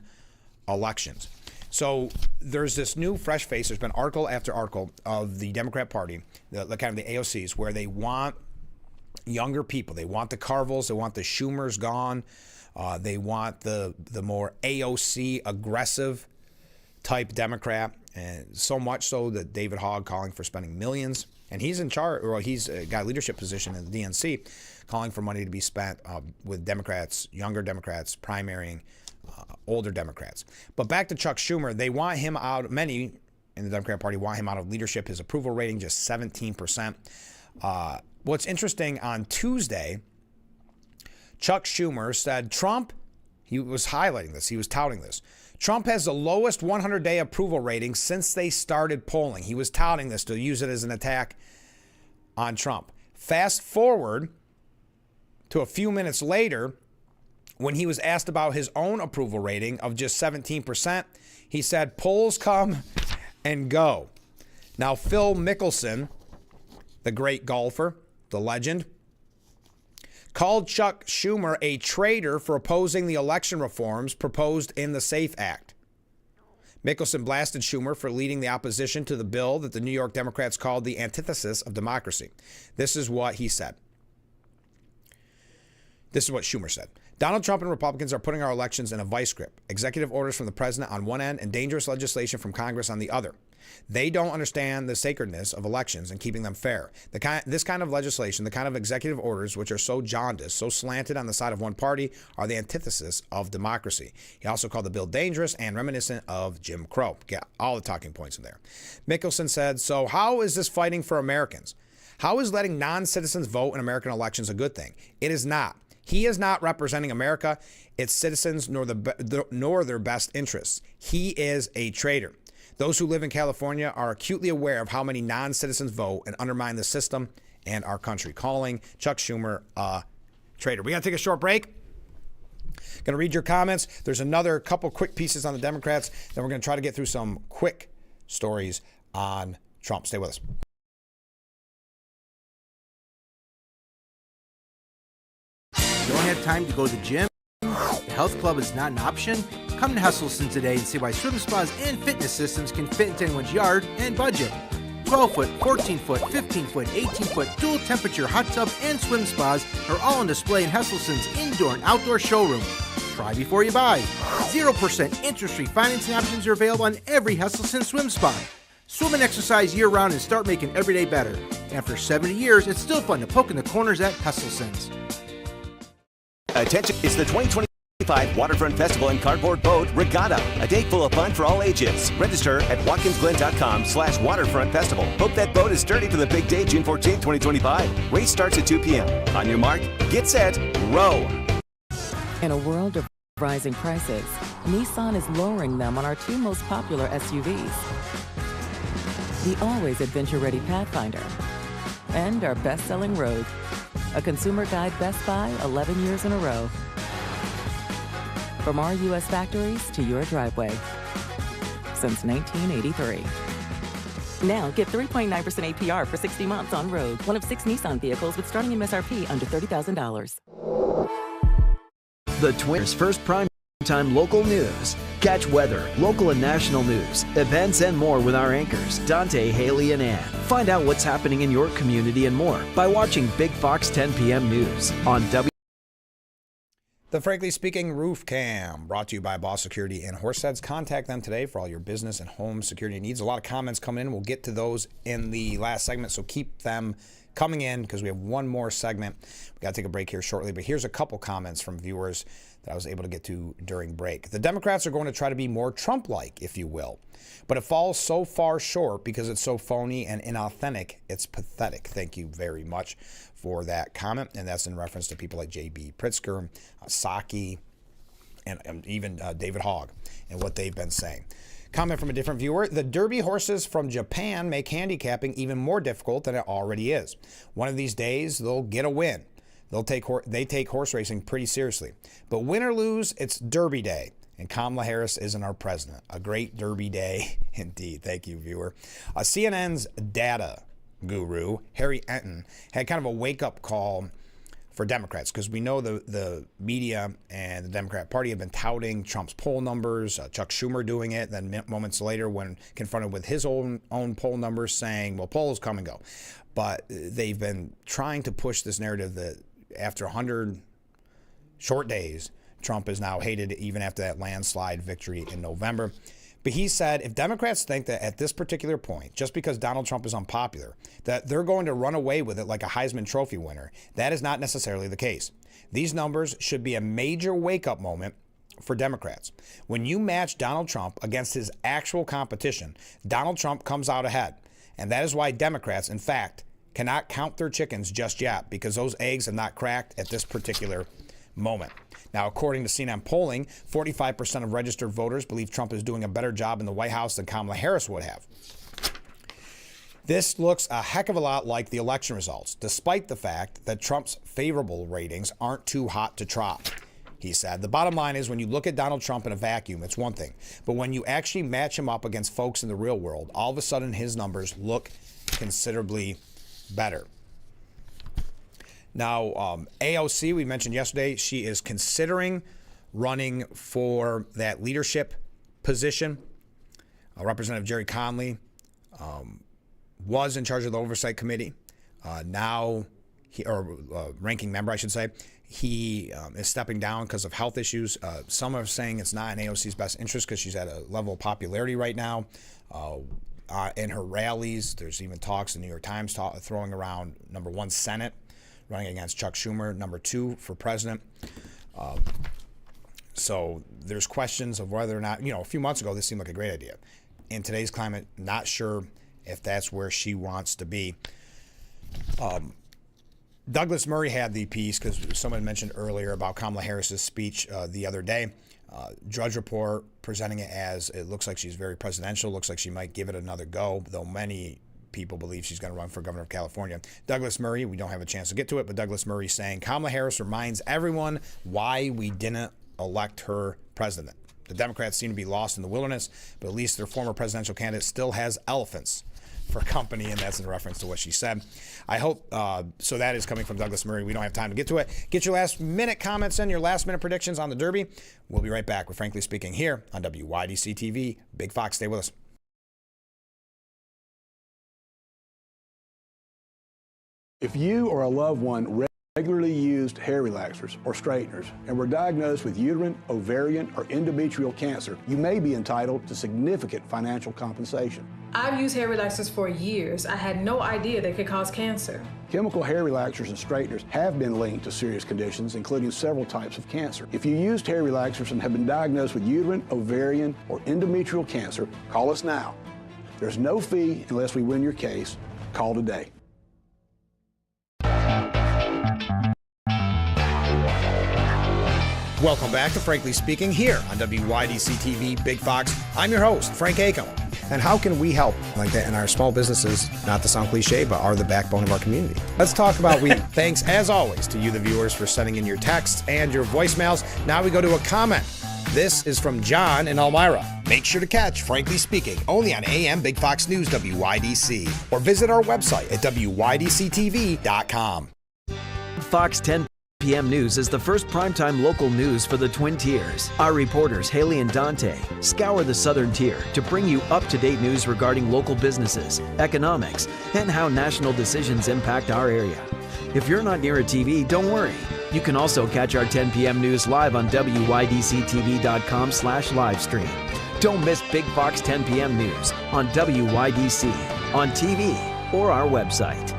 A: elections. So there's this new fresh face. There's been article after article of the Democrat Party, the kind of the AOCs, where they want younger people. They want the Carvils. They want the Schumers gone. They want the more AOC aggressive type Democrat, and so much so that David Hogg calling for spending millions. And he's in charge, or he's got a leadership position in the DNC, calling for money to be spent with Democrats, younger Democrats, primarying older Democrats. But back to Chuck Schumer, they want him out. Many in the Democrat Party want him out of leadership. His approval rating just 17%. What's interesting, on Tuesday, Chuck Schumer said Trump, he was highlighting this, he was touting this. Trump has the lowest 100-day approval rating since they started polling. He was touting this to use it as an attack on Trump. Fast forward to a few minutes later, when he was asked about his own approval rating of just 17%, he said, polls come and go. Now, Phil Mickelson, the great golfer, the legend, called Chuck Schumer a traitor for opposing the election reforms proposed in the SAFE Act. Mickelson blasted Schumer for leading the opposition to the bill that the New York Democrats called the antithesis of democracy. This is what he said. This is what Schumer said. Donald Trump and Republicans are putting our elections in a vice grip. Executive orders from the president on one end and dangerous legislation from Congress on the other. They don't understand the sacredness of elections and keeping them fair. This kind of legislation, the kind of executive orders which are so jaundiced, so slanted on the side of one party, are the antithesis of democracy. He also called the bill dangerous and reminiscent of Jim Crow. Get all the talking points in there. Mickelson said, so how is this fighting for Americans? How is letting non-citizens vote in American elections a good thing? It is not. He is not representing America, its citizens, nor their best interests. He is a traitor. Those who live in California are acutely aware of how many non-citizens vote and undermine the system and our country, calling Chuck Schumer a traitor. We got to take a short break. Going to read your comments. There's another couple quick pieces on the Democrats. Then we're going to try to get through some quick stories on Trump. Stay with us.
C: Don't have time to go to the gym? The health club is not an option? Come to Hesselson today and see why swim spas and fitness systems can fit into anyone's yard and budget. 12-foot, 14-foot, 15-foot, 18-foot dual temperature hot tub and swim spas are all on display in Hesselson's indoor and outdoor showroom. Try before you buy. 0% interest-free financing options are available on every Hesselson swim spa. Swim and exercise year-round and start making every day better. After 70 years, it's still fun to poke in the corners at Hesselson's.
P: Attention, it's the 2025 Waterfront Festival and Cardboard Boat Regatta. A day full of fun for all ages. Register at watkinsglen.com/waterfront festival. Hope that boat is sturdy for the big day, June 14, 2025. Race starts at 2 p.m. On your mark, get set, row.
S: In a world of rising prices, Nissan is lowering them on our two most popular SUVs. The always adventure-ready Pathfinder and our best-selling Rogue. A Consumer Guide Best Buy 11 years in a row. From our U.S. factories to your driveway. Since 1983. Now get 3.9% APR for 60 months on Rogue, one of 6 Nissan vehicles with starting MSRP under $30,000.
L: The Twins' first prime-time local news. Catch weather, local and national news, events, and more with our anchors, Dante, Haley, and Ann. Find out what's happening in your community and more by watching Big Fox 10 p.m. News on
A: The Frankly Speaking Roof Cam, brought to you by Boss Security and Horsesteads. Contact them today for all your business and home security needs. A lot of comments coming in. We'll get to those in the last segment, so keep them coming in because we have one more segment. We got to take a break here shortly, but here's a couple comments from viewers that I was able to get to during break. The Democrats are going to try to be more Trump-like, if you will, but it falls so far short because it's so phony and inauthentic. It's pathetic. Thank you very much for that comment, and that's in reference to people like J.B. Pritzker, Psaki, and even David Hogg and what they've been saying. Comment from a different viewer. The Derby horses from Japan make handicapping even more difficult than it already is. One of these days, they'll get a win. They take horse racing pretty seriously. But win or lose, it's Derby Day. And Kamala Harris isn't our president. A great Derby Day indeed. Thank you, viewer. CNN's data guru, Harry Enton, had kind of a wake-up call for Democrats, because we know the media and the Democrat Party have been touting Trump's poll numbers, Chuck Schumer doing it, then moments later when confronted with his own poll numbers saying, well, polls come and go. But they've been trying to push this narrative that after 100 short days, Trump is now hated even after that landslide victory in November. But he said if Democrats think that at this particular point, just because Donald Trump is unpopular, that they're going to run away with it like a Heisman Trophy winner, that is not necessarily the case. These numbers should be a major wake-up moment for Democrats. When you match Donald Trump against his actual competition, Donald Trump comes out ahead. And that is why Democrats, in fact, cannot count their chickens just yet, because those eggs have not cracked at this particular moment. Now, according to CNN polling, 45% of registered voters believe Trump is doing a better job in the White House than Kamala Harris would have. This looks a heck of a lot like the election results, despite the fact that Trump's favorable ratings aren't too hot to trot. He said, the bottom line is when you look at Donald Trump in a vacuum, it's one thing. But when you actually match him up against folks in the real world, all of a sudden his numbers look considerably better. Now, AOC, we mentioned yesterday, she is considering running for that leadership position. Representative Jerry Conley was in charge of the Oversight Committee. Ranking member, I should say. He is stepping down because of health issues. Some are saying it's not in AOC's best interest because she's at a level of popularity right now. In her rallies, there's even talks, the New York Times throwing around number 1 Senate, running against Chuck Schumer, number 2 for president. So there's questions of whether or not, a few months ago, this seemed like a great idea. In today's climate, not sure if that's where she wants to be. Douglas Murray had the piece because someone mentioned earlier about Kamala Harris's speech the other day. Drudge Report presenting it as it looks like she's very presidential, looks like she might give it another go, though many people believe she's going to run for governor of California. Douglas Murray, we don't have a chance to get to it, but Douglas Murray saying Kamala Harris reminds everyone why we didn't elect her president. The Democrats seem to be lost in the wilderness, but at least their former presidential candidate still has elephants for company, and that's in reference to what she said. I hope, so that is coming from Douglas Murray. We don't have time to get to it. Get your last minute comments in, your last minute predictions on the Derby. We'll be right back with Frankly Speaking here on WYDC TV. Big Fox, stay with us.
D: If you or a loved one regularly used hair relaxers or straighteners and were diagnosed with uterine, ovarian, or endometrial cancer, you may be entitled to significant financial compensation.
T: I've used hair relaxers for years. I had no idea they could cause cancer.
D: Chemical hair relaxers and straighteners have been linked to serious conditions, including several types of cancer. If you used hair relaxers and have been diagnosed with uterine, ovarian, or endometrial cancer, call us now. There's no fee unless we win your case. Call today.
A: Welcome back to Frankly Speaking here on WYDC TV Big Fox. I'm your host, Frank Acom. And how can we help like that in our small businesses, not to sound cliche, but are the backbone of our community? Let's talk about thanks, as always, to you, the viewers, for sending in your texts and your voicemails. Now we go to a comment. This is from John in Elmira. Make sure to catch Frankly Speaking only on AM Big Fox News WYDC or visit our website at WYDCTV.com.
L: Fox 10 p.m. News is the first primetime local news for the Twin Tiers. Our reporters, Haley and Dante, scour the southern tier to bring you up-to-date news regarding local businesses, economics, and how national decisions impact our area. If you're not near a TV, don't worry. You can also catch our 10 p.m. news live on WYDCTV.com/livestream. Don't miss Big Fox 10 p.m. news on WYDC, on TV, or our website.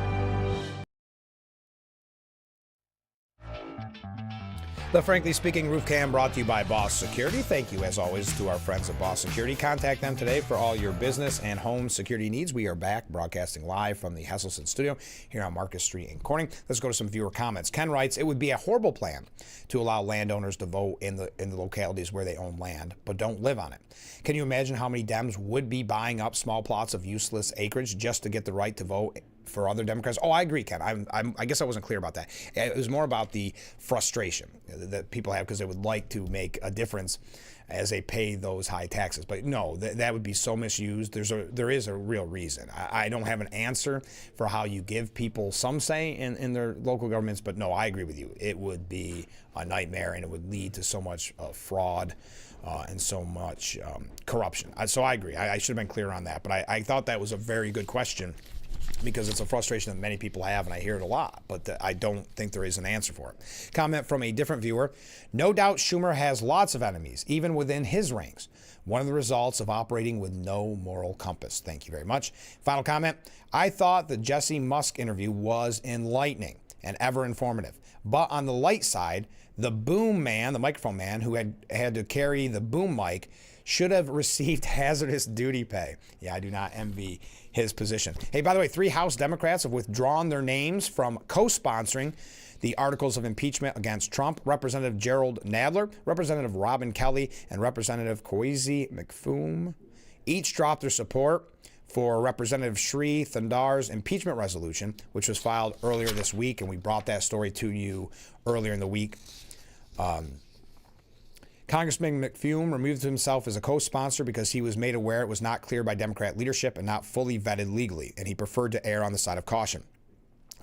A: The Frankly Speaking Roof Cam brought to you by Boss Security. Thank you, as always, to our friends at Boss Security. Contact them today for all your business and home security needs. We are back broadcasting live from the Hesselson studio here on Marcus Street in Corning. Let's go to some viewer comments. Ken writes, it would be a horrible plan to allow landowners to vote in the localities where they own land, but don't live on it. Can you imagine how many Dems would be buying up small plots of useless acreage just to get the right to vote for other Democrats. Oh, I agree, Ken. I guess I wasn't clear about that. It was more about the frustration that people have because they would like to make a difference as they pay those high taxes. But no, that would be so misused. There is a real reason. I don't have an answer for how you give people some say in their local governments, but no, I agree with you. It would be a nightmare, and it would lead to so much fraud and so much corruption. So I agree. I should have been clear on that, but I thought that was a very good question because it's a frustration that many people have, and I hear it a lot, but I don't think there is an answer for it. Comment from a different viewer. No doubt Schumer has lots of enemies, even within his ranks. One of the results of operating with no moral compass. Thank you very much. Final comment. I thought the Jesse Musk interview was enlightening and ever informative. But on the light side, the boom man, the microphone man who had to carry the boom mic should have received hazardous duty pay. Yeah, I do not envy his position. Hey, by the way, 3 House Democrats have withdrawn their names from co-sponsoring the articles of impeachment against Trump. Representative Gerald Nadler, Representative Robin Kelly, and Representative Kwesi McPherson each dropped their support for Representative Shri Thundar's impeachment resolution, which was filed earlier this week, and we brought that story to you earlier in the week. Congressman McPherson removed himself as a co-sponsor because he was made aware it was not clear by Democrat leadership and not fully vetted legally, and he preferred to err on the side of caution.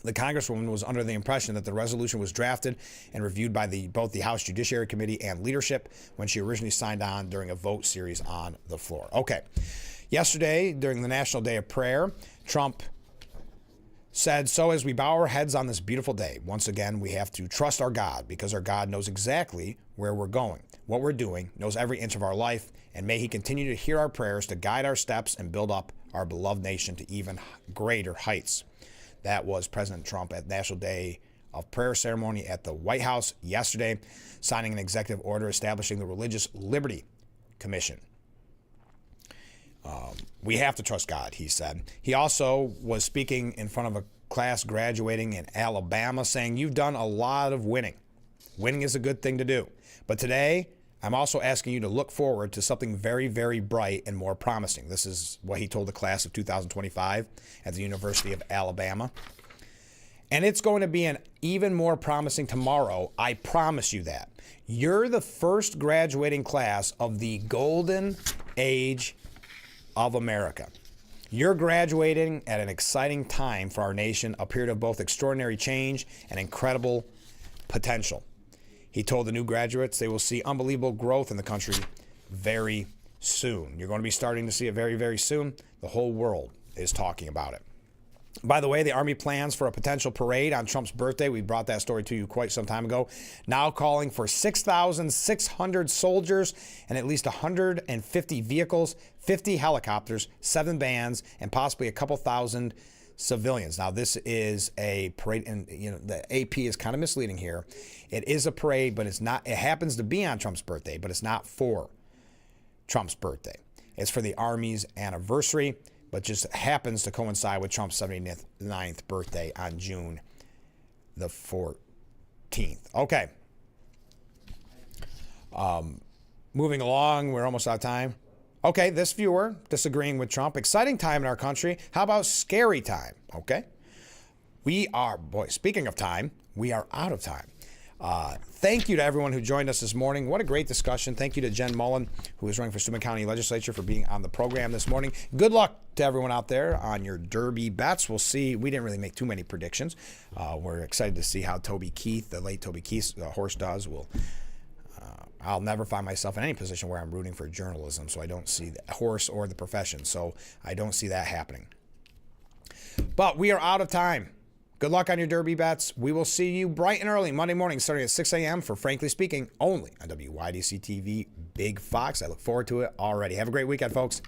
A: The Congresswoman was under the impression that the resolution was drafted and reviewed by both the House Judiciary Committee and leadership when she originally signed on during a vote series on the floor. Okay. Yesterday, during the National Day of Prayer, Trump said, so as we bow our heads on this beautiful day, once again, we have to trust our God because our God knows exactly where we're going, what we're doing, knows every inch of our life, and may he continue to hear our prayers to guide our steps and build up our beloved nation to even greater heights. That was President Trump at National Day of Prayer ceremony at the White House yesterday, signing an executive order establishing the Religious Liberty Commission. We have to trust God, he said. He also was speaking in front of a class graduating in Alabama, saying, you've done a lot of winning. Winning is a good thing to do. But today, I'm also asking you to look forward to something very, very bright and more promising. This is what he told the class of 2025 at the University of Alabama. And it's going to be an even more promising tomorrow. I promise you that. You're the first graduating class of the golden age of America. You're graduating at an exciting time for our nation, a period of both extraordinary change and incredible potential. He told the new graduates they will see unbelievable growth in the country very soon. You're going to be starting to see it very, very soon. The whole world is talking about it. By the way, the Army plans for a potential parade on Trump's birthday. We brought that story to you quite some time ago. Now calling for 6,600 soldiers and at least 150 vehicles, 50 helicopters, 7 bands, and possibly a couple thousand civilians. Now, this is a parade, and the AP is kind of misleading here. It is a parade, but it's not. It happens to be on Trump's birthday, but it's not for Trump's birthday. It's for the Army's anniversary, but just happens to coincide with Trump's 79th birthday on June the 14th. Okay. Moving along, we're almost out of time. Okay, this viewer disagreeing with Trump. Exciting time in our country. How about scary time? Okay. Speaking of time, we are out of time. Thank you to everyone who joined us this morning. What a great discussion. Thank you to Jen Mullen, who is running for Steuben County Legislature, for being on the program this morning. Good luck to everyone out there on your Derby bets. We'll see. We didn't really make too many predictions. We're excited to see how Toby Keith, the late Toby Keith's horse does. I'll never find myself in any position where I'm rooting for journalism, so I don't see the horse or the profession, so I don't see that happening. But we are out of time. Good luck on your Derby bets. We will see you bright and early Monday morning starting at 6 a.m. for Frankly Speaking, only on WYDC TV Big Fox. I look forward to it already. Have a great weekend, folks.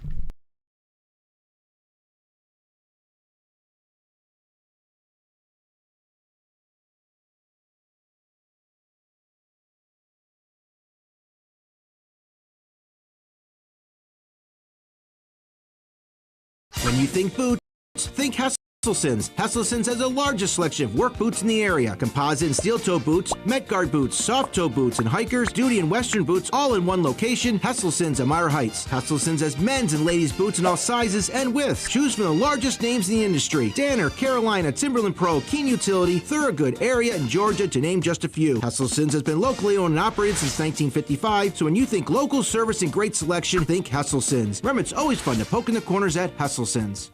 C: When you think boots, think Hess. Hesselson's. Hesselson's has the largest selection of work boots in the area. Composite and steel toe boots, Met Guard boots, soft toe boots, and hikers, duty and western boots all in one location. Hesselson's, Elmira Heights. Hesselson's has men's and ladies boots in all sizes and widths. Choose from the largest names in the industry. Danner, Carolina, Timberland Pro, Keene Utility, Thorogood, Area, and Georgia, to name just a few. Hesselson's has been locally owned and operated since 1955, so when you think local service and great selection, think Hesselson's. Remember, it's always fun to poke in the corners at Hesselson's.